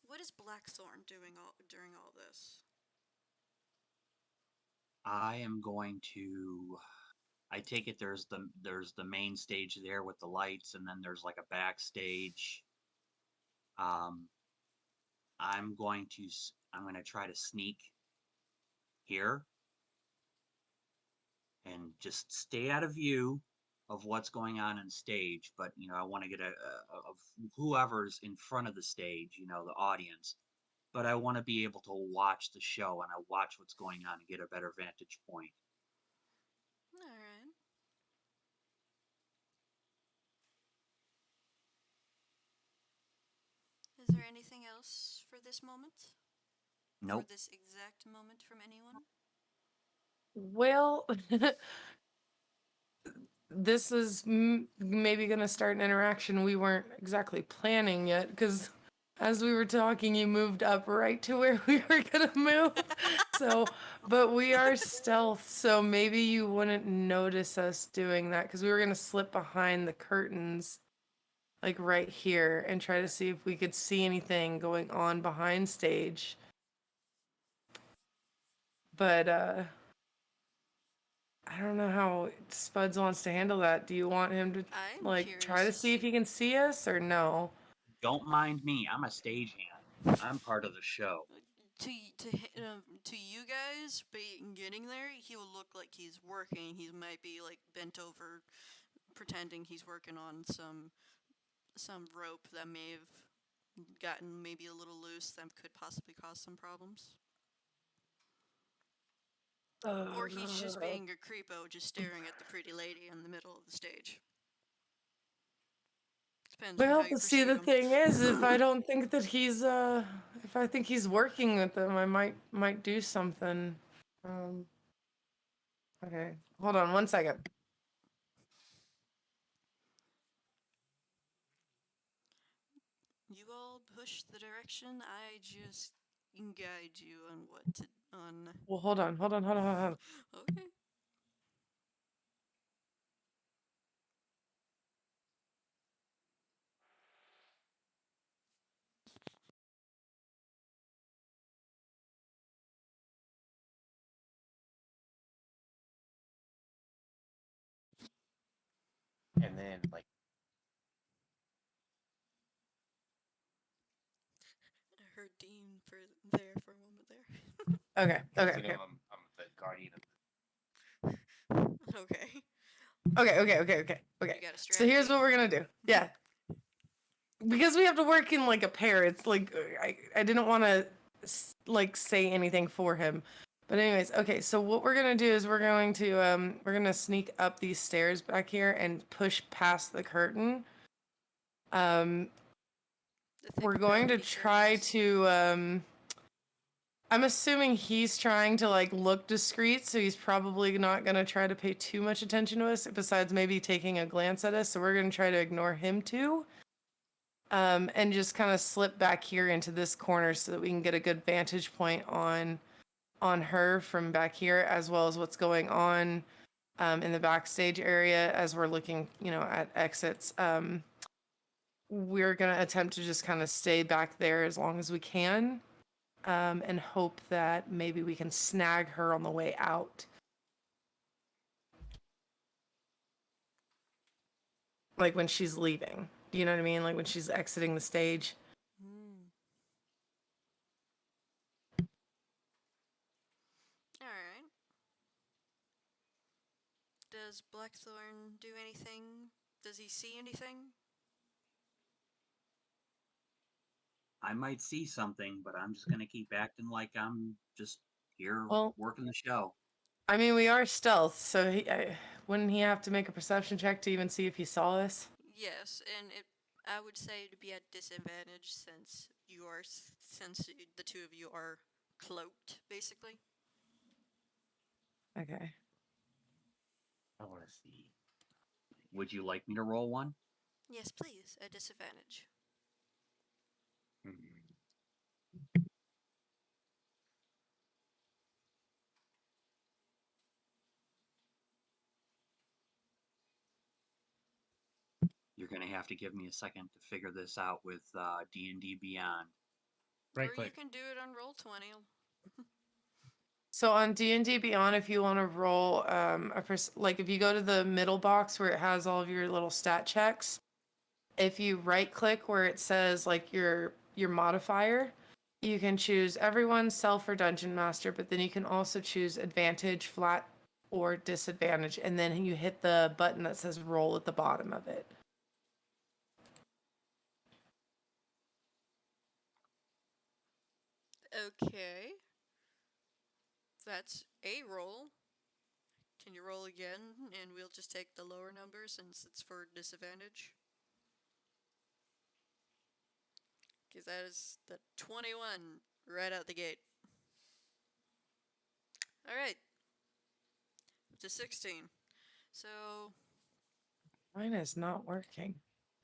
What is Blackthorn doing during all this? I am going to. I take it there's the main stage there with the lights, and then there's like a backstage. I'm going to try to sneak here and just stay out of view of what's going on stage. But I want to get of whoever's in front of the stage, the audience. But I want to be able to watch the show, and I watch what's going on and get a better vantage point. All right. Is there anything else for this moment? Nope. For this exact moment from anyone? Well, this is maybe gonna start an interaction we weren't exactly planning yet, because as we were talking, you moved up right to where we were gonna move. So, but we are stealth, so maybe you wouldn't notice us doing that, because we were gonna slip behind the curtains, like right here, and try to see if we could see anything going on behind stage. But I don't know how Spuds wants to handle that. Do you want him to I'm like try to curious see if he can see us or no? don't mind me. I'm a stagehand. I'm part of the show. To you guys, getting there, he will look like he's working. He might be like bent over, pretending he's working on some rope that may have gotten maybe a little loose that could possibly cause some problems. Or he's just being a creepo, just staring at the pretty lady in the middle of the stage. Depends on how Well, you see, the perceive him. thing is, if I don't think that he's, if I think he's working with them, I might do something. Okay, hold on 1 second. You all push the direction. I just guide you on what to on. Well, hold on. Okay. And then like I heard Dean for a moment there. Okay. I'm the guardian of Okay. Okay. You got a So strategy? here's what we're gonna do. Yeah. Because we have to work in like a pair. It's like I didn't want to like say anything for him. But anyways, okay. So what we're gonna do is we're gonna sneak up these stairs back here and push past the curtain. The thick We're going to velvety try curtains. to I'm assuming he's trying to like look discreet, so he's probably not gonna try to pay too much attention to us, besides maybe taking a glance at us. So we're gonna try to ignore him too. And just kind of slip back here into this corner so that we can get a good vantage point on her from back here, as well as what's going on in the backstage area as we're looking, at exits. We're gonna attempt to just kind of stay back there as long as we can, and hope that maybe we can snag her on the way out. Like when she's leaving. Do you know what I mean? Like when she's exiting the stage. Alright. Does Blackthorn do anything? Does he see anything? I might see something, but I'm just gonna keep acting like I'm just here Well, working the show. I mean, we are stealth, so wouldn't he have to make a perception check to even see if he saw us? Yes, and I would say to be at disadvantage since the two of you are cloaked, basically. Okay. I want to see. Would you like me to roll one? Yes, please, at disadvantage. You're gonna have to give me a second to figure this out with D&D Beyond. Right Or click. you can do it on Roll20. So on D&D Beyond, if you want to roll like if you go to the middle box where it has all of your little stat checks, if you right click where it says like your modifier, you can choose everyone, self, or dungeon master, but then you can also choose advantage, flat, or disadvantage, and then you hit the button that says roll at the bottom of it. Okay. That's a roll. Can you roll again? And we'll just take the lower number since it's for disadvantage. Because that is the 21 right out the gate. Alright. Up to 16. So, Mine is not working.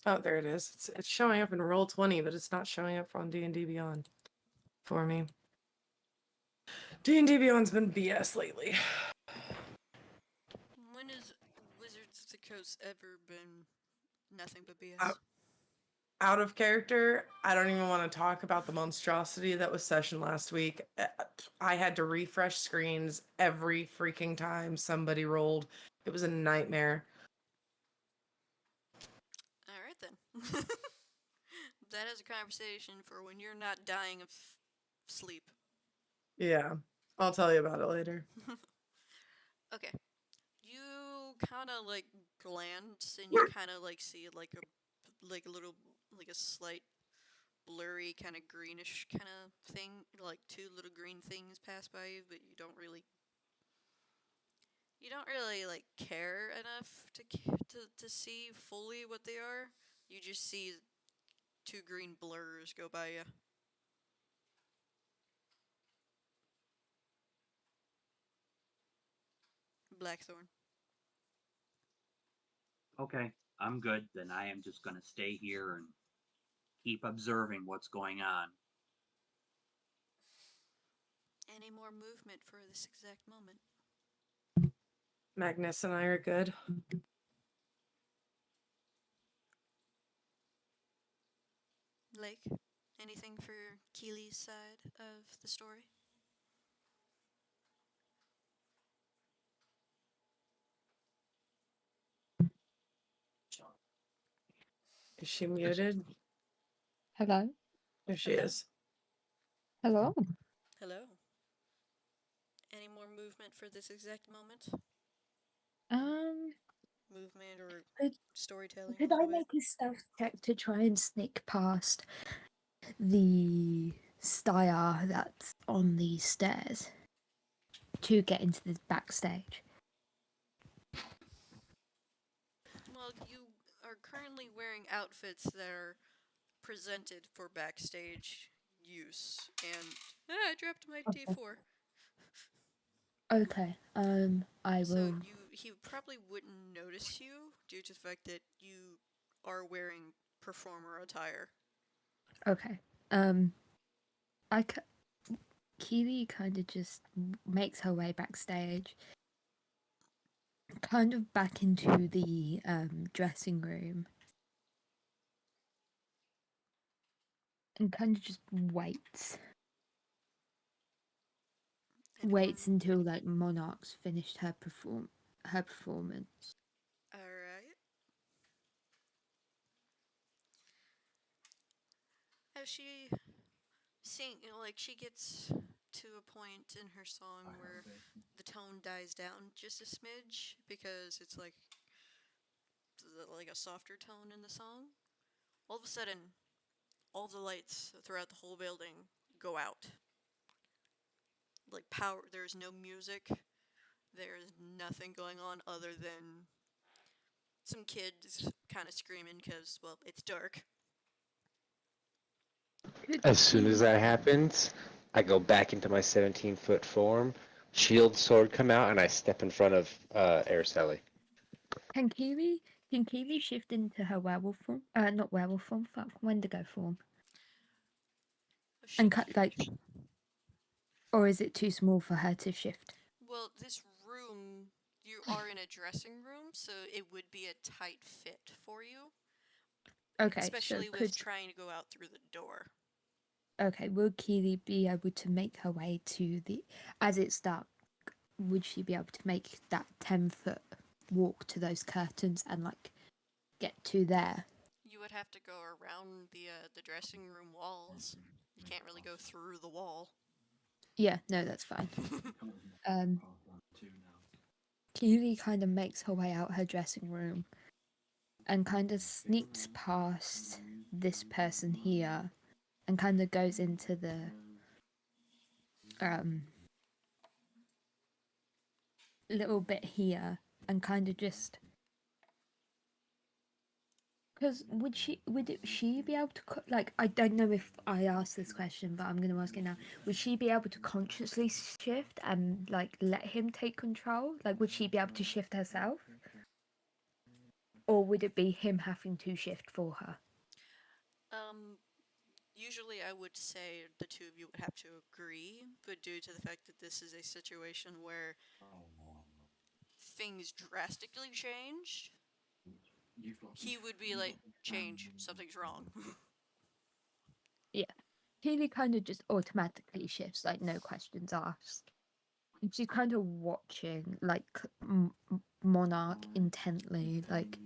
Oh, there it is. It's showing up in Roll20, but it's not showing up on D&D Beyond for me. D&D Beyond's been BS lately. when has Wizards of the Coast ever been nothing but BS? Out of character, I don't even want to talk about the monstrosity that was session last week. I had to refresh screens every freaking time somebody rolled. It was a nightmare. Alright then. that is a conversation for when you're not dying of sleep. Yeah. I'll tell you about it later. Okay. You kind of like glance and you kind of like see like a little like a slight blurry kind of greenish kind of thing, like two little green things pass by you, but you don't really like care enough to see fully what they are. You just see two green blurs go by you. Blackthorn. Okay, I'm good. Then I am just gonna stay here and keep observing what's going on. Any more movement for this exact moment? Magnus and I are good. Lake, anything for Keely's side of the story? Is she muted? Hello? There she Hello? is. Hello? Hello. Any more movement for this exact moment? Um, Movement or could, storytelling could along I the way? make a stealth check to try and sneak past the stire that's on the stairs to get into the backstage? Well, you are currently wearing outfits that are presented for backstage use, and I dropped my Okay. D4. Okay, I So will. he probably wouldn't notice you due to the fact that you are wearing performer attire. Okay, I Keely kind of just makes her way backstage, kind of back into the dressing room, and kind of just waits. Anyone? Waits until like Monarch's finished her performance. All right. As she like she gets to a point in her song where the tone dies down just a smidge because it's like a softer tone in the song. All of a sudden, all the lights throughout the whole building go out. Like power, there's no music. There's nothing going on other than some kids kind of screaming because, well, it's dark. As soon as that happens, I go back into my 17-foot form, shield sword come out, and I step in front of Araceli. Can Keely shift into her werewolf form? Not werewolf form. Fuck, Wendigo form. And cut like, or is it too small for her to shift? Well, this room, you are in a dressing room, so it would be a tight fit for you. Okay, Especially so with trying to go out through the door. okay, will Keely be able to make her way to the, as it's dark, would she be able to make that 10-foot walk to those curtains and like get to there? You would have to go around the dressing room walls. You can't really go through the wall. Yeah, no, that's fine. Two now. Keely kind of makes her way out her dressing room and kind of sneaks past this person here and kind of goes into the little bit here and kind of just, because she be able to like, I don't know if I asked this question, but I'm going to ask it now. Would she be able to consciously shift and like let him take control? Like, would she be able to shift herself, or would it be him having to shift for her? Usually I would say the two of you would have to agree, but due to the fact that this is a situation where things drastically changed, he would be like, change, something's wrong. Yeah. Keely kind of just automatically shifts, like no questions asked. And she's kind of watching, like, Monarch intently. Like,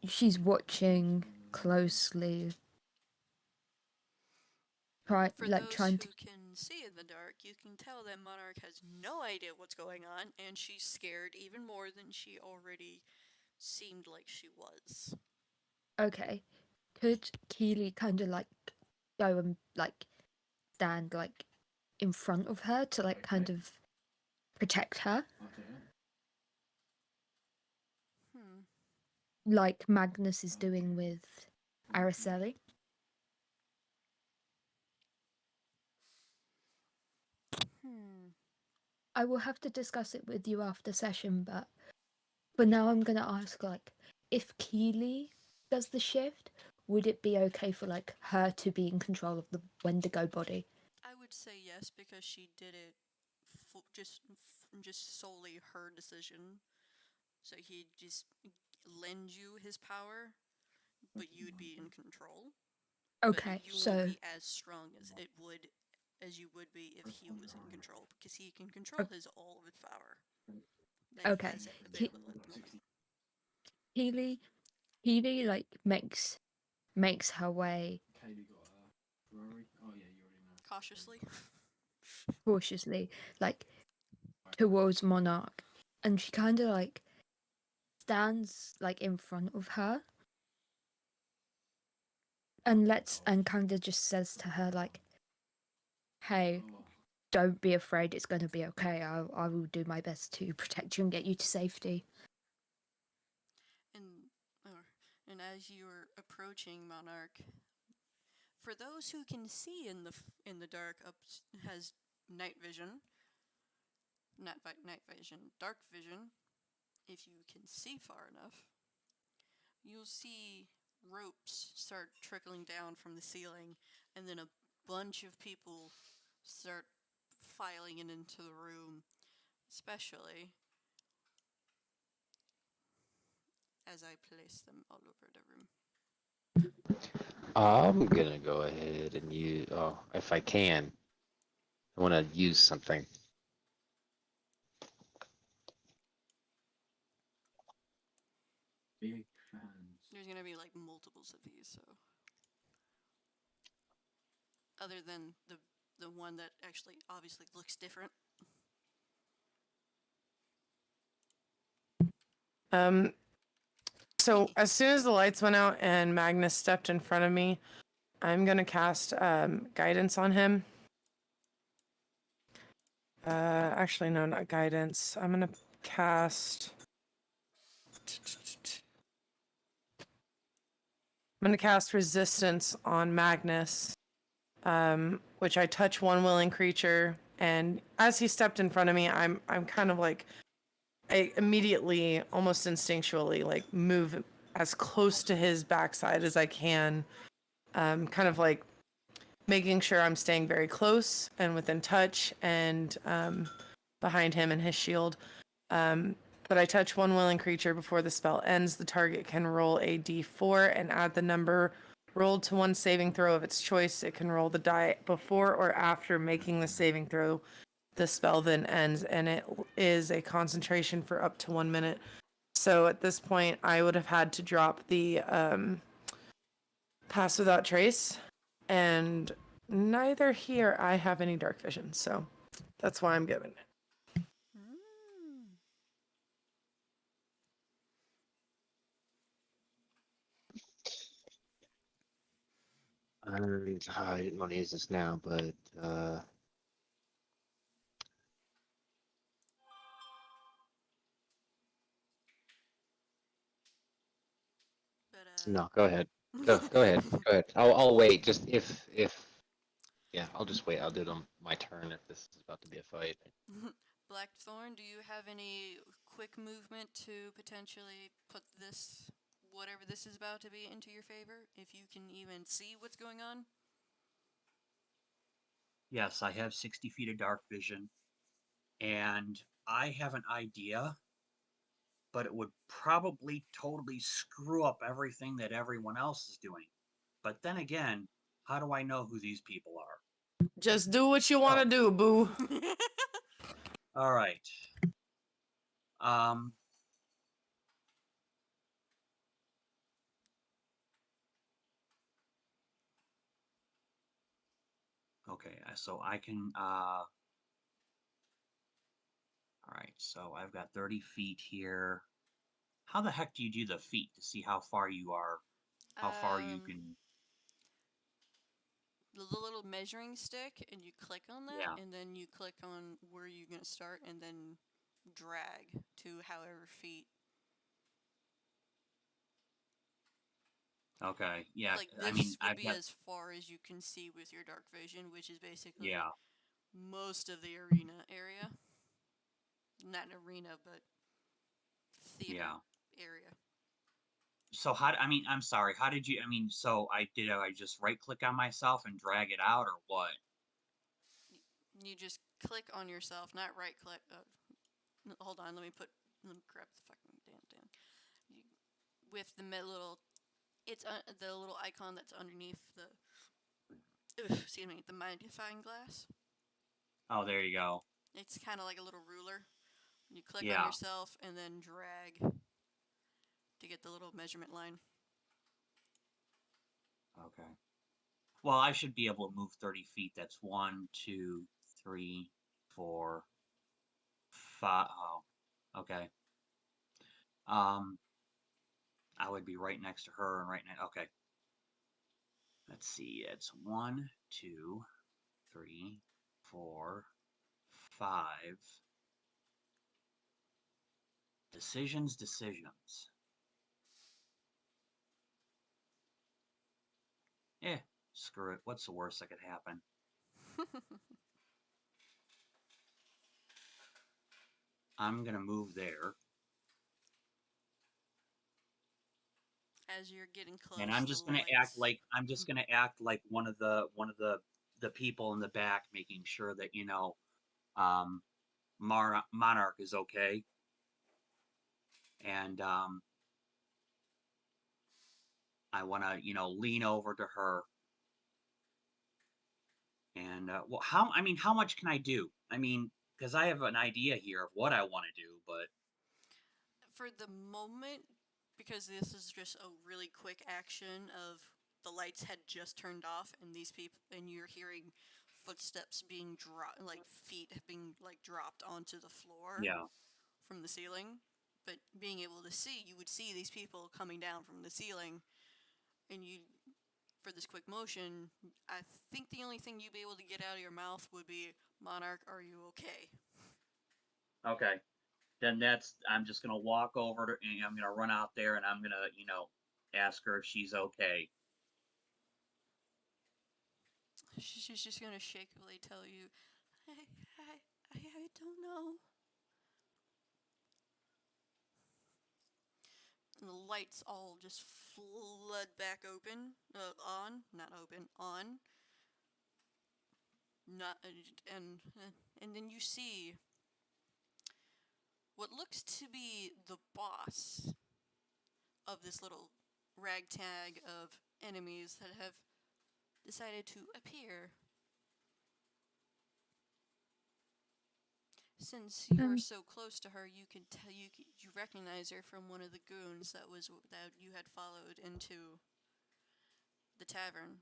she's watching closely. For those Trying to. who can see in the dark, you can tell that Monarch has no idea what's going on, and she's scared even more than she already seemed like she was. Okay, could Keely kind of like go and like stand like in front of her to like kind of protect her, Okay. Hmm. like Magnus is doing with Araceli? I will have to discuss it with you after session, but for now I'm gonna ask like if Keely does the shift, would it be okay for like her to be in control of the Wendigo body? I would say yes because she did it just solely her decision. So he'd just lend you his power, but you'd be in control. Okay, But you so won't be as strong as you would be if he was in control because he can control his all of his power that he Okay. has available at the moment. Healy like makes her way Kaylee got a Ferrari. Oh yeah, you already know. Cautiously. cautiously like towards Monarch, and she kind of like stands like in front of her and kind of just says to her like, hey, Oh, don't be afraid, it's going to be okay. I will do my best to protect you and get you to safety. And as you're approaching Monarch, for those who can see in the dark, has night vision. Not night vision, dark vision. If you can see far enough, you'll see ropes start trickling down from the ceiling, and then a bunch of people start filing into the room, especially as I place them all over the room. I'm gonna go ahead and use. Oh, if I can, I want to use something. big fans. There's gonna be like multiples of these, so other than the one that actually obviously looks different. So as soon as the lights went out and Magnus stepped in front of me, I'm gonna cast guidance on him. Actually, no, not guidance. I'm gonna cast. I'm gonna cast resistance on Magnus, which I touch one willing creature, and as he stepped in front of me, I'm kind of like, I immediately, almost instinctually, like move as close to his backside as I can, kind of like making sure I'm staying very close and within touch and behind him and his shield. But I touch one willing creature before the spell ends. The target can roll a d4 and add the number rolled to one saving throw of its choice. It can roll the die before or after making the saving throw. The spell then ends, and it is a concentration for up to 1 minute. So at this point, I would have had to drop the Pass Without Trace, and neither he or I have any dark vision, so that's why I'm giving it. I didn't want to use this now, but But no. Go ahead. Go ahead. Go ahead. I'll wait. Just if yeah, I'll just wait. I'll do it on my turn if this is about to be a fight. Blackthorn, do you have any quick movement to potentially put this, whatever this is about to be, into your favor? If you can even see what's going on? Yes, I have 60 feet of dark vision, and I have an idea, but it would probably totally screw up everything that everyone else is doing. But then again, how do I know who these people are? Just do what you want to do, boo. All right. Um, Okay, so I can, all right, so I've got 30 feet here. How the heck do you do the feet to see how far you are, how far you Um, can, the little measuring stick, and you click on that, yeah, and then you click on where you're gonna start, and then drag to however feet. okay, yeah, Like I mean, this would I've be got, as far as you can see with your dark vision, which is basically yeah, most of the arena area. Not an arena, but theater yeah. area. So I mean, I'm sorry, how did you, I mean, so I just right click on myself and drag it out or what? You just click on yourself, not right click. Hold on, let me grab the fucking damn thing. You, with the little, it's the little icon that's underneath the, excuse me, the magnifying glass. Oh, there you go. It's kind of like a little ruler. You click on Yeah, yourself and then drag to get the little measurement line. okay. Well, I should be able to move 30 feet. That's 1, 2, 3, 4, 5. Oh, okay. Um, I would be right next to her and right next. Okay. Let's see. It's 1, 2, 3, 4, 5. Decisions, decisions. Eh, screw it. What's the worst that could happen? I'm gonna move there, As you're getting and close, the I'm just gonna act like one of the people in the back, making sure that um, Monarch is okay, and I want to lean over to her, and well, I mean, how much can I do? I mean, because I have an idea here of what I want to do, but for the moment, because this is just a really quick action of the lights had just turned off and these people and you're hearing footsteps being dropped, like feet being like dropped onto the floor yeah, from the ceiling, but being able to see, you would see these people coming down from the ceiling, and you, for this quick motion, I think the only thing you'd be able to get out of your mouth would be, Monarch, are you okay? okay. Then I'm just gonna walk over to, and I'm gonna run out there, and I'm gonna ask her if she's okay. She's just gonna shakily tell you, I don't know. And the lights all just flood back open, not open, on. Not and then you see what looks to be the boss of this little ragtag of enemies that have decided to appear. Since you are so close to her, you can tell you recognize her from one of the goons that you had followed into the tavern,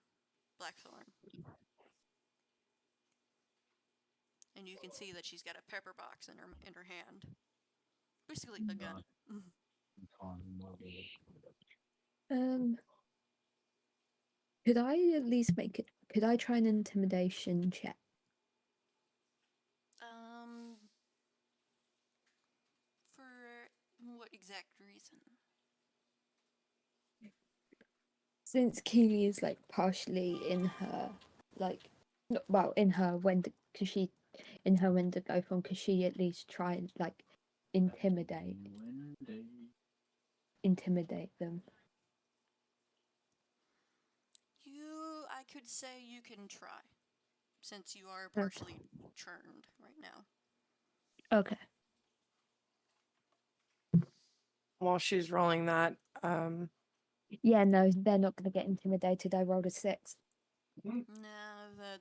Blackthorn. And you can see that she's got a pepper box in her hand, basically a gun. Could I at least make it? Could I try an intimidation check? For what exact reason? Since Keely is like partially in her, like, well, in her because she, in her Wendigo form, could she at least try and like intimidate them? I could say you can try, since you are Okay. partially churned right now. Okay. While she's rolling that, Yeah, no, they're not going to get intimidated. I rolled a 6. No,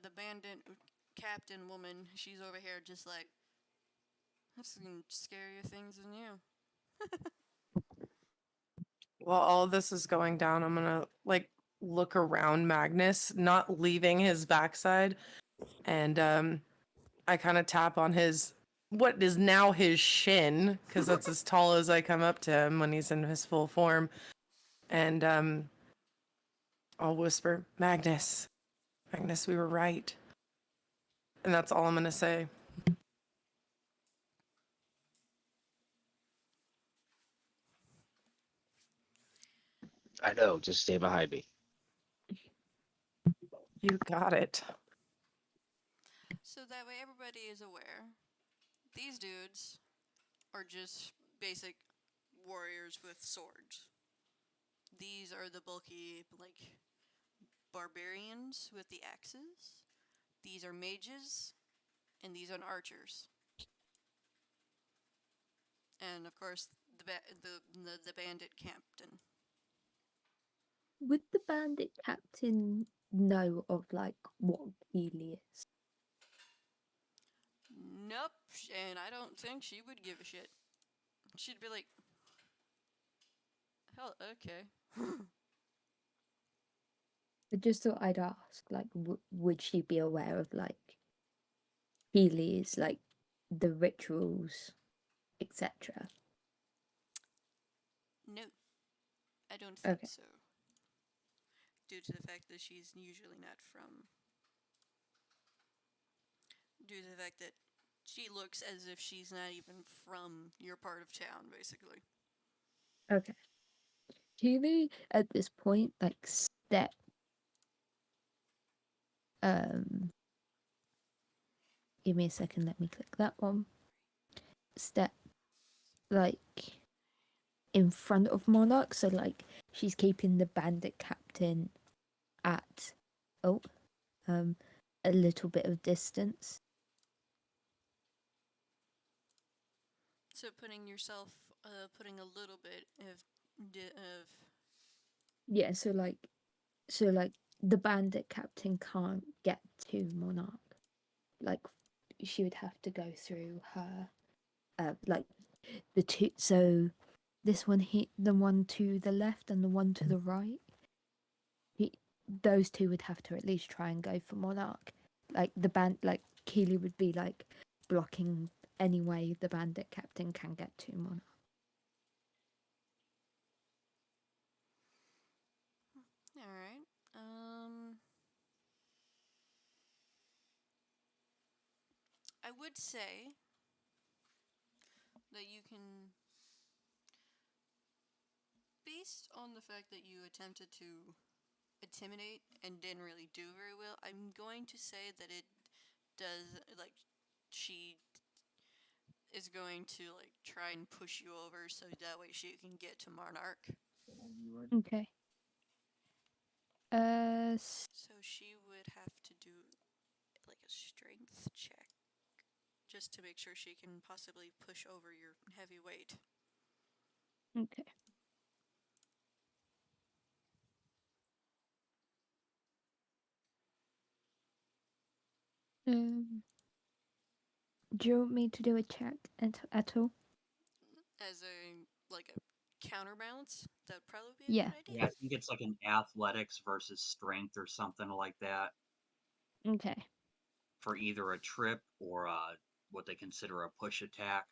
the bandit captain woman, she's over here just like, that's some scarier things than you. while all of this is going down, I'm gonna like look around Magnus, not leaving his backside, and I kind of tap on his what is now his shin because that's as tall as I come up to him when he's in his full form, and I'll whisper, Magnus, Magnus, we were right, and that's all I'm gonna say. I know, just stay behind me. You got it. So that way everybody is aware. These dudes are just basic warriors with swords. These are the bulky, like, barbarians with the axes. These are mages, and these are archers. And of course, the bandit captain. Would the bandit captain know of like what Keely is? Nope, and I don't think she would give a shit. She'd be like, hell, okay. I just thought I'd ask, like, would she be aware of like Keely's, like the rituals, etc.? No, I don't think Okay. so. Due to the fact that she's usually not from. Due to the fact that she looks as if she's not even from your part of town, basically. Okay. Keely at this point like step give me a second, let me click that one. Step like in front of Monarch, so like she's keeping the bandit captain at a little bit of distance. So putting yourself, putting a little bit of. Yeah, so like the bandit captain can't get to Monarch. Like she would have to go through her like the two, so this one hit the one to the left and the one to the right. Those two would have to at least try and go for Monarch. Like like Keely would be like blocking any way the bandit captain can get to Monarch. All right. I would say that you can, based on the fact that you attempted to intimidate and didn't really do very well, I'm going to say that it does, like, she is going to, like, try and push you over so that way she can get to Monarch. Okay. So she would have to do, like, a strength check just to make sure she can possibly push over your heavy weight. Okay. Do you want me to do a check at all? As a, like, a counterbalance, that'd probably be a Yeah. good idea. Yeah, I think it's like an athletics versus strength or something like that Okay. for either a trip or what they consider a push attack.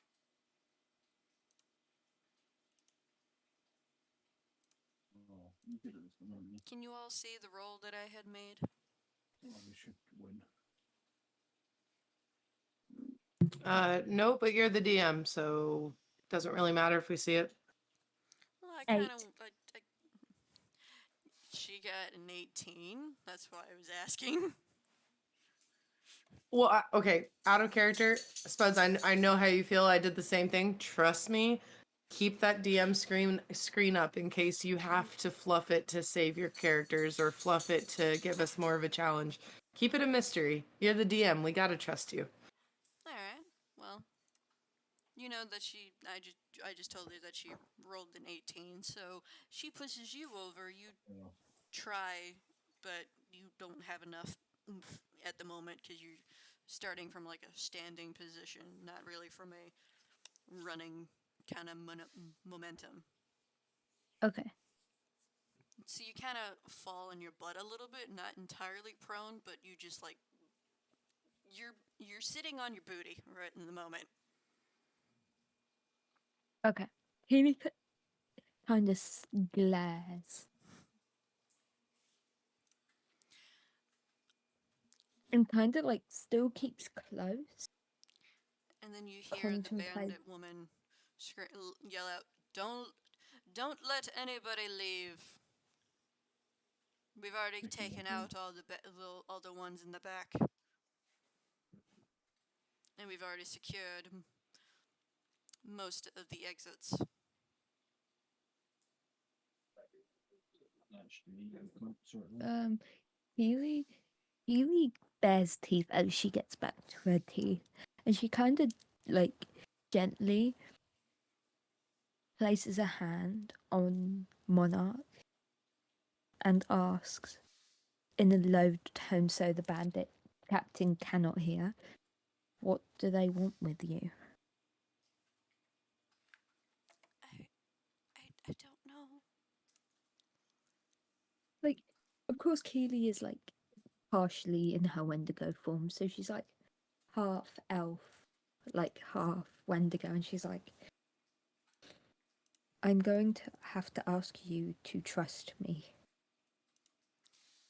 Oh, you did it this one, didn't you? Can you all see the roll that I had made? Oh, we should win. No, but you're the DM, so it doesn't really matter if we see it. Well, I kind of. 8. She got an 18. That's why I was asking. Well, okay, out of character, Spuds, I know how you feel. I did the same thing. Trust me. Keep that DM screen up in case you have to fluff it to save your characters or fluff it to give us more of a challenge. Keep it a mystery. You're the DM. We gotta trust you. All right. Well, you know that I just told her that she rolled an 18. So she pushes you over. You Yeah. try, but you don't have enough oomph at the moment because you're starting from, like, a standing position, not really from a running kind of momentum. Okay. So you kind of fall on your butt a little bit, not entirely prone, but you just, like, you're sitting on your booty right in the moment. Okay. Keely kind of glares. And kind of like still keeps close. And then you hear the Contemplate. bandit woman yell out, Don't let anybody leave. We've already taken out all the ones in the back. And we've already secured most of the exits. Keely bares teeth as she gets back to her teeth. And she kind of like gently places a hand on Monarch and asks in a low tone so the bandit captain cannot hear, what do they want with you? I don't know. Like, of course, Keely is like partially in her Wendigo form, so she's like half elf, like half Wendigo, and she's like, I'm going to have to ask you to trust me.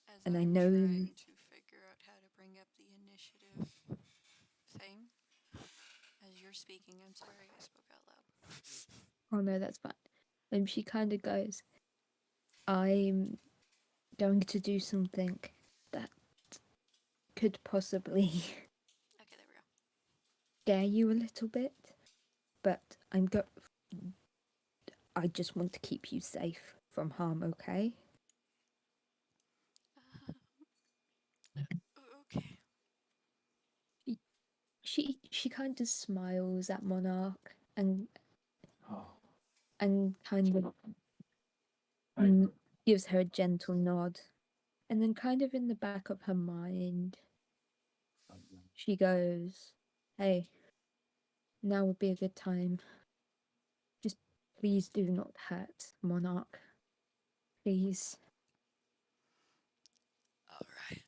As And I I'm know- trying to figure out how to bring up the initiative thing. As you're speaking, I'm sorry, I spoke out loud. Oh no, that's fine. And she kind of goes, I'm going to do something that could possibly Okay, there we go. scare you a little bit, but I just want to keep you safe from harm, okay? Okay. She kind of smiles at Monarch and Oh, kind of hey, gives her a gentle nod. And then kind of in the back of her mind, she goes, hey, now would be a good time. Just please do not hurt Monarch. Please. Alright.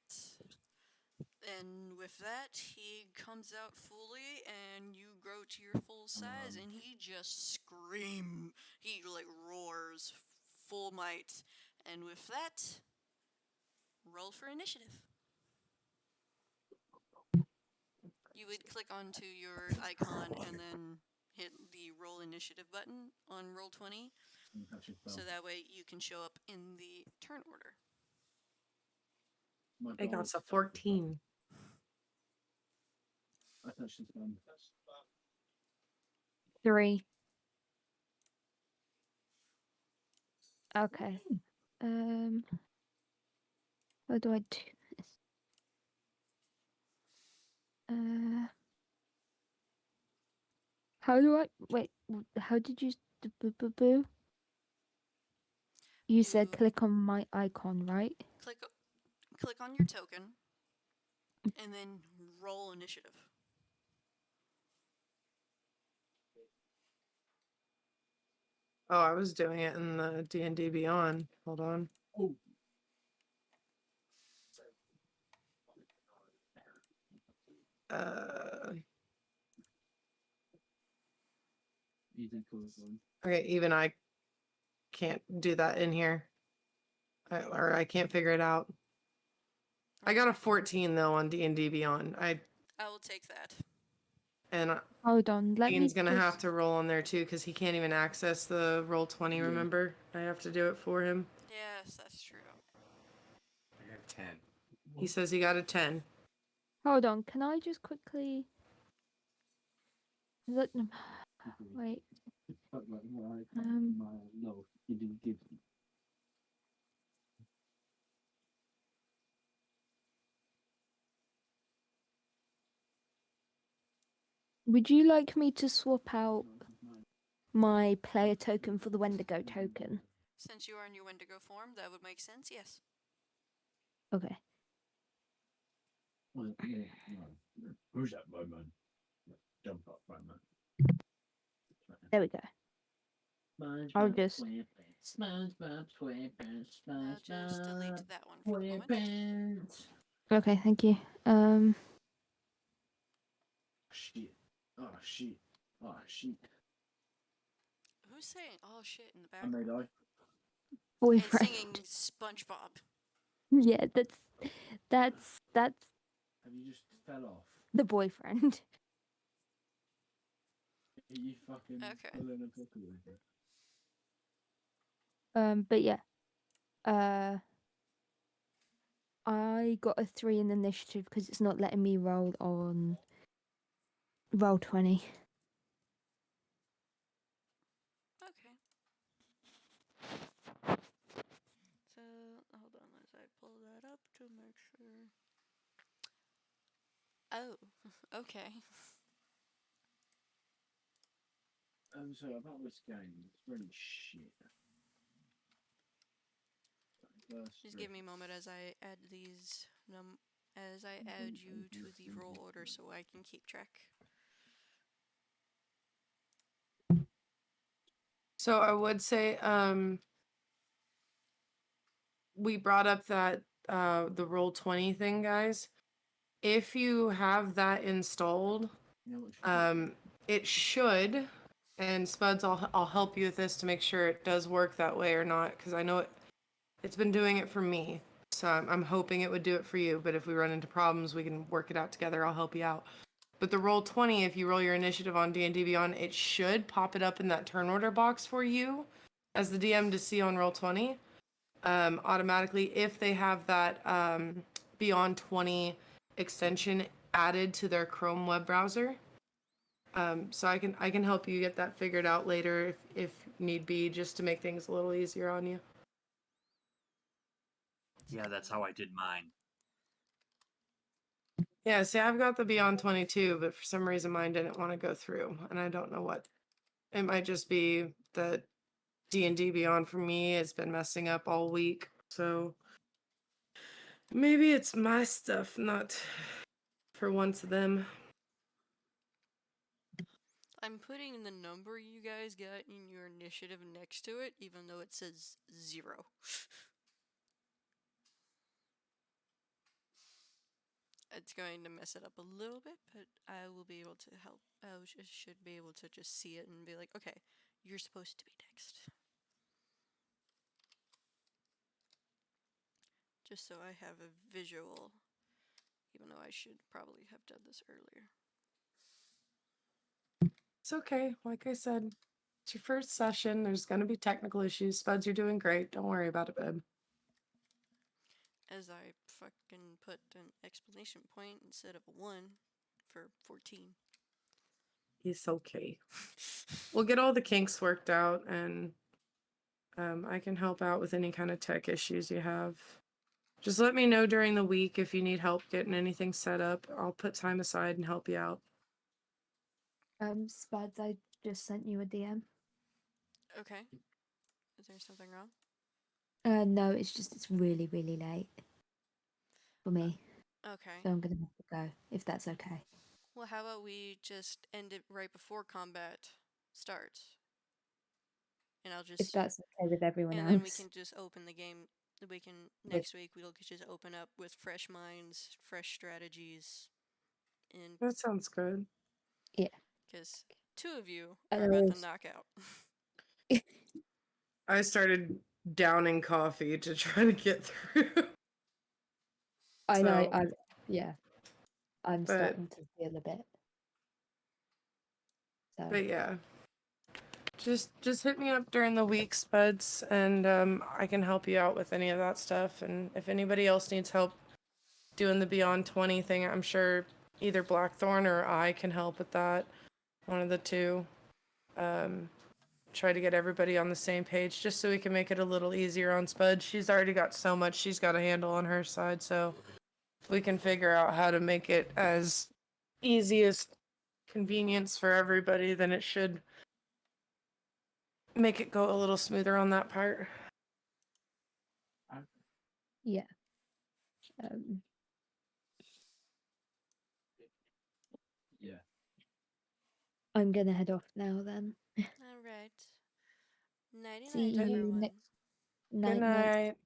And with that, he comes out fully, and you grow to your full size, and he just screams. He, like, roars full might. And with that, roll for initiative. You would click onto your icon and then hit the roll initiative button on Roll20, so that way you can show up in the turn order. I got a 14. I touched his bum. 3. Okay. How do I do this? How do I wait? How did you boo? You said You- click on my icon, right? Click on your token, and then roll initiative. Oh, I was doing it in the D&D Beyond. Hold on. Oh. Easy close one. Okay, even I can't do that in here. Or I can't figure it out. I got a 14 though on D&D Beyond. I will take that. And Hold on, let me Dean's gonna have just- to roll on there too because he can't even access the Roll20. Yeah. Remember, I have to do it for him. Yes, that's true. I got 10. He says he got a 10. Hold on, can I just quickly let them wait? But like, my Um, no, he didn't give me. Would you like me to swap out my player token for the Wendigo token? Since you are in your Wendigo form, that would make sense, yes. Okay. Well, yeah, no. Who's that Roman? Jump up, Roman. There we go. I'll just- SpongeBob SquarePants, I'll just delete SpongeBob that one for the moment. SquarePants. Okay, thank you. shit. Oh shit. Oh shit. Who's saying "oh shit" in the And they background? die. And Boyfriend. singing SpongeBob. Yeah, that's Have you just fell off? the boyfriend. Are you fucking Okay. pulling a pickle with it? But yeah. I got a 3 in initiative because it's not letting me roll on roll 20. Okay. So hold on as I pull that up to make sure. Oh, okay. So about this game, it's really shit. Just give me a moment as I add these as I add you to the roll order so I can keep track. So I would say, we brought up that the roll 20 thing, guys. If you have that installed, You know what it should, and Spuds, I'll help you with this to make sure it does work that way or not, because I know it's been doing it for me. So I'm hoping it would do it for you. But if we run into problems, we can work it out together. I'll help you out. But the roll 20, if you roll your initiative on D&D Beyond, it should pop it up in that turn order box for you as the DM to see on roll 20 automatically if they have that Beyond 20 extension added to their Chrome web browser. So I can help you get that figured out later if need be, just to make things a little easier on you. Yeah, that's how I did mine. Yeah, see, I've got the Beyond 22, but for some reason mine didn't want to go through, and I don't know what. It might just be that D&D Beyond for me has been messing up all week, so maybe it's my stuff, not for once them. I'm putting the number you guys got in your initiative next to it, even though it says 0. It's going to mess it up a little bit, but I will be able to help. Should be able to just see it and be like, okay, you're supposed to be next. Just so I have a visual, even though I should probably have done this earlier. It's okay. Like I said, it's your first session. There's going to be technical issues. Spuds, you're doing great. Don't worry about it, babe. As I fucking put an exclamation point instead of a 1 for 14. It's okay. We'll get all the kinks worked out, and I can help out with any kind of tech issues you have. Just let me know during the week if you need help getting anything set up. I'll put time aside and help you out. Spuds, I just sent you a DM. Okay. Is there something wrong? No, it's really, really late for me. Okay. So I'm gonna have to go, if that's okay. Well, how about we just end it right before combat starts? And I'll If just that's okay with everyone and else. then we can just open the game. We can next week we'll just open up with fresh minds, fresh strategies, and That sounds good. because 2 of you are about to knock out. I started downing coffee to try to get through. I know, So, yeah. I'm but- starting to feel a bit. So But yeah. Just hit me up during the week, Spuds, and I can help you out with any of that stuff. And if anybody else needs help doing the Beyond 20 thing, I'm sure either Blackthorn or I can help with that. One of the two. Try to get everybody on the same page just so we can make it a little easier on Spud. She's already got so much she's got to handle on her side, so if we can figure out how to make it as easy as convenience for everybody, then it should make it go a little smoother on that part. yeah. Um, Yeah. I'm gonna head off now then. All right. Nighty See night, you everyone. next Good night. night.